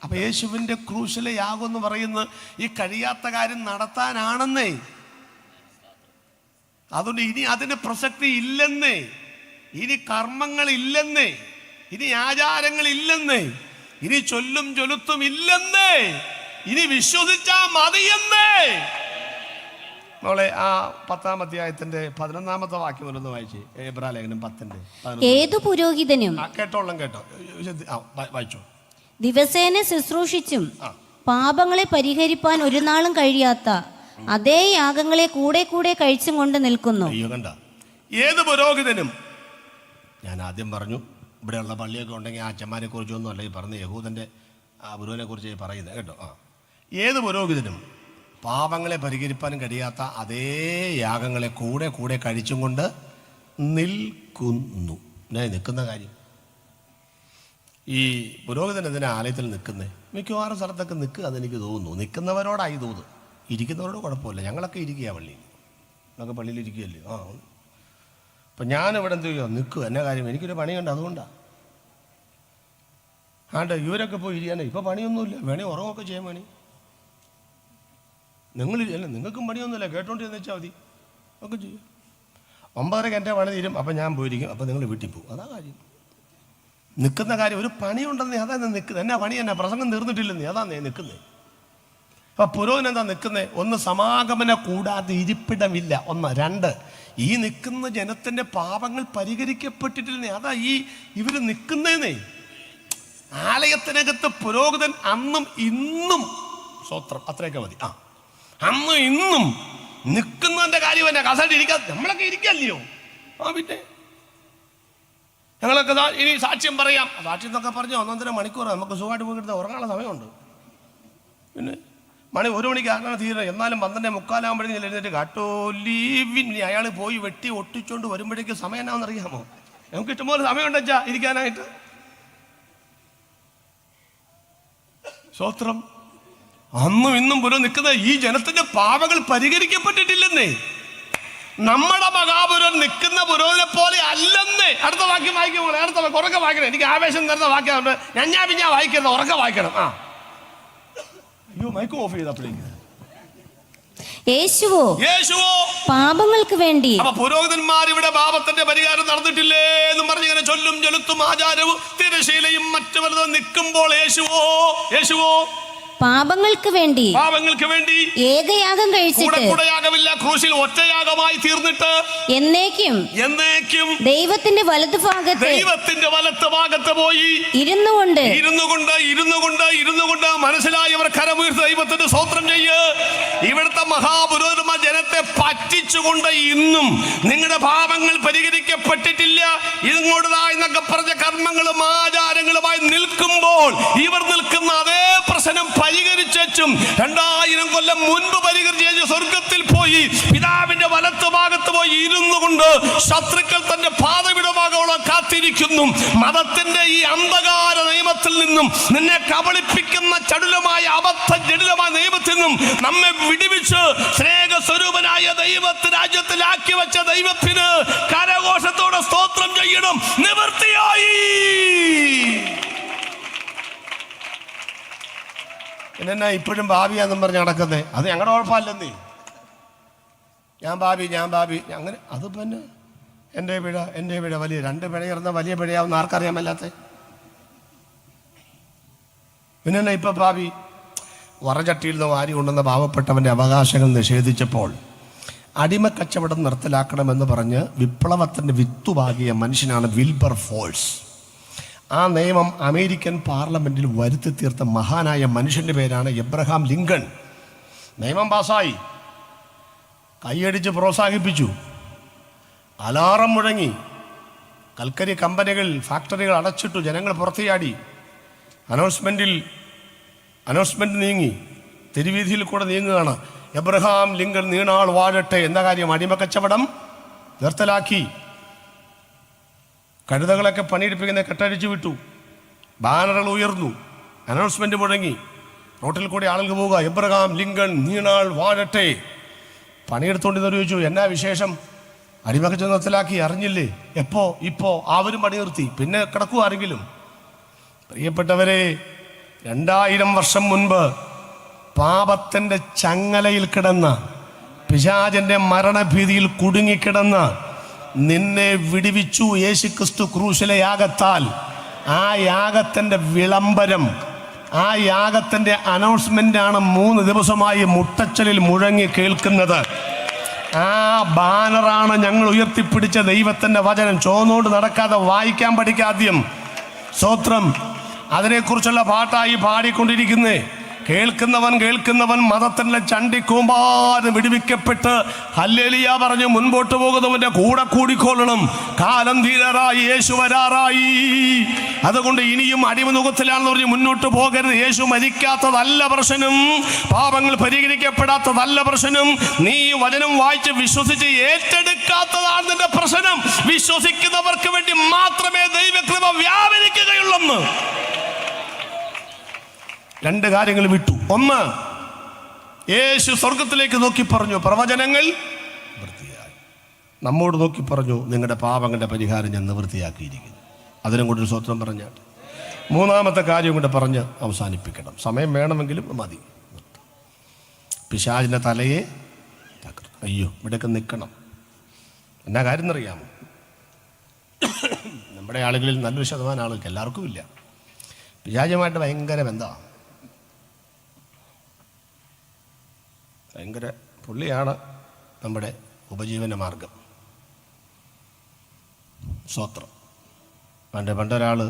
അപ്പൊ യേശുവിന്റെ ക്രൂശിലെ യാഗം എന്ന് പറയുന്നത് ഈ കഴിയാത്ത കാര്യം നടത്താനാണെന്നേ. അതുകൊണ്ട് ഇനി അതിന് പ്രസക്തി ഇല്ലെന്നേ. ഇനി കർമ്മങ്ങൾ ഇല്ലെന്നേ. ഇനി ആചാരങ്ങൾ ഇല്ലെന്നേ. ഇനി ചൊല്ലും ചൊലുത്തും ഇല്ലെന്നേ. ഇനി വിശ്വസിച്ചാ മതിയെന്നേ. മോളെ ആ 10-ാം അധ്യായത്തിന്റെ 11-ാമത്തെ വാക്യം ഒന്ന് വായിച്ചേ. എബ്രായലേഖനം 10-ന്റെ ഏതു പുരോഹിതനും കേട്ടോളം കേട്ടോ വായിച്ചോ. ദിവസേന ശുശ്രൂഷിച്ചും പാപങ്ങളെ പരിഹരിപ്പാൻ ഒരു നാളും കഴിയാത്ത അതേ യാഗങ്ങളെ കൂടെ കൂടെ കഴിച്ചും കൊണ്ട് നിൽക്കുന്നു. അയ്യോ കണ്ട, ഏത് പുരോഹിതനും. ഞാൻ ആദ്യം പറഞ്ഞു ഇവിടെയുള്ള പള്ളിയൊക്കെ ഉണ്ടെങ്കിൽ ആ അച്ഛന്മാരെ കുറിച്ചൊന്നും അല്ല ഈ പറഞ്ഞ യഹൂദന്റെ ആ ഗുരുവിനെ കുറിച്ച് പറയുന്നത് കേട്ടോ. ഏത് പുരോഹിതനും പാപങ്ങളെ പരിഹരിപ്പാനും കഴിയാത്ത അതേ യാഗങ്ങളെ കൂടെ കൂടെ കഴിച്ചും കൊണ്ട് നിൽക്കുന്നു. ഞാൻ നിൽക്കുന്ന കാര്യം ഈ പുരോഹിതൻ എന്തിനാ ആലയത്തിൽ നിൽക്കുന്നത്? മിക്കവാറും സ്ഥലത്തൊക്കെ നിൽക്കുക അതെനിക്ക് തോന്നുന്നു. നിൽക്കുന്നവരോടായി തോന്നുന്നു. ഇരിക്കുന്നവരോട് കുഴപ്പമില്ല. ഞങ്ങളൊക്കെ ഇരിക്കുക പള്ളിയിൽ. ഞങ്ങളൊക്കെ പള്ളിയിൽ ഇരിക്കുകയല്ലേ. അപ്പം ഞാനിവിടെ എന്ത് ചെയ്യുക? നിൽക്കുക. എന്നാ കാര്യം? എനിക്കൊരു പണിയുണ്ട്, അതുകൊണ്ടാണ്. ഇവരൊക്കെ പോയി ഇരിക്കാനേ. ഇപ്പം പണിയൊന്നുമില്ല. വേണേ ഉറങ്ങൊക്കെ ചെയ്യാൻ വേണി. നിങ്ങൾക്കും പണിയൊന്നുമില്ല. കേട്ടോണ്ടിരുന്ന് വെച്ചാൽ മതി. ഒക്കെ ചെയ്യും. 9:30 എൻ്റെ പണി തീരും. അപ്പം ഞാൻ പോയിരിക്കും. അപ്പം നിങ്ങൾ വീട്ടിൽ പോകും. അതാ കാര്യം. നിൽക്കുന്ന കാര്യം ഒരു പണിയുണ്ടെന്നേ. അതാ നിൽക്കുന്നത്. എന്നാ പണി എന്നാ? പ്രസംഗം തീർന്നിട്ടില്ലെന്നേ. അതാ നിൽക്കുന്നത്. അപ്പം പുരോഹിതൻ എന്താ നിൽക്കുന്നത്? ഒന്ന്, സമാഗമന കൂടാതെ ഇരിപ്പിടമില്ല. 1. 2, ഈ നിൽക്കുന്ന ജനത്തിന്റെ പാപങ്ങൾ പരിഹരിക്കപ്പെട്ടിട്ടില്ലേ. അതാ ഇവര് നിൽക്കുന്നേന്നേ. ആലയത്തിനകത്ത് പുരോഹിതൻ അന്നും ഇന്നും സ്വത്രം അത്രയൊക്കെ മതി. അന്നും ഇന്നും നിൽക്കുന്നതിന്റെ കാര്യം തന്നെ. കസേര ഇരിക്കാ. നമ്മളൊക്കെ ഇരിക്കല്ലയോ? പിന്നെ ഞങ്ങളൊക്കെ ഇനി സാക്ഷ്യം പറയാം. സാക്ഷ്യം എന്നൊക്കെ പറഞ്ഞ് 1.5 മണിക്കൂർ നമുക്ക് സുഖമായിട്ട് പോയിട്ട് ഉറങ്ങാനുള്ള സമയമുണ്ട്. പിന്നെ 1 മണിക്ക് ആകണം തീരണം. എന്നാലും 12:45 എഴുന്നേറ്റ് കാട്ടോലീവിൻ. അയാൾ പോയി വെട്ടി ഒട്ടിച്ചോണ്ട് വരുമ്പോഴേക്ക് സമയം എന്നാന്ന് അറിയാമോ? നമുക്ക് ഇഷ്ടംപോലെ സമയമുണ്ട് വെച്ചാ ഇരിക്കാനായിട്ട്. സ്വത്രം. അന്നും ഇന്നും പുരം നിൽക്കുന്ന ഈ ജനത്തിന്റെ പാപങ്ങൾ പരിഹരിക്കപ്പെട്ടിട്ടില്ലെന്നേ. നമ്മുടെ മഹാപുരം നിൽക്കുന്ന പുരോഹിതനെ പോലെ അല്ലെന്നേ. അടുത്ത വാക്യം വായിക്കുമ്പോൾ അടുത്ത ഉറക്കെ വായിക്കണം. എനിക്ക് ആവേശം തരുന്ന വാക്യമുണ്ട്. ഞാൻ വായിക്കരുത്, ഉറക്കെ വായിക്കണം. അയ്യോ, മൈക്ക് ഓഫ് ചെയ്തപ്പോഴേക്ക്. യേശുവോ പാപങ്ങൾക്ക് വേണ്ടി. അപ്പൊ പുരോഹിതന്മാർ ഇവിടെ പാപത്തിന്റെ പരിഹാരം നടന്നിട്ടില്ലേ എന്നും പറഞ്ഞ് ഇങ്ങനെ ചൊല്ലും ചൊലുത്തും ആചാരവും തിരശീലയും മറ്റു പലതും നിൽക്കുമ്പോൾ യേശുവോ പാപങ്ങൾക്ക് വേണ്ടി ഏകയാഗം കഴിച്ചിട്ട് കൂടെയാകമില്ല, ക്രൂശിൽ ഒറ്റയാഗമായി തീർന്നിട്ട് എന്നേക്കും ദൈവത്തിന്റെ വലത്തുഭാഗത്ത് പോയി ഇരുന്നു കൊണ്ട് മനസ്സിലായവർ കരമുയർത്തി ദൈവത്തിന്റെ സ്തോത്രം ചെയ്യ്. ഇവിടുത്തെ മഹാപുരോഹിതന്മാർ ജനത്തെ പറ്റിച്ചുകൊണ്ട് ഇന്നും നിങ്ങളുടെ പാപങ്ങൾ പരിഹരിക്കപ്പെട്ടിട്ടില്ല, ഇങ്ങോട്ടതായെന്നൊക്കെ പറഞ്ഞ കർമ്മങ്ങളും ആചാരങ്ങളുമായി നിൽക്കുമ്പോൾ ഇവർ നിൽക്കുന്ന അതേ പ്രശ്നം പരിഹരിച്ചും 2000 കൊല്ലം മുൻപ് പരിഹരിച്ച് സ്വർഗത്തിൽ പോയി പിതാവിന്റെ വലത്ത് ഭാഗത്ത് പോയി ഇരുന്നു കൊണ്ട് ശത്രുക്കൾ തന്റെ പാതവിടമാകോളം കാത്തിരിക്കുന്നു. മതത്തിന്റെ ഈ അന്ധകാര നിയമത്തിൽ നിന്നും, നിന്നെ കബളിപ്പിക്കുന്ന ചടുലമായ അബദ്ധ ജടിലമായ നിയമത്തിൽ നിന്നും നമ്മെ വിടിവിച്ച് സ്നേഹസ്വരൂപനായ ദൈവത്തിന് രാജ്യത്തിലാക്കി വെച്ച ദൈവത്തിന് കരഘോഷത്തോടെ സ്തോത്രം ചെയ്യണം. നിവൃത്തിയായി. എന്നാ ഇപ്പോഴും ഭാവിയാന്നും പറഞ്ഞ് നടക്കുന്നേ? അത് ഞങ്ങളുടെ കുഴപ്പമില്ലെന്നേ. ഞാൻ ഭാവി അങ്ങനെ. അത് പിന്നെ എൻ്റെ പിഴ വലിയ 2 പിഴയിരുന്ന വലിയ പിഴയാവുന്ന ആർക്കറിയാമല്ലാത്ത. പിന്നെ ഇപ്പൊ ഭാവി വറചട്ടിയിൽ നിന്ന് വാരി കൊണ്ടുവന്ന പാവപ്പെട്ടവന്റെ അവകാശങ്ങൾ നിഷേധിച്ചപ്പോൾ അടിമക്കച്ചവടം നിർത്തലാക്കണമെന്ന് പറഞ്ഞ് വിപ്ലവത്തിന്റെ വിത്തുപാകിയ മനുഷ്യനാണ് വിൽബർ ഫോഴ്സ്. ആ നിയമം അമേരിക്കൻ പാർലമെന്റിൽ വരുത്തി തീർത്ത മഹാനായ മനുഷ്യന്റെ പേരാണ് എബ്രഹാം ലിങ്കൺ. നിയമം പാസ്സായി. കൈയടിച്ച് പ്രോത്സാഹിപ്പിച്ചു. അലാറം മുഴങ്ങി. കൽക്കരി കമ്പനികൾ, ഫാക്ടറികൾ അടച്ചിട്ടു. ജനങ്ങൾ പുറത്തുചാടി. അനൗൺസ്മെന്റ് നീങ്ങി. തെരുവീതിയിൽ കൂടെ നീങ്ങുകയാണ്. എബ്രഹാം ലിങ്കൺ നീണാൾ വാഴട്ടെ. എന്താ കാര്യം? അടിമക്കച്ചവടം നിർത്തലാക്കി. കഴുതകളൊക്കെ പണിയെടുപ്പിക്കുന്ന കെട്ടഴിച്ചു വിട്ടു. ബാനറുകൾ ഉയർന്നു. അനൗൺസ്മെന്റ് മുഴങ്ങി. റോട്ടിൽ കൂടി ആളുകൾ പോവുക. എബ്രഹാം ലിങ്കൺ നീണാൾ വാഴട്ടെ. പണിയെടുത്തുകൊണ്ടിരുന്നവർ ചോദിച്ചു, എന്നാ വിശേഷം? അടിമക്കച്ചവടം നിർത്തലാക്കി, അറിഞ്ഞില്ലേ? ഇപ്പോൾ അവരും പണി നിർത്തി. പിന്നെ കിടക്കുക ആരെങ്കിലും? പ്രിയപ്പെട്ടവരെ, 2000 വർഷം മുൻപ് പാപത്തിൻ്റെ ചങ്ങലയിൽ കിടന്ന, പിശാചിൻ്റെ മരണഭീതിയിൽ കുടുങ്ങിക്കിടന്ന നിന്നെ വിടുവിച്ചു യേശുക്രിസ്തു ക്രൂശിലെ യാഗത്താൽ. ആ യാഗത്തിൻ്റെ വിളംബരം, ആ യാഗത്തിൻ്റെ അനൗൺസ്മെൻ്റാണ് 3 ദിവസമായി മുട്ടച്ചലിൽ മുഴങ്ങി കേൾക്കുന്നത്. ആ ബാനറാണ് ഞങ്ങൾ ഉയർത്തിപ്പിടിച്ച ദൈവത്തിൻ്റെ വചനം. ചോന്നോണ്ട് നടക്കാതെ വായിക്കാൻ പഠിക്കാദ്യം. സ്തോത്രം. അതിനെക്കുറിച്ചുള്ള പാട്ടായി പാടിക്കൊണ്ടിരിക്കുന്നേ. കേൾക്കുന്നവൻ മതത്തിൻ്റെ ചണ്ടിക്കൂമ്പാരം വിടുവിക്കപ്പെട്ട് ഹല്ലേലൂയ പറഞ്ഞ് മുൻപോട്ട് പോകുന്നവൻ്റെ കൂടെ കൂടിക്കൊള്ളണം. കാലം തീരാറായി, യേശു വരാറായി. അതുകൊണ്ട് ഇനിയും അടിമനുഖത്തിലാണെന്ന് പറഞ്ഞ് മുന്നോട്ട് പോകരുത്. യേശു മരിക്കാത്തതല്ല പ്രശ്നം, പാപങ്ങൾ പരിഹരിക്കപ്പെടാത്തതല്ല പ്രശ്നം. നീ വചനം വായിച്ച് വിശ്വസിച്ച് ഏറ്റെടുക്കാത്തതാണ് നിന്റെ പ്രശ്നം. വിശ്വസിക്കുന്നവർക്ക് വേണ്ടി മാത്രമേ ദൈവകൃപ വ്യാപരിക്കുകയുള്ളെന്ന് 2 കാര്യങ്ങൾ വിട്ടു. ഒന്ന്, യേശു സ്വർഗത്തിലേക്ക് നോക്കി പറഞ്ഞു, പ്രവചനങ്ങൾ വൃത്തിയായി. നമ്മോട് നോക്കി പറഞ്ഞു, നിങ്ങളുടെ പാപങ്ങളുടെ പരിഹാരം ഞാൻ നിവൃത്തിയാക്കിയിരിക്കുന്നു. അതിനും കൊണ്ടൊരു സ്വത്രം പറഞ്ഞാട്ട് 3ാമത്തെ കാര്യം കൊണ്ട് പറഞ്ഞ് അവസാനിപ്പിക്കണം. സമയം വേണമെങ്കിലും മതി. പിശാചിൻ്റെ തലയെ തകർക്കും. അയ്യോ, ഇവിടെയൊക്കെ നിൽക്കണം. എന്നാ കാര്യം എന്നറിയാമോ? നമ്മുടെ ആളുകളിൽ നല്ലൊരു ശതമാനം ആളുകൾക്ക്, എല്ലാവർക്കും ഇല്ല, പിശാചുമായിട്ട് ഭയങ്കര ബന്ധമാണ്. ഭയങ്കര പുള്ളിയാണ് നമ്മുടെ ഉപജീവന മാർഗം. സ്വത്രം. പണ്ടൊരാൾ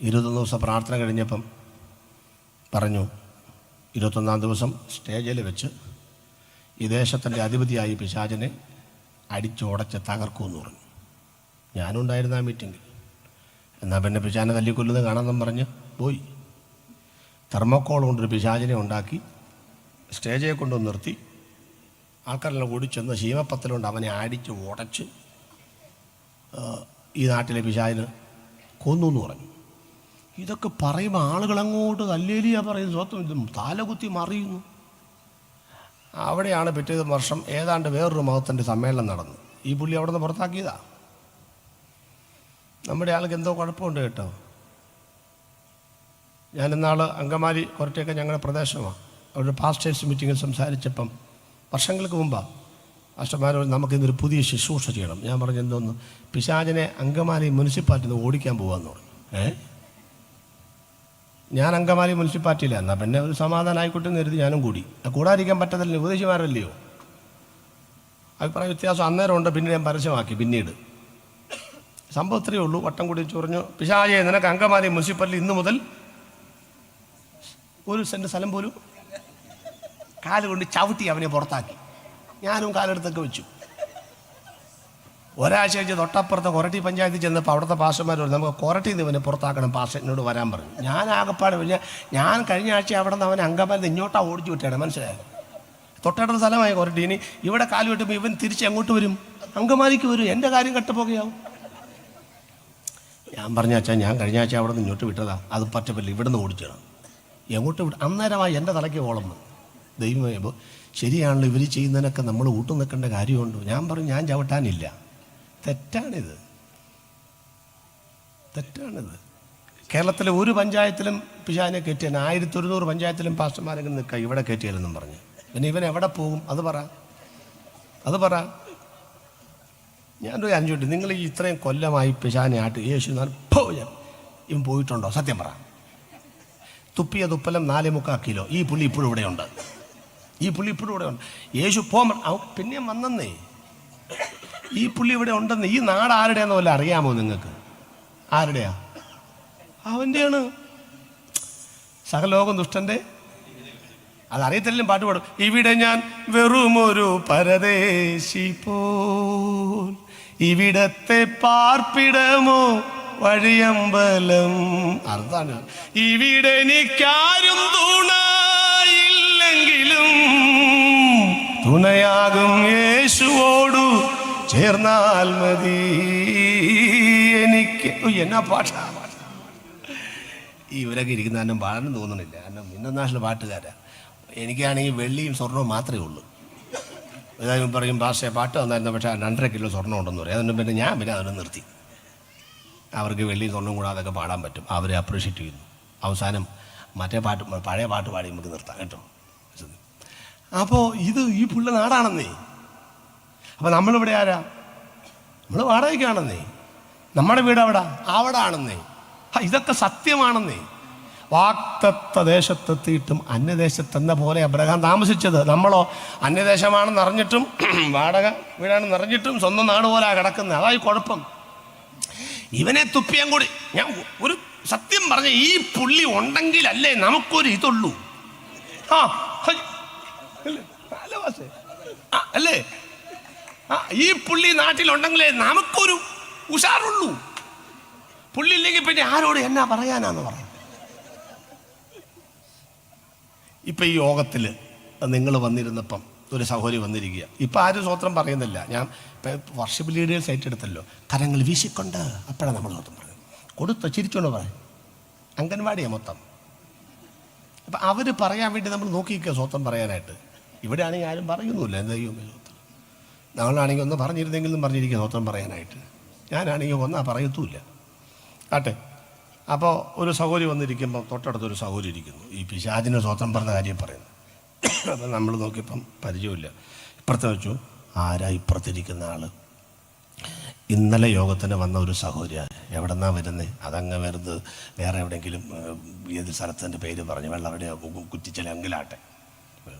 21 ദിവസം പ്രാർത്ഥന കഴിഞ്ഞപ്പം പറഞ്ഞു, 21ാം ദിവസം സ്റ്റേജിൽ വെച്ച് ഈ ദേശത്തിൻ്റെ അധിപതിയായി പിശാചിനെ അടിച്ചുടച്ച് തകർക്കുമെന്ന് പറഞ്ഞു. ഞാനും ഉണ്ടായിരുന്ന ആ മീറ്റിങ്ങിൽ. എന്നാൽ പിന്നെ പിശാചിനെ തല്ലിക്കൊല്ലുന്നത് കാണാമെന്നും പറഞ്ഞ് പോയി. തെർമോക്കോൾ കൊണ്ടൊരു പിശാചിനെ ഉണ്ടാക്കി സ്റ്റേജിൽ കൊണ്ടുവന്ന് നിർത്തി. ആൾക്കാരെല്ലാം കൂടി ചെന്ന് ശീമപ്പത്തലുകൊണ്ട് അവനെ അടിച്ച് ഉടച്ച് ഈ നാട്ടിലെ പിശാചിനെ കൊന്നു എന്ന് പറഞ്ഞു. ഇതൊക്കെ പറയുമ്പോൾ ആളുകളങ്ങോട്ട് ഹല്ലേലൂയ പറയുന്നു. സ്വന്തം ഇതും താലകുത്തി മറിയുന്നു. അവിടെയാണ് പിറ്റേ വർഷം ഏതാണ്ട് വേറൊരു മതത്തിൻ്റെ സമ്മേളനം നടന്നു. ഈ പുള്ളി അവിടെ നിന്ന് പുറത്താക്കിയതാ. നമ്മുടെ ആൾക്ക് എന്തോ കുഴപ്പമുണ്ട് കേട്ടോ. ഞാനിന്നാൾ അങ്കമാലി കുറച്ചൊക്കെ ഞങ്ങളുടെ പ്രദേശമാണ്. അവിടെ പാസ്റ്റേഴ്സ് മീറ്റിങ്ങിൽ സംസാരിച്ചപ്പം വർഷങ്ങൾക്ക് മുമ്പാണ് പാസ്റ്റർമാരോട് നമുക്കിന്നൊരു പുതിയ ശുശ്രൂഷ ചെയ്യണം. ഞാൻ പറഞ്ഞു, എന്തോന്ന്? പിശാചിനെ അങ്കമാലി മുനിസിപ്പാലിറ്റിയിൽ നിന്ന് ഓടിക്കാൻ പോകാമെന്ന് പറഞ്ഞു. ഞാൻ അങ്കമാലി മുനിസിപ്പാലിറ്റിയില്ല. എന്നാൽ പിന്നെ ഒരു സമാധാനം ആയിക്കോട്ടെ എന്ന് കരുതി ഞാനും കൂടി. കൂടാതിരിക്കാൻ പറ്റത്തില്ല, ഉപദേശിമാരല്ലയോ. അഭിപ്രായ വ്യത്യാസം അന്നേരം ഉണ്ട്. പിന്നെ ഞാൻ പരസ്യമാക്കി. പിന്നീട് സംഭവം ഇത്രയേ ഉള്ളൂ. വട്ടം കൂടി പറഞ്ഞു, പിശാചേ, നിനക്ക് അങ്കമാലി മുനിസിപ്പാലിറ്റി ഇന്ന് മുതൽ 1 സെൻറ്റ് സ്ഥലം പോലും കാലുകൊണ്ട് ചവിട്ടി അവനെ പുറത്താക്കി. ഞാനും കാലെടുത്തൊക്കെ വെച്ചു. ഒരാഴ്ച കഴിഞ്ഞ് തൊട്ടപ്പുറത്തെ കൊരട്ടി പഞ്ചായത്തിൽ ചെന്നപ്പോൾ അവിടുത്തെ പാസ്റ്റർമാർ പറഞ്ഞു, നമുക്ക് കൊരട്ടിയിൽ നിന്ന് ഇവനെ പുറത്താക്കണം, പാസ്റ്റർ എന്നോട് വരാൻ പറഞ്ഞു. ഞാൻ ആകപ്പാട് ഞാൻ കഴിഞ്ഞ ആഴ്ച അവിടെ നിന്ന് അവനെ അങ്കമാലി ഇങ്ങോട്ടാ ഓടിച്ചു വിട്ടാണ്. മനസ്സിലായത്? തൊട്ടടുത്ത സ്ഥലമായി കൊരട്ടി. ഇനി ഇവിടെ കാല് വെട്ടുമ്പോൾ ഇവൻ തിരിച്ച് എങ്ങോട്ട് വരും? അങ്കമാലിക്ക് വരും. എൻ്റെ കാര്യം കെട്ടുപോകുകയാവും. ഞാൻ പറഞ്ഞ അച്ഛാ, ഞാൻ കഴിഞ്ഞ ആഴ്ച അവിടെ നിന്ന് ഇങ്ങോട്ട് വിട്ടതാ, അത് പറ്റപ്പില്ല, ഇവിടെ നിന്ന് ഓടിച്ചണം. എങ്ങോട്ട് വിട്ടു? അന്നേരമായി എൻ്റെ തലയ്ക്ക് ഓളം വന്നു. ദൈവമേമ്പോൾ ശരിയാണല്ലോ, ഇവർ ചെയ്യുന്നതിനൊക്കെ നമ്മൾ ഊട്ടു നിൽക്കേണ്ട കാര്യമുണ്ടോ? ഞാൻ പറഞ്ഞു, ഞാൻ ചവിട്ടാനില്ല. തെറ്റാണിത്. കേരളത്തിലെ ഒരു പഞ്ചായത്തിലും പിശാചിനെ കയറ്റിയാൽ 1100 പഞ്ചായത്തിലും പാസ്റ്റർമാരെങ്കിലും നിൽക്കുക, ഇവിടെ കയറ്റിയാലെന്നും പറഞ്ഞു. പിന്നെ ഇവൻ എവിടെ പോകും? അത് പറ. ഞാനൊരു അഞ്ചോട്ട്, നിങ്ങൾ ഈ ഇത്രയും കൊല്ലമായി പിശാചിനെ ആട്ട് യേശു ഇവൻ പോയിട്ടുണ്ടോ? സത്യം പറ. തുപ്പിയ തുപ്പലം 4.25 കിലോ. ഈ പുള്ളി ഇപ്പോഴും ഇവിടെയുണ്ട്. യേശു പിന്നെയും വന്നേ. ഈ പുള്ളി ഇവിടെ ഉണ്ടെന്ന്. ഈ നാട് ആരുടെയാന്ന് വല്ല അറിയാമോ നിങ്ങൾക്ക്? ആരുടെയാ? അവൻ്റെയാണ്. സകലോകം ദുഷ്ടൻ്റെ അതറിയത്തില്ലും പാട്ട് പാടും. ഇവിടെ ഞാൻ വെറുമൊരു പരദേശി പോൽ, ഇവിടത്തെ പാർപ്പിടമോ വഴിയമ്പലം. അതാണ് ഇവിടെ എനിക്കാരും തുണയില്ലെങ്കിലും തുണയാകും യേശുവോടു ചേർന്നാൽ മതി എനിക്ക്. എന്നാ പാട്ടാ! ഇവരൊക്കെ ഇരിക്കുന്ന കാരണം പാടാനും തോന്നണില്ല. കാരണം ഇന്റർനാഷണൽ പാട്ടുകാരാ. എനിക്കാണെങ്കിൽ വെള്ളിയും സ്വർണവും മാത്രമേ ഉള്ളൂ. ഏതായാലും പറയും ഭാഷയെ പാട്ട് വന്നായിരുന്നു, പക്ഷേ 2.5 കിലോ സ്വർണ്ണം ഉണ്ടെന്ന് പറയും. അതുകൊണ്ട് പിന്നെ അതൊന്ന് നിർത്തി. അവർക്ക് വെള്ളിയും സ്വർണ്ണവും കൂടെ അതൊക്കെ പാടാൻ പറ്റും. അവരെ അപ്രീഷിയേറ്റ് ചെയ്യുന്നു. അവസാനം മറ്റേ പാട്ട്, പഴയ പാട്ട് പാടി നമുക്ക് നിർത്താം കേട്ടോ. അപ്പോൾ ഈ പുള്ള നാടാണെന്നേ. അപ്പം നമ്മളിവിടെ ആരാ? നമ്മൾ വാടകയ്ക്കാണെന്നേ. നമ്മുടെ വീട് അവിടെ ആണെന്നേ. ഇതൊക്കെ സത്യമാണെന്നേ. വാഗ്ദത്ത ദേശത്തെത്തിയിട്ടും അന്യദേശത്തെന്ന പോലെ അബ്രഹാം താമസിച്ചത്. നമ്മളോ അന്യദേശമാണെന്ന് അറിഞ്ഞിട്ടും വാടക വീടാണെന്ന് അറിഞ്ഞിട്ടും സ്വന്തം നാട് പോലെ കിടക്കുന്നത്. അതായി കുഴപ്പം. ഇവനെ തുപ്പിയാൻ കൂടി ഞാൻ ഒരു സത്യം പറഞ്ഞ, ഈ പുള്ളി ഉണ്ടെങ്കിലല്ലേ നമുക്കൊരു ഇതുള്ളൂ. അല്ലേ? ഈ പുള്ളി നാട്ടിലുണ്ടെങ്കിലേ നമുക്കൊരു ഉഷാറുള്ളൂ. പുള്ളി ഇല്ലെങ്കിൽ പിന്നെ ആരോട് എന്നാ പറയാനാന്ന് പറയാം. ഇപ്പം ഈ യോഗത്തിൽ നിങ്ങൾ വന്നിരുന്നപ്പം ഒരു സഹോദരി വന്നിരിക്കുക. ഇപ്പം ആരും സ്വത്രം പറയുന്നില്ല. ഞാൻ വർഷിപ്പ് ലീഡേഴ്സ് ഏറ്റെടുത്തല്ലോ. കരങ്ങൾ വീശിക്കൊണ്ട് അപ്പോഴാണ് നമ്മൾ സ്വത്രം പറയുന്നത്. കൊടുത്ത് ചിരിച്ചോണ്ട് പറയാം. അംഗൻവാടിയാണ് മൊത്തം. അപ്പം അവർ പറയാൻ വേണ്ടി നമ്മൾ നോക്കിയിരിക്കുക സ്വത്രം പറയാനായിട്ട്. ഇവിടെ ആണെങ്കിൽ ആരും പറയുന്നില്ല. എന്താ ചെയ്യുമോ സ്വത്രം? ഞങ്ങളാണെങ്കിൽ ഒന്ന് പറഞ്ഞിരുന്നെങ്കിലും പറഞ്ഞിരിക്കുക സ്വത്രം പറയാനായിട്ട്. ഞാനാണെങ്കിൽ ഒന്നാ പറയത്തുമില്ല. ആട്ടെ. അപ്പോൾ ഒരു സഹോദരി വന്നിരിക്കുമ്പോൾ തൊട്ടടുത്തൊരു സഹോദരി ഇരിക്കുന്നു. ഈ പിശാചിന് സ്വത്രം പറഞ്ഞ കാര്യം പറയുന്നു. അപ്പം നമ്മൾ നോക്കിയപ്പം പരിചയമില്ല. ഇപ്പുറത്തെ വെച്ചു, ആരാ ഇപ്പുറത്തിരിക്കുന്ന ആൾ? ഇന്നലെ യോഗത്തിന് വന്ന ഒരു സഹോദരിയാണ്. എവിടെ നിന്നാണ് വരുന്നത്? അതങ്ങ് വരുന്നത് വേറെ എവിടെയെങ്കിലും ഏത് സ്ഥലത്തിൻ്റെ പേര് പറഞ്ഞു, വെള്ളം എവിടെയോ കുറ്റിച്ചെലെങ്കിലാട്ടെ.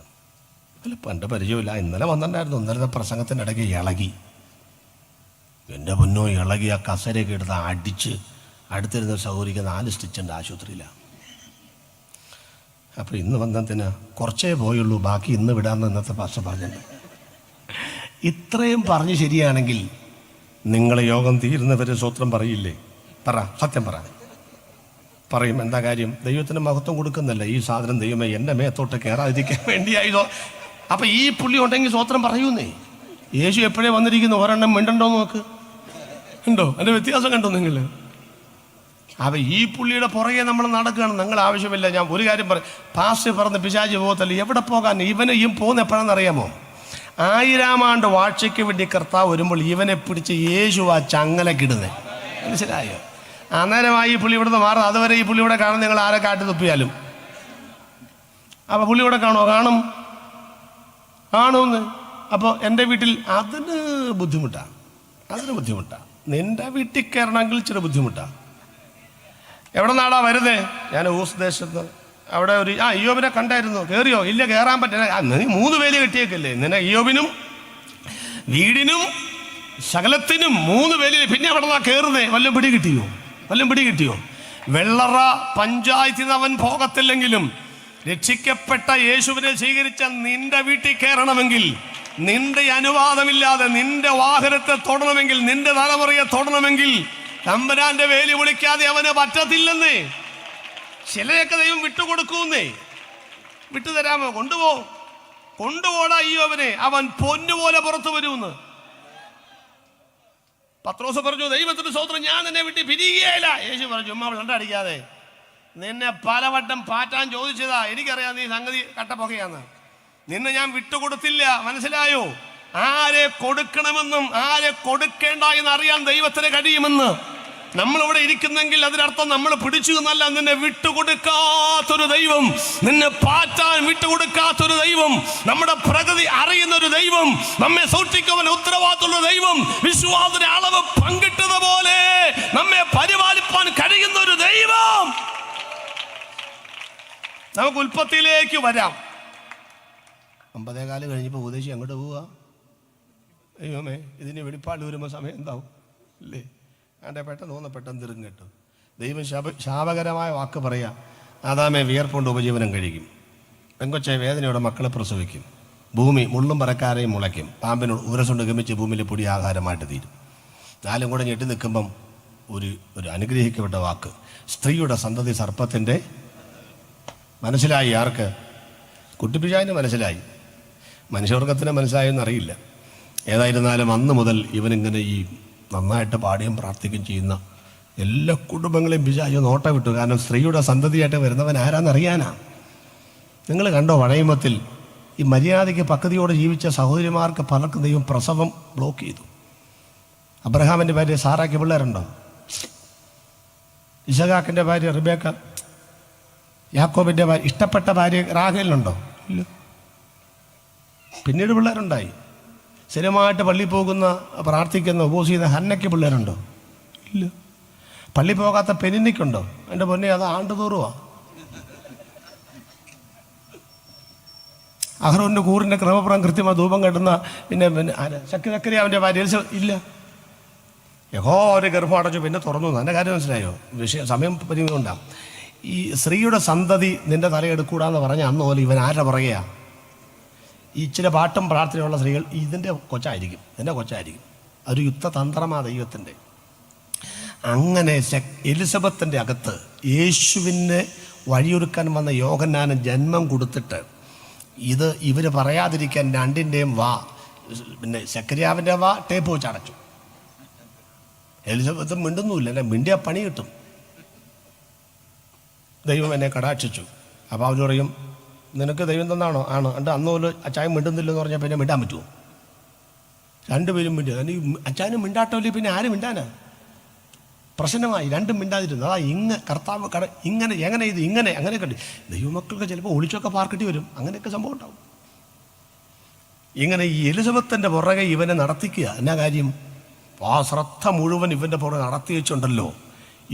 അല്ല, ഇപ്പം എൻ്റെ പരിചയമില്ല. ഇന്നലെ വന്നിട്ടുണ്ടായിരുന്നു. ഇന്നലത്തെ പ്രസംഗത്തിൻ്റെ ഇടയ്ക്ക് ഇളകി. എൻ്റെ പൊന്നോ, ഇളകി ആ കസരയൊക്കെ എടുത്ത് അടിച്ച് അടുത്തിരുന്ന സഹോദരിക്ക് 4 സ്റ്റിച്ചുണ്ട് ആശുപത്രിയിലാണ്. അപ്പോൾ ഇന്ന് വന്നതിന് കുറച്ചേ പോയുള്ളൂ, ബാക്കി ഇന്ന് വിടാമെന്ന് ഇന്നത്തെ പാസ്റ്റർ പറഞ്ഞിട്ടുണ്ട്. ഇത്രയും പറഞ്ഞ് ശരിയാണെങ്കിൽ നിങ്ങൾ യോഗം തീരുന്നവരെ സ്വത്രം പറയില്ലേ? പറ, സത്യം പറയും. എന്താ കാര്യം? ദൈവത്തിന് മഹത്വം കൊടുക്കുന്നില്ല. ഈ സാധനം ദൈവമേ എൻ്റെ മേത്തോട്ട് കയറാതിരിക്കാൻ വേണ്ടിയായതോ. അപ്പം ഈ പുള്ളി ഉണ്ടെങ്കിൽ സ്വത്രം പറയൂന്നേ. യേശു എപ്പോഴേ വന്നിരിക്കുന്നു. ഒരെണ്ണം മിണ്ടണ്ടോ നോക്ക്. ഉണ്ടോ? അതിൻ്റെ വ്യത്യാസം കണ്ടോ നിങ്ങൾ? അപ്പം ഈ പുള്ളിയുടെ പുറകെ നമ്മൾ നടക്കുകയാണ്. നിങ്ങൾ ആവശ്യമില്ല. ഞാൻ ഒരു കാര്യം പറയും, പാസ്റ്റർ പറഞ്ഞ് പിശാച് പോകത്തല്ല. എവിടെ പോകാൻ? ഈ പോകുന്ന എപ്പോഴാണെന്ന് അറിയാമോ? 1000 ആണ്ട് വാഴ്ചയ്ക്ക് വേണ്ടി കർത്താവ് വരുമ്പോൾ ഇവനെ പിടിച്ച് യേശു ആ ചങ്ങലക്കിടുന്നേ. മനസ്സിലായോ? അന്നേരമായി ഈ പുള്ളി ഇവിടുന്ന് മാറുന്നത്. അതുവരെ ഈ പുള്ളി ഇവിടെ കാണും. നിങ്ങൾ ആരെ കാട്ടി തുപ്പിയാലും. അപ്പം പുള്ളി ഇവിടെ കാണുമെന്ന്. അപ്പോൾ എൻ്റെ വീട്ടിൽ അതിന് ബുദ്ധിമുട്ടാണ്. നിൻ്റെ വീട്ടിൽ കയറണമെങ്കിൽ ഇച്ചിരി ബുദ്ധിമുട്ടാണ്. എവിടെ നാടാ വരുന്നേ? ഞാൻ ഊസ് ദേശത്ത്. അവിടെ ഒരു ഇയ്യോബിനെ കണ്ടായിരുന്നു. കയറിയോ? ഇല്ല, കയറാൻ പറ്റില്ല. നീ 3 വേലി കെട്ടിയേക്കല്ലേ നിന്നെ? ഇയ്യോബിനും വീടിനും സകലത്തിനും 3 വേലി. പിന്നെ അവിടെ നിന്നാ കയറുന്നേ? വല്ലതും പിടി കിട്ടിയോ? വെള്ളറ പഞ്ചായത്തിൽ നിന്ന് അവൻ പോകത്തില്ലെങ്കിലും രക്ഷിക്കപ്പെട്ട യേശുവിനെ സ്വീകരിച്ച നിന്റെ വീട്ടിൽ കയറണമെങ്കിൽ, നിന്റെ അനുവാദമില്ലാതെ നിന്റെ വാഹനത്തെ തൊടണമെങ്കിൽ, നിന്റെ തലമുറയെ തൊടണമെങ്കിൽ തമ്പുരാന്റെ വേലി വിളിക്കാതെ അവന് പറ്റത്തില്ലെന്നേ. ചിലയൊക്കെ ദൈവം വിട്ടുകൊടുക്കൂന്നേ. വിട്ടുതരാമോ? കൊണ്ടുപോടാ അയ്യോവനെ, അവൻ പൊന്നുപോലെ പുറത്തു വരുമെന്ന് പത്രോസ് പറഞ്ഞു. ദൈവത്തിന്റെ സ്തോത്രം, ഞാൻ നിന്നെ വിട്ട് പിരിയുകയില്ല. യേശു പറഞ്ഞു, ചുമ്മാ വെള്ളടിക്കാതെ. നിന്നെ പലവട്ടം പാറ്റാൻ ചോദിച്ചതാ. എനിക്കറിയാം നീ സംഗതി കട്ടപ്പുകയാന്ന്. നിന്നെ ഞാൻ വിട്ടുകൊടുത്തില്ല. മനസ്സിലായോ? ആരെ കൊടുക്കണമെന്നും ആരെ കൊടുക്കേണ്ട എന്ന് അറിയാൻ ദൈവത്തിന് കഴിയുമെന്ന്. നമ്മളിവിടെ ഇരിക്കുന്നെങ്കിൽ അതിനർത്ഥം നമ്മൾ പിടിച്ചു എന്നല്ല. നിന്നെ വിട്ടുകൊടുക്കാത്തൊരു ദൈവം, നിന്നെ പാറ്റാൻ വിട്ടുകൊടുക്കാത്തൊരു ദൈവം, നമ്മുടെ പ്രകൃതി അറിയുന്ന ഒരു ദൈവം, നമ്മെ സൂക്ഷിക്കുവാൻ ഉത്തരവാദിത്തമുള്ള ദൈവം, വിശ്വാസത്തിന്റെ അളവ് പങ്കിട്ടതുപോലെ നമ്മെ പരിപാലിപ്പാൻ കഴിയുന്ന ഒരു ദൈവം. നമുക്ക് ഉൽപ്പത്തിയിലേക്ക് വരാം. 50 കഴിഞ്ഞപ്പോൾ ഉപദേശി അങ്ങോട്ട് പോവുക. അയ്യോമേ, ഇതിന് വെളിപ്പാട് വരുമ്പോൾ സമയം എന്താവും അല്ലേ? ആണ്ടെ പെട്ടെന്ന് തീർന്നു കേട്ടു. ദൈവം ശാപകരമായ വാക്ക് പറയാം. ആദാമേ, വിയർപ്പുകൊണ്ട് ഉപജീവനം കഴിക്കും. പെങ്കൊച്ച വേദനയോടെ മക്കളെ പ്രസവിക്കും. ഭൂമി മുള്ളും പറക്കാരെയും മുളയ്ക്കും. പാമ്പിനോട് ഉരസുണ്ട് ഗമിച്ച് ഭൂമിയിലെ പൊടി ആഹാരമായിട്ട് തീരും. നാലും കൂടെ ഞെട്ടി നിൽക്കുമ്പം ഒരു അനുഗ്രഹിക്കപ്പെട്ട വാക്ക്, സ്ത്രീയുടെ സന്തതി സർപ്പത്തിൻ്റെ. മനസ്സിലായി ആർക്ക്? കുട്ടിപ്പിശാചിന് മനസ്സിലായി, മനുഷ്യവർഗത്തിന് മനസ്സിലായെന്നറിയില്ല. ഏതായിരുന്നാലും അന്ന് മുതൽ ഇവനിങ്ങനെ ഈ നന്നായിട്ട് പാടുകയും പ്രാർത്ഥിക്കുകയും ചെയ്യുന്ന എല്ലാ കുടുംബങ്ങളെയും പിശാച് നോട്ടം വിട്ടു. കാരണം സ്ത്രീയുടെ സന്തതിയായിട്ട് വരുന്നവൻ ആരാന്നറിയാനാ. നിങ്ങൾ കണ്ടോ വഴയമത്തിൽ ഈ മര്യാദയ്ക്ക് പക്വതയോടെ ജീവിച്ച സഹോദരിമാർക്ക് പലർക്കും ദൈവം പ്രസവം ബ്ലോക്ക് ചെയ്തു. അബ്രഹാമിൻ്റെ ഭാര്യ സാറായ്ക്ക് പിള്ളേരുണ്ടോ? ഇസഹാക്കിൻ്റെ ഭാര്യ റിബേക്ക, യാക്കോബിൻ്റെ ഭാര്യ ഇഷ്ടപ്പെട്ട ഭാര്യ റാഹേലിനുണ്ടോ? ഇല്ല. പിന്നീട് പിള്ളേരുണ്ടായി. സ്ഥിരമായിട്ട് പള്ളിയിൽ പോകുന്ന, പ്രാർത്ഥിക്കുന്ന, ഉപവാസം ചെയ്യുന്ന ഹന്നയ്ക്ക് പിള്ളേരുണ്ടോ? ഇല്ല. പള്ളി പോകാത്ത പെനിന്നിക്കുണ്ടോ? എൻ്റെ പൊന്നെ, അത് ആണ്ടുതോറുവാ. അഹ്റോൻ്റെ കൂറിൻ്റെ ക്രമപ്രകാരം കൃത്യമായി ധൂപം കെട്ടുന്ന പിന്നെ സക്കരിയാവിൻ്റെ ഭാര്യ ഇല്ല. യഹോ ഒരു ഗർഭം അടച്ചു, പിന്നെ തുറന്നു. എൻ്റെ കാര്യം മനസ്സിലായോ? സമയം പരിമിതി കൊണ്ടാണ്. ഈ സ്ത്രീയുടെ സന്തതി നിൻ്റെ തലയെടുക്കൂടാന്ന് പറഞ്ഞ അന്ന് പോലെ ഇവൻ ആരുടെ പറയുക? ഈ ഇച്ചിരി പാട്ടും പ്രാർത്ഥനയുള്ള സ്ത്രീകൾ ഇതിൻ്റെ കൊച്ചായിരിക്കും, എൻ്റെ കൊച്ചായിരിക്കും. ഒരു യുദ്ധതന്ത്രമാണ് ദൈവത്തിൻ്റെ. അങ്ങനെ എലിസബത്തിൻ്റെ അകത്ത് യേശുവിനെ വഴിയൊരുക്കാൻ വന്ന യോഹന്നാന് ജന്മം കൊടുത്തിട്ട് ഇവർ പറയാതിരിക്കാൻ രണ്ടിൻ്റെയും പിന്നെ സക്കരിയാവിൻ്റെ ടേപ്പ് വെച്ച് അടച്ചു. എലിസബത്ത് മിണ്ടുന്നുമില്ല, അല്ലെ മിണ്ടിയ പണി കിട്ടും. ദൈവം എന്നെ കടാക്ഷിച്ചു. അപ്പോൾ അവർ പറയും, നിനക്ക് ദൈവം തന്നാണോ? ആണ്. എന്നിട്ട് അന്ന് പോലും അച്ചായൻ മിണ്ടുന്നില്ലെന്ന് പറഞ്ഞാൽ പിന്നെ മിണ്ടാൻ പറ്റുമോ? രണ്ടുപേരും മിണ്ടുക. അച്ചായനും മിണ്ടാട്ടോല്ലേ, പിന്നെ ആരും മിണ്ടാനാ? പ്രശ്നമായി. രണ്ടും മിണ്ടാതിരുന്നു. അതാ കർത്താവ് ഇങ്ങനെ എങ്ങനെ ഇത് ഇങ്ങനെ അങ്ങനെയൊക്കെ ഉണ്ട്. ദൈവമക്കൾക്ക് ചിലപ്പോൾ ഒളിച്ചൊക്കെ പാർക്കിട്ടി വരും. അങ്ങനെയൊക്കെ സംഭവം ഉണ്ടാവും. ഇങ്ങനെ ഈ എലിസബത്തിൻ്റെ പുറകെ ഇവനെ നടത്തിക്കുക. എന്നാ കാര്യം? ആ ശ്രദ്ധ മുഴുവൻ ഇവൻ്റെ പുറകെ നടത്തി വെച്ചുണ്ടല്ലോ.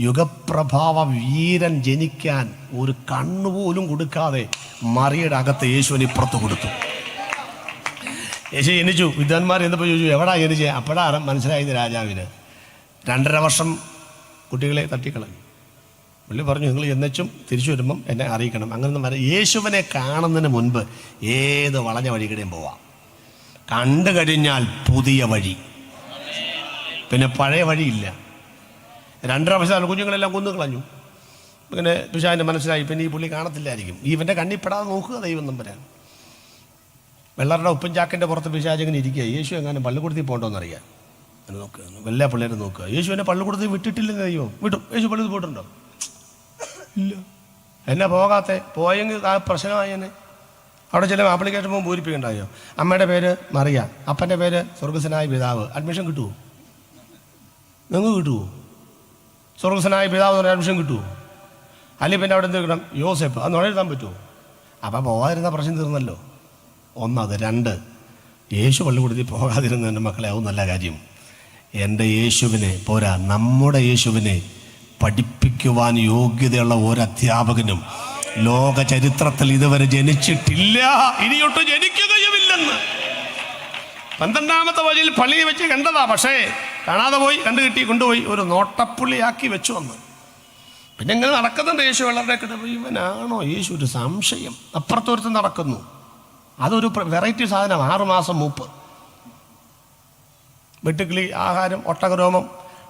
യുഗപ്രഭാവ വീരൻ ജനിക്കാൻ ഒരു കണ്ണുപോലും കൊടുക്കാതെ മറിയുടെ അകത്ത് യേശുവിന് ഇപ്പുറത്ത് കൊടുത്തു. യേശു ജനിച്ചു. വിദ്വാൻമാർ എന്നപ്പോൾ ചോദിച്ചു, എവിടാ ജനിച്ചേ? അപ്പോഴാണ് മനസ്സിലായത് രാജാവിന്. 2.5 വർഷം കുട്ടികളെ തട്ടിക്കളഞ്ഞു. പുള്ളി പറഞ്ഞു, നിങ്ങൾ എന്നുവെച്ചും തിരിച്ചു വരുമ്പം എന്നെ അറിയിക്കണം. അങ്ങനൊന്നും വരെ യേശുവിനെ കാണുന്നതിന് മുൻപ് ഏത് വളഞ്ഞ വഴികിടെയും പോവാം. കണ്ടു കഴിഞ്ഞാൽ പുതിയ വഴി, പിന്നെ പഴയ വഴിയില്ല. 2.5 വർഷം കുഞ്ഞുങ്ങളെല്ലാം കൊന്നു കളഞ്ഞു. പിന്നെ പിശാചിന് മനസ്സിലായി, പിന്നെ ഈ പുള്ളി കാണത്തില്ലായിരിക്കും. ഇവൻ്റെ കണ്ണിപ്പെടാതെ നോക്കുക ദൈവം നമ്പരാൻ. വെള്ളറുടെ ഉപ്പും ചാക്കിൻ്റെ പുറത്ത് പിശാച് ഇങ്ങനെ ഇരിക്കുക. യേശു എങ്ങാനും പള്ളിക്കൂടത്തിൽ പോകണ്ടോന്നറിയാം. അങ്ങനെ നോക്കുക, എല്ലാ പിള്ളേരും നോക്കുക. യേശു എന്നെ പള്ളിക്കൂടത്തിൽ വിട്ടിട്ടില്ലെന്ന് ദൈവം വിട്ടു. യേശു പള്ളിയിൽ പോയിട്ടുണ്ടോ? ഇല്ല. എന്നാ പോകാത്തെ? പോയെങ്കിൽ ആ പ്രശ്നമായേനെ. അവിടെ ചില ആപ്ലിക്കേഷൻ പോകുമ്പോൾ പൂരിപ്പിക്കണ്ടായോ? അമ്മയുടെ പേര് മറിയ, അപ്പൻ്റെ പേര് സ്വർഗസ്വനായ പിതാവ്. അഡ്മിഷൻ കിട്ടുമോ? നിങ്ങൾക്ക് കിട്ടുമോ? സ്വർഗസ്വനായ പിതാവ് എന്ന് പറഞ്ഞാൽ അഡ്മിഷൻ കിട്ടുമോ? അല്ലെങ്കിൽ പിന്നെ അവിടെ എന്ത് കിട്ടണം? യോസെഫ്. അത് എഴുതാൻ പറ്റുമോ? അപ്പം പോകാതിരുന്ന പ്രശ്നം തീർന്നല്ലോ. ഒന്നത്. 2, യേശു പള്ളിക്കൂടത്തിൽ പോകാതിരുന്ന എൻ്റെ മക്കളെ ആവും നല്ല കാര്യം. എൻ്റെ യേശുവിനെ പോരാ, നമ്മുടെ യേശുവിനെ പഠിപ്പിക്കുവാൻ യോഗ്യതയുള്ള ഒരധ്യാപകനും ലോക ചരിത്രത്തിൽ ഇതുവരെ ജനിച്ചിട്ടില്ല, ഇനിയൊട്ട് ജനിക്കുകയുമില്ലെന്ന് 12ാമത്തെ വഴിയിൽ പള്ളിയിൽ വെച്ച് കണ്ടതാ. പക്ഷേ കാണാതെ പോയി, കണ്ടു കിട്ടി, കൊണ്ടുപോയി ഒരു നോട്ടപ്പുള്ളിയാക്കി വെച്ചു വന്ന്. പിന്നെ ഇങ്ങനെ നടക്കുന്നുണ്ട് യേശു വളരെ കിട്ടുമ്പോൾ. ഇവനാണോ യേശു? ഒരു സംശയം. അപ്പുറത്തൊരുത്ത് നടക്കുന്നു. അതൊരു വെറൈറ്റി സാധനം. 6 മാസം മൂപ്പ്, വെട്ടുക്കിളി, ആഹാരം, ഒട്ടകരോമം.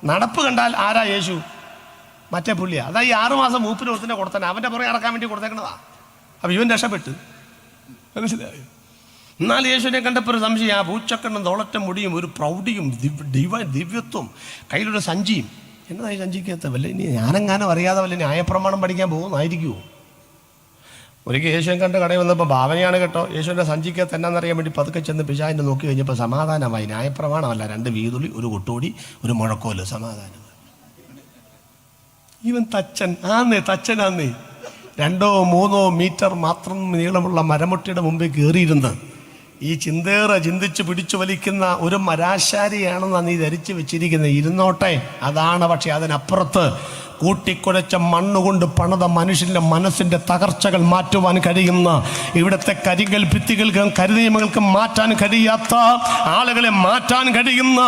നടപ്പ് കണ്ടാൽ ആരാ യേശു? മറ്റേ പുള്ളിയാ. അതാ ഈ 6 മാസം മൂപ്പിന് ഒരുത്തിനെ കൊടുത്തന്നെ. അവൻ്റെ പുറകെ നടക്കാൻ വേണ്ടി കൊടുത്തേക്കണതാ. അപ്പം ഇവൻ രക്ഷപ്പെട്ട്. മനസ്സിലായോ? എന്നാൽ യേശുവിനെ കണ്ടപ്പോൾ ഒരു സംശയം. ആ പൂച്ചക്കണ്ണും തോളറ്റം മുടിയും ഒരു പ്രൗഢിയും ദിവ്യത്വം, കയ്യിലൊരു സഞ്ചിയും. എന്നതാ ഈ സഞ്ചിക്കകത്ത്? വല്ല ഇനി ഞാനെങ്ങാനും അറിയാതെ വല്ല ന്യായപ്രമാണം പഠിക്കാൻ പോകുന്നതായിരിക്കുമോ? ഒരിക്കൽ യേശുവിനെ കണ്ട് കടയിൽ വന്നപ്പോൾ ഭാവനയാണ് കേട്ടോ. യേശുവിൻ്റെ സഞ്ചിക്കകത്ത് എന്നാന്നറിയാൻ വേണ്ടി പതുക്കെ ചെന്ന് പിശാചിനെ നോക്കി കഴിഞ്ഞപ്പോൾ സമാധാനമായി. ന്യായപ്രമാണമല്ല, 2 വീതുളി, ഒരു കൊട്ടുകൂടി, ഒരു മുഴക്കോല്. സമാധാനം. ഇവൻ തച്ചൻ ആന്നേ, തച്ചനാന്നേ. 2 or 3 മീറ്റർ മാത്രം നീളമുള്ള മരമുട്ടിയുടെ മുമ്പിൽ കയറിയിരുന്ന് ഈ ചിന്തിച്ച് പിടിച്ചു വലിക്കുന്ന ഒരു മരാശാരിയാണെന്നാണ് നീ ധരിച്ചു വെച്ചിരിക്കുന്നത്. ഇരുന്നോട്ടെ, അതാണ്. പക്ഷെ അതിനപ്പുറത്ത് കൂട്ടിക്കുഴച്ച മണ്ണുകൊണ്ട് പണിത മനുഷ്യൻ്റെ മനസ്സിൻ്റെ തകർച്ചകൾ മാറ്റുവാൻ കഴിയുന്ന, ഇവിടുത്തെ കരികൽ ഭിത്തികൾക്കും കരുനിയമങ്ങൾക്കും മാറ്റാൻ കഴിയാത്ത, ആളുകളെ മാറ്റാൻ കഴിയുന്ന,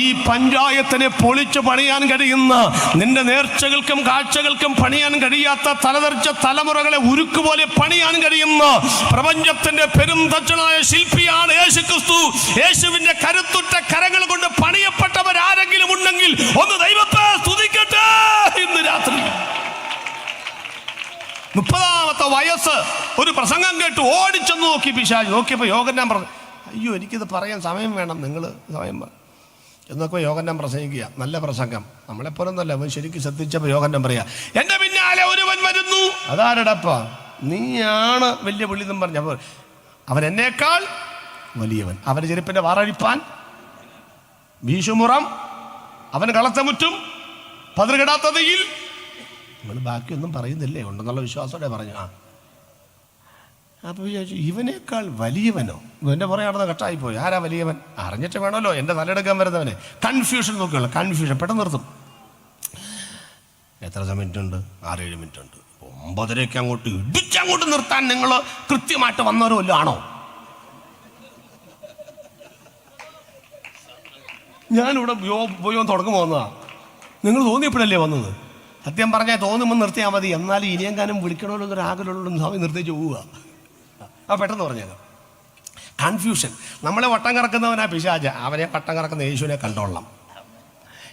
ഈ പഞ്ചായത്തിനെ പൊളിച്ചു പണിയാൻ കഴിയുന്ന, നിന്റെ നേർച്ചകൾക്കും കാഴ്ചകൾക്കും പണിയാൻ കഴിയാത്ത തലതെറിച്ച തലമുറകളെ ഉരുക്കുപോലെ പണിയാൻ കഴിയുന്ന പ്രപഞ്ചത്തിന്റെ പെരുന്തച്ചനായ ശില്പിയാണ് യേശുക്രിസ്തു. യേശുവിന്റെ കരുത്തുറ്റ കരങ്ങൾ കൊണ്ട് പണിയപ്പെട്ടവരാരെങ്കിലും ഉണ്ടെങ്കിൽ ഒന്ന് ദൈവത്തെ സ്തുതിക്കട്ടെ. ഇന്ന് രാത്രി 30-ാമത്തെ വയസ്സ് ഒരു പ്രസംഗം കേട്ടു, ഓടിച്ചെന്ന് നോക്കി പിശാച്. നോക്കിയപ്പോൾ യോഹന്നാൻ പറഞ്ഞു, അയ്യോ എനിക്കിത് പറയാൻ സമയം വേണം, നിങ്ങൾ സമയം എന്നൊക്കെ യോഹന്നാൻ പ്രസംഗിക്കുക. നല്ല പ്രസംഗം, നമ്മളെപ്പോലൊന്നല്ല. അവൻ ശരിക്കും ശ്രദ്ധിച്ചപ്പോൾ യോഹന്നാൻ പറയാ, എന്റെ പിന്നാലെ ഒരുവൻ വരുന്നു. അതാരടപ്പ? നീയാണ് വലിയ പുള്ളി എന്നും പറഞ്ഞപ്പോൾ, അവൻ എന്നേക്കാൾ വലിയവൻ. അവൻ്റെ ചെരുപ്പിന്റെ വാറഴിപ്പാൻ വീശുമുറം, അവൻ കളത്തമുറ്റും പതിർകിടാത്തതയിൽ. നമ്മൾ ബാക്കിയൊന്നും പറയുന്നില്ലേ, ഉണ്ടെന്നുള്ള വിശ്വാസത്തോടെ പറഞ്ഞു. അപ്പോൾ വിചാരിച്ചു ഇവനേക്കാൾ വലിയവനോ? ഇവൻ്റെ പുറകെ നടന്ന് കട്ടായിപ്പോയി. ആരാ വലിയവൻ? അറിഞ്ഞിട്ട് വേണമല്ലോ എൻ്റെ തലയെടുക്കാൻ വരുന്നവനെ. കൺഫ്യൂഷൻ നോക്കുകയുള്ള കൺഫ്യൂഷൻ പെട്ടെന്ന് നിർത്തും. എത്ര മിനിറ്റ് ഉണ്ട്? 6-7 മിനിറ്റ് ഉണ്ട്. 9:30 അങ്ങോട്ട് ഇടിച്ചങ്ങോട്ട് നിർത്താൻ നിങ്ങൾ കൃത്യമായിട്ട് വന്നവരോ വല്ലതും ആണോ? ഞാനിവിടെ ഉപയോഗം തുടക്കം പോകുന്നതാണ്. നിങ്ങൾ തോന്നിയപ്പോഴല്ലേ വന്നത്? സത്യം പറഞ്ഞാൽ തോന്നുമ്പോൾ നിർത്തിയാൽ മതി. എന്നാലും ഇനിയെങ്ങാനും വിളിക്കണമല്ലോ എന്നൊരു ആഗ്രഹമുള്ള സ്വാമി നിർത്തിച്ച് പോവുക. പെട്ടെന്ന് പറഞ്ഞേക്കാം. കൺഫ്യൂഷൻ. നമ്മളെ വട്ടം കറക്കുന്നവനാ പിശാച്, അവനെ വട്ടം കറക്കുന്ന യേശുവിനെ കണ്ടോളാം.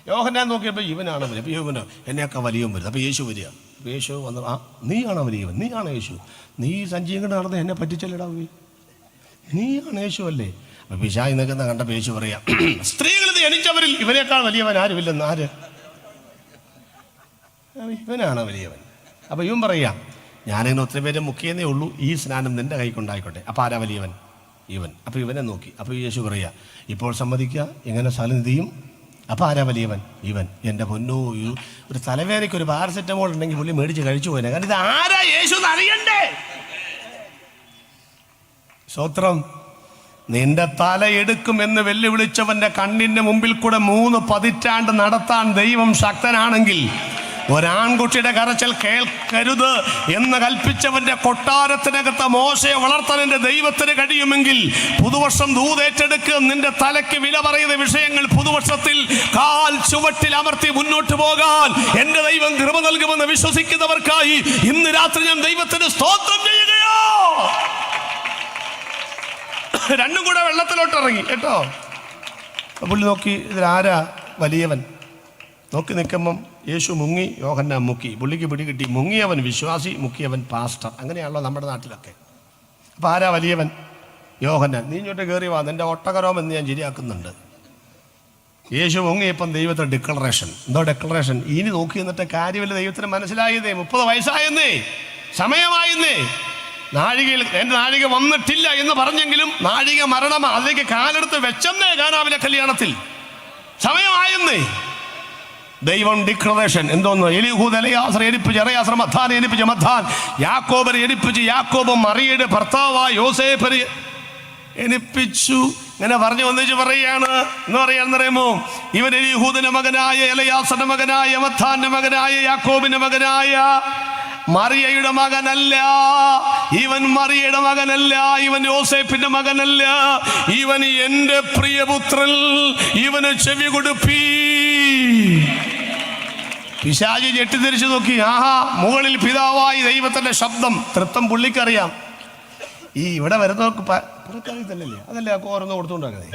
യോഹന്നാൻ നോക്കിയപ്പോൾ ഇവനാണ് വലിയ. അപ്പോൾ യോഹന എന്നെയൊക്കെ വലിയവൻ വരുന്നത്. അപ്പോൾ യേശു വരിക. അപ്പോൾ യേശു വന്ന്, നീയാണോ വലിയവൻ? നീയാണോ യേശു? നീ സഞ്ചിയും കൊണ്ട് നടന്ന് എന്നെ പറ്റിച്ചല്ലടാ, നീയാണ് യേശു അല്ലേ? അപ്പോൾ പിശാച് നിൽക്കുന്ന കണ്ടപ്പോൾ യേശു പറയാം, സ്ത്രീകൾ ജനിച്ചവരിൽ ഇവനേക്കാൾ വലിയവൻ ആരുമില്ലെന്ന്. ആര്? ഇവനാണ് വലിയവൻ. അപ്പോൾ ഇവൻ പറയാം, ഞാനിങ്ങനെ ഒത്തിരി പേരെ മുക്കിയെന്നേ ഉള്ളൂ, ഈ സ്നാനം നിന്റെ കൈ കൊണ്ടായിക്കോട്ടെ. അപ്പോൾ ആരാ വലിയവൻ? ഇവൻ. അപ്പോൾ ഇവനെ നോക്കി. അപ്പോൾ യേശു പറയാ, ഇപ്പോൾ സമ്മതിക്കുക, എങ്ങനെ സാന്നിധ്യം? അപ്പോൾ ആരാ വലിയവൻ? ഇവൻ. എൻ്റെ പൊന്നോ, ഒരു തലവേദനയ്ക്ക് ഒരു പാരസെറ്റമോൾ ഉണ്ടെങ്കിൽ പുള്ളി മേടിച്ച് കഴിച്ചു പോയനെ. കാരണം ഇത് ആരാ യേശു എന്ന് അറിയണ്ടേ? സ്തോത്രം. നിന്റെ തല എടുക്കുമെന്ന് വെല്ലുവിളിച്ചവന്റെ കണ്ണിന്റെ മുമ്പിൽ കൂടെ 3 പതിറ്റാണ്ട് നടത്താൻ ദൈവം ശക്തനാണെങ്കിൽ, ഒരാൺകുട്ടിയുടെ കരച്ചിൽ കേൾക്കരുത് എന്ന് കൽപ്പിച്ചവന്റെ കൊട്ടാരത്തിനകത്ത് മോശയെ വളർത്താൻ എൻ്റെ ദൈവത്തിന് കഴിയുമെങ്കിൽ, പുതുവർഷം ദൂതേറ്റെടുക്കുക. നിന്റെ തലയ്ക്ക് വില പറയുന്ന വിഷയങ്ങൾ പുതുവർഷത്തിൽ കാൽ ചുവട്ടിൽ അമർത്തി മുന്നോട്ട് പോകാൻ എൻ്റെ ദൈവം കൃപ നൽകുമെന്ന് വിശ്വസിക്കുന്നവർക്കായി ഇന്ന് രാത്രി ഞാൻ ദൈവത്തിന് സ്തോത്രം ചെയ്യുകയോ. രണ്ടും കൂടെ വെള്ളത്തിലോട്ട് ഇറങ്ങി കേട്ടോ. പുള്ളി നോക്കി, ഇതിലാരാ വലിയവൻ? നോക്കി നിൽക്കുമ്പം യേശു മുങ്ങി, യോഹന്നാൻ മുക്കി. പുള്ളിക്ക് പിടി കിട്ടി. മുങ്ങിയവൻ വിശ്വാസി, മുക്കിയവൻ പാസ്റ്റർ. അങ്ങനെയാണല്ലോ നമ്മുടെ നാട്ടിലൊക്കെ. അപ്പോൾ ആരാ വലിയവൻ? യോഹന്നാൻ. നീ ഇങ്ങോട്ട് കയറി വാ, നിന്റെ ഒട്ടകരോം എന്ന് ഞാൻ ശരിയാക്കുന്നുണ്ട്. യേശു മുങ്ങിയപ്പം ദൈവത്തെ ഡിക്ലറേഷൻ. എന്തോ ഡിക്ലറേഷൻ? ഇനി നോക്കി നിന്നിട്ട് കാര്യമില്ല, ദൈവത്തിന് മനസ്സിലായതേ. 30 വയസ്സായെന്നേ, സമയമായെന്നേ. നാഴികയിൽ എൻ്റെ നാഴിക വന്നിട്ടില്ല എന്ന് പറഞ്ഞെങ്കിലും നാഴിക മരണം അതിലേക്ക് കാലെടുത്ത് വെച്ചെന്നേ. കാനാവിലെ കല്യാണത്തിൽ സമയമായെന്നേ. ദൈവം ഡിക്ലറേഷൻ. എന്തോന്ന്? എലിഹൂദ് എലയാസർ എരിപ്പിച്ച് എറയാസർ മദ്ദാനെ എരിപ്പിച്ച് മദ്ദാൻ യാക്കോബിനെ എരിപ്പിച്ച് യാക്കോബ് മറിയയുടെ ഭർത്താവായ യോസേഫിനെ എണിപ്പിച്ചു. ഇങ്ങനെ പറഞ്ഞു ഒന്നിച്ച് പറയുകയാണ്. എന്ന് പറയാന്നറിയുമോ? ഇവൻ എലിഹൂദിന്റെ മകനായ എലയാസറിന്റെ മകനായ മദ്ദാന്റെ മകനായ യാക്കോബിന്റെ മകനായ മറിയയുടെ മകനല്ല. ഇവൻ മറിയയുടെ മകനല്ല. ഇവൻ യോസേഫിന്റെ മകനല്ല. ഇവൻ എൻ്റെ പ്രിയപുത്രൻ. ഇവന് ചെവി കൊടുപ്പീ. പിശാചി ഞെട്ടിത്തിരിച്ചു നോക്കി. ആഹാ, മുകളിൽ പിതാവായി ദൈവത്തിന്റെ ശബ്ദം. തൃത്വം പുള്ളിക്കറിയാം. ഈ ഇവിടെ വരുന്നവർക്ക് പുള്ളിക്കറിയത്തില്ലല്ലേ, അതല്ലേ ഓരോന്ന് കൊടുത്തുകൊണ്ടാക്കുന്നത്.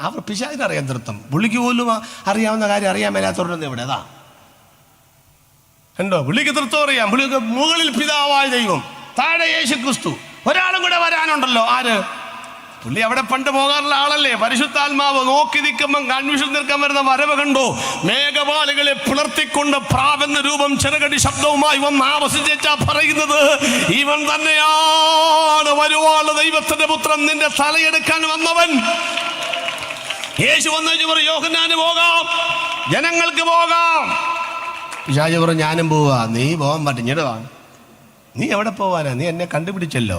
അവർ പിശാചിനറിയാം തൃത്വം. പുള്ളിക്ക് പോലും അറിയാവുന്ന കാര്യം അറിയാൻ മേലാത്തവരൊന്നും ഇവിടെ. അതാ ഉണ്ടോ? പുള്ളിക്ക് തൃത്വം അറിയാം. പുള്ളിക്ക് മുകളിൽ പിതാവായ ദൈവം, താഴെ യേശു ക്രിസ്തു. ഒരാളും കൂടെ വരാനുണ്ടല്ലോ. ആര്? പുള്ളി അവിടെ പണ്ട് പോകാറുള്ള ആളല്ലേ. പരിശുദ്ധാത്മാവ് നോക്കി നിൽക്കുമ്പം കൺഫ്യൂഷൻ നിൽക്കാൻ വരുന്ന വരവ് കണ്ടോ? മേഘപാലുകളെ പിളർത്തിക്കൊണ്ട് പ്രാവെന്ന രൂപം ചെറുകടി ശബ്ദവുമായി വന്ന് ആവസിച്ചാ പറയുന്നത്, ഇവൻ തന്നെയാണ് വരുവാനുള്ള ദൈവത്തിന്റെ പുത്രൻ, നിന്റെ തലയെടുക്കാൻ വന്നവൻ. യേശു വന്നു പറയും, യോഹന്നാന് പോകാം, ജനങ്ങൾക്ക് പോകാം. പിശാച് പറഞ്ഞു, ഞാനും പോവാ. നീ പോകാൻ പറ്റിഞ്ഞിടുവാ. നീ എവിടെ പോവാനാ? നീ എന്നെ കണ്ടുപിടിച്ചല്ലോ.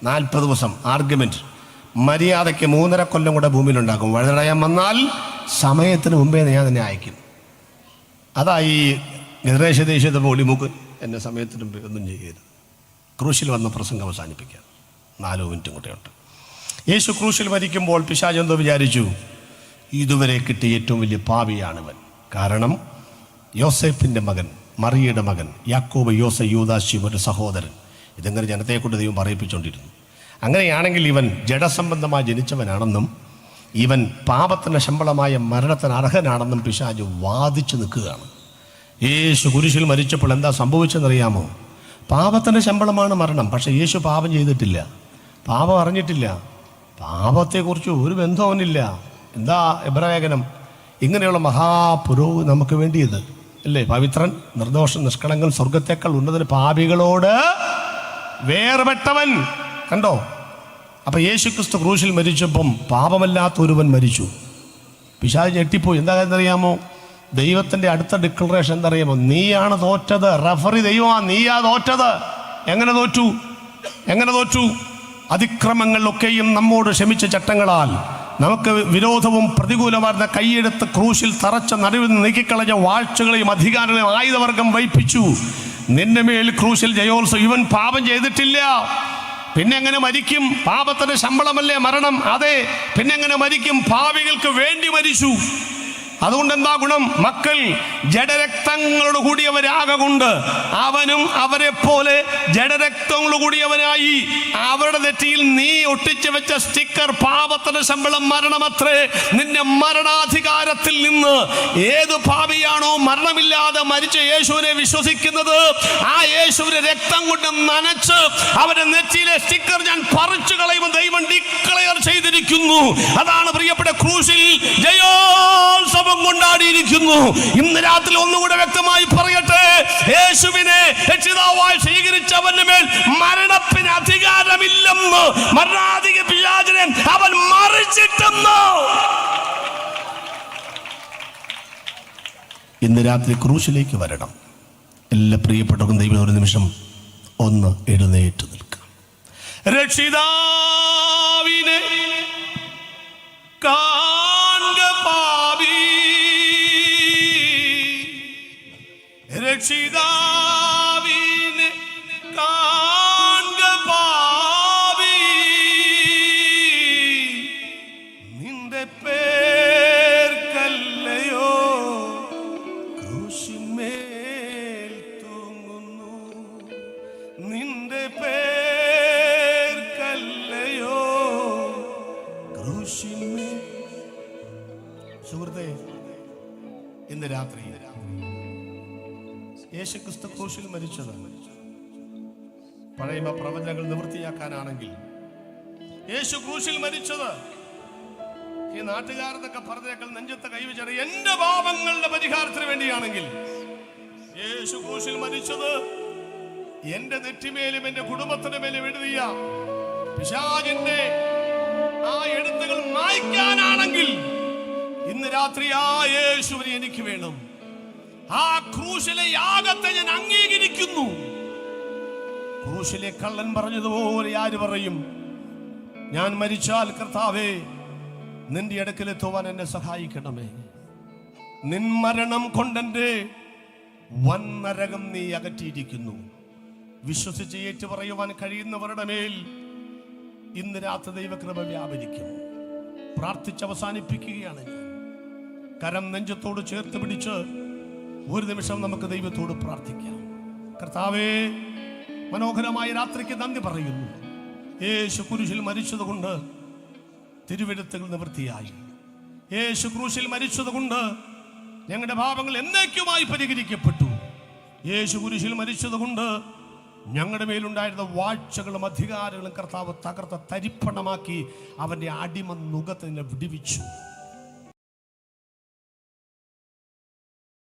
40 ദിവസം ആർഗ്യുമെന്റ്. മര്യാദയ്ക്ക് 3.5 കൊല്ലം കൂടെ ഭൂമിയിലുണ്ടാക്കും. വഴുതടയാൻ വന്നാൽ സമയത്തിന് മുമ്പേ ഞാൻ നിന്നെ അയക്കും. അതാ ഈ ഗദരേശ ദേശീയത ഒളിമുക്ക് എന്നെ സമയത്തിനും ഒന്നും ചെയ്യരുത്. ക്രൂശിൽ വന്ന പ്രസംഗം അവസാനിപ്പിക്കാം. 4 മിനിറ്റും കൂടെ ഉണ്ട്. യേശു ക്രൂശിൽ മരിക്കുമ്പോൾ പിശാച് എന്തോ വിചാരിച്ചു, ഇതുവരെ കിട്ടിയ ഏറ്റവും വലിയ പാപിയാണിവൻ. കാരണം യോസേപ്പിൻ്റെ മകൻ, മറിയയുടെ മകൻ, യാക്കോബ്, യൂദാശ്യം ഒരു സഹോദരൻ. ഇതെങ്ങനെ ജനത്തെക്കൊണ്ട് ദൈവം പറയിപ്പിച്ചുകൊണ്ടിരുന്നു. അങ്ങനെയാണെങ്കിൽ ഇവൻ ജഡസംബന്ധമായി ജനിച്ചവനാണെന്നും ഇവൻ പാപത്തിൻ്റെ ശമ്പളമായ മരണത്തിന് അർഹനാണെന്നും പിശാച് വാദിച്ചു നിൽക്കുകയാണ്. യേശു കുരിശിൽ മരിച്ചപ്പോൾ എന്താ സംഭവിച്ചെന്നറിയാമോ? പാപത്തിൻ്റെ ശമ്പളമാണ് മരണം. പക്ഷേ യേശു പാപം ചെയ്തിട്ടില്ല, പാപം അറിഞ്ഞിട്ടില്ല, പാപത്തെക്കുറിച്ച് ഒരു ബന്ധവുമില്ല. എന്താ എബ്രായലേഖനം? ഇങ്ങനെയുള്ള മഹാപുരോഹിതൻ നമുക്ക് വേണ്ടിയത് അല്ലേ? പവിത്രൻ, നിർദോഷൻ, നിഷ്കളങ്കൻ, സ്വർഗത്തേക്കാൾ ഉന്നതന്, പാപികളോട് വേർപെട്ടവൻ. കണ്ടോ? അപ്പം യേശു ക്രിസ്തു ക്രൂശിൽ മരിച്ചപ്പം പാപമല്ലാത്ത ഒരുവൻ മരിച്ചു. പിശാച് ഞെട്ടിപ്പോയി. എന്താ അറിയാമോ? ദൈവത്തിൻ്റെ അടുത്ത ഡിക്ലറേഷൻ എന്താ അറിയാമോ? നീയാണ് തോറ്റത്. റഫറി ദൈവമാണ്, നീയാ തോറ്റത്. എങ്ങനെ തോറ്റു? അതിക്രമങ്ങളിലൊക്കെയും നമ്മോട് ക്ഷമിച്ച ചട്ടങ്ങളാൽ നമുക്ക് വിരോധവും പ്രതികൂലമായിരുന്ന കൈയെടുത്ത് ക്രൂശിൽ തറച്ച നടുവിൽ നിന്ന് നീക്കിക്കളഞ്ഞ വാഴ്ചകളെയും അധികാരങ്ങളെയും ആയുധവർഗം വഹിപ്പിച്ചു. നിന്റെ മേൽ ക്രൂശിൽ ജയോത്സവം. ഇവൻ പാപം ചെയ്തിട്ടില്ല, പിന്നെ എങ്ങനെ മരിക്കും? പാപത്തിന്റെ ശമ്പളമല്ലേ മരണം? അതെ, പിന്നെ എങ്ങനെ മരിക്കും? പാപികൾക്ക് വേണ്ടി മരിച്ചു. അതുകൊണ്ട് എന്താ ഗുണം? മക്കൾ ജഡരക്തങ്ങളോട് കൂടിയവരാകൊണ്ട് അവനും അവരെ പോലെ ജഡരക്തങ്ങളോട് കൂടിയവനായി. അവരുടെ നെറ്റിയിൽ നീ ഒട്ടിച്ചു വെച്ച സ്റ്റിക്കർ പാപത്തിന്റെ ശമ്പളം മരണമത്രേ. നിന്റെ മരണാധികാരത്തിൽ നിന്ന് ഏത് പാപിയാണോ മരണമില്ലാതെ മരിച്ച യേശുവിനെ വിശ്വസിക്കുന്നത്, ആ യേശുവിനെ രക്തം കൊണ്ട് നനച്ച് അവരുടെ നെറ്റിയിലെ സ്റ്റിക്കർ ഞാൻ പറിച്ചു കളയുമെന്ന് ദൈവം ഡിക്ലെയർ ചെയ്തിരിക്കുന്നു. അതാണ് പ്രിയപ്പെട്ട ക്രൂശിൽ ജയോത്സവം കൊണ്ടാടിയിരിക്കുന്നു. ഇന്ന് രാത്രി ഒന്നുകൂടെ വ്യക്തമായി പറയട്ടെ, യേശുവിനെ രക്ഷിതാവായി സ്വീകരിച്ചവന്റെ മേൽ മരണത്തിന് അധികാരമില്ലെന്ന്, മരണാധിക പിശാചിനെ അവൻ മറിച്ചിട്ടെന്ന്. ഇന്ന് രാത്രി ക്രൂശിലേക്ക് വരണം. എല്ലാ പ്രിയപ്പെട്ടവർക്കും ദൈവം ഒരു നിമിഷം ഒന്ന് എഴുന്നേറ്റ് നിൽക്കാം. രക്ഷിതാവിനെ കാൺക പാപി, രക്ഷിതാവിനെ കാൺക പാപി, നിന്റെ പേർക്കല്ലയോ ക്രൂശിന്മേൽ തൂങ്ങുന്നു, നിന്റെ പേർക്കല്ലയോ ക്രൂശിന്മേൽ. സുഹൃത്തേ, ഇന്ന് രാത്രി യേശുക്രിസ്തു ക്രൂശിൽ മരിച്ചത് പഴയ പ്രവചനങ്ങൾ നിവൃത്തിയാക്കാനാണെങ്കിൽ, യേശു ക്രൂശിൽ മരിച്ചത് ഈ നാട്ടുകാരെന്നൊക്കെ പറഞ്ഞേക്കൾ നെഞ്ചത്തെ കൈവച്ചാണ് എന്റെ പാപങ്ങളുടെ പരിഹാരത്തിന് വേണ്ടിയാണെങ്കിൽ, യേശു ക്രൂശിൽ മരിച്ചത് എന്റെ നെറ്റിമേലും എന്റെ കുടുംബത്തിന് മേലും എഴുതിയ പിശാചിന്റെ ആ എഴുത്തുകൾ മായ്ക്കാനാണെങ്കിൽ, ഇന്ന് രാത്രി ആ യേശുവിനെ എനിക്ക് വേണം. ആ ക്രൂശിലെ യാഗത്തെ ഞാൻ അംഗീകരിക്കുന്നു. ക്രൂശിലെ കള്ളൻ പറഞ്ഞതുപോലെ ആര് പറയും, ഞാൻ മരിച്ചാൽ കർത്താവേ നിന്റെ അടുക്കലെത്തുവാൻ എന്നെ സഹായിക്കണമേ. നിൻ മരണം കൊണ്ടെന്റെ വൻ നരകം നീ അകറ്റിയിരിക്കുന്നു. വിശ്വസിച്ച് ഏറ്റു പറയുവാൻ കഴിയുന്നവരുടെ മേൽ ഇന്ന് രാത്രി ദൈവകൃപ വ്യാപരിക്കും. പ്രാർത്ഥിച്ച് അവസാനിപ്പിക്കുകയാണ് ഞാൻ. കരം നെഞ്ചത്തോട് ചേർത്ത് പിടിച്ച് ഒരു നിമിഷം നമുക്ക് ദൈവത്തോട് പ്രാർത്ഥിക്കാം. കർത്താവേ, മനോഹരമായ രാത്രിക്ക് നന്ദി പറയുന്നു. യേശു കുരിശിൽ മരിച്ചതുകൊണ്ട് തിരുവെഴുത്തുകൾ നിവൃത്തിയായി. യേശു ക്രൂശിൽ മരിച്ചതുകൊണ്ട് ഞങ്ങളുടെ പാപങ്ങൾ എന്നേക്കുമായി പരിഹരിക്കപ്പെട്ടു. യേശു കുരിശിൽ മരിച്ചതുകൊണ്ട് ഞങ്ങളുടെ മേലുണ്ടായിരുന്ന വാഴ്ചകളും അധികാരങ്ങളും കർത്താവ് തകർത്ത തരിപ്പണമാക്കി അവൻ്റെ അടിമ നുകത്തിനെ വിടുവിച്ചു.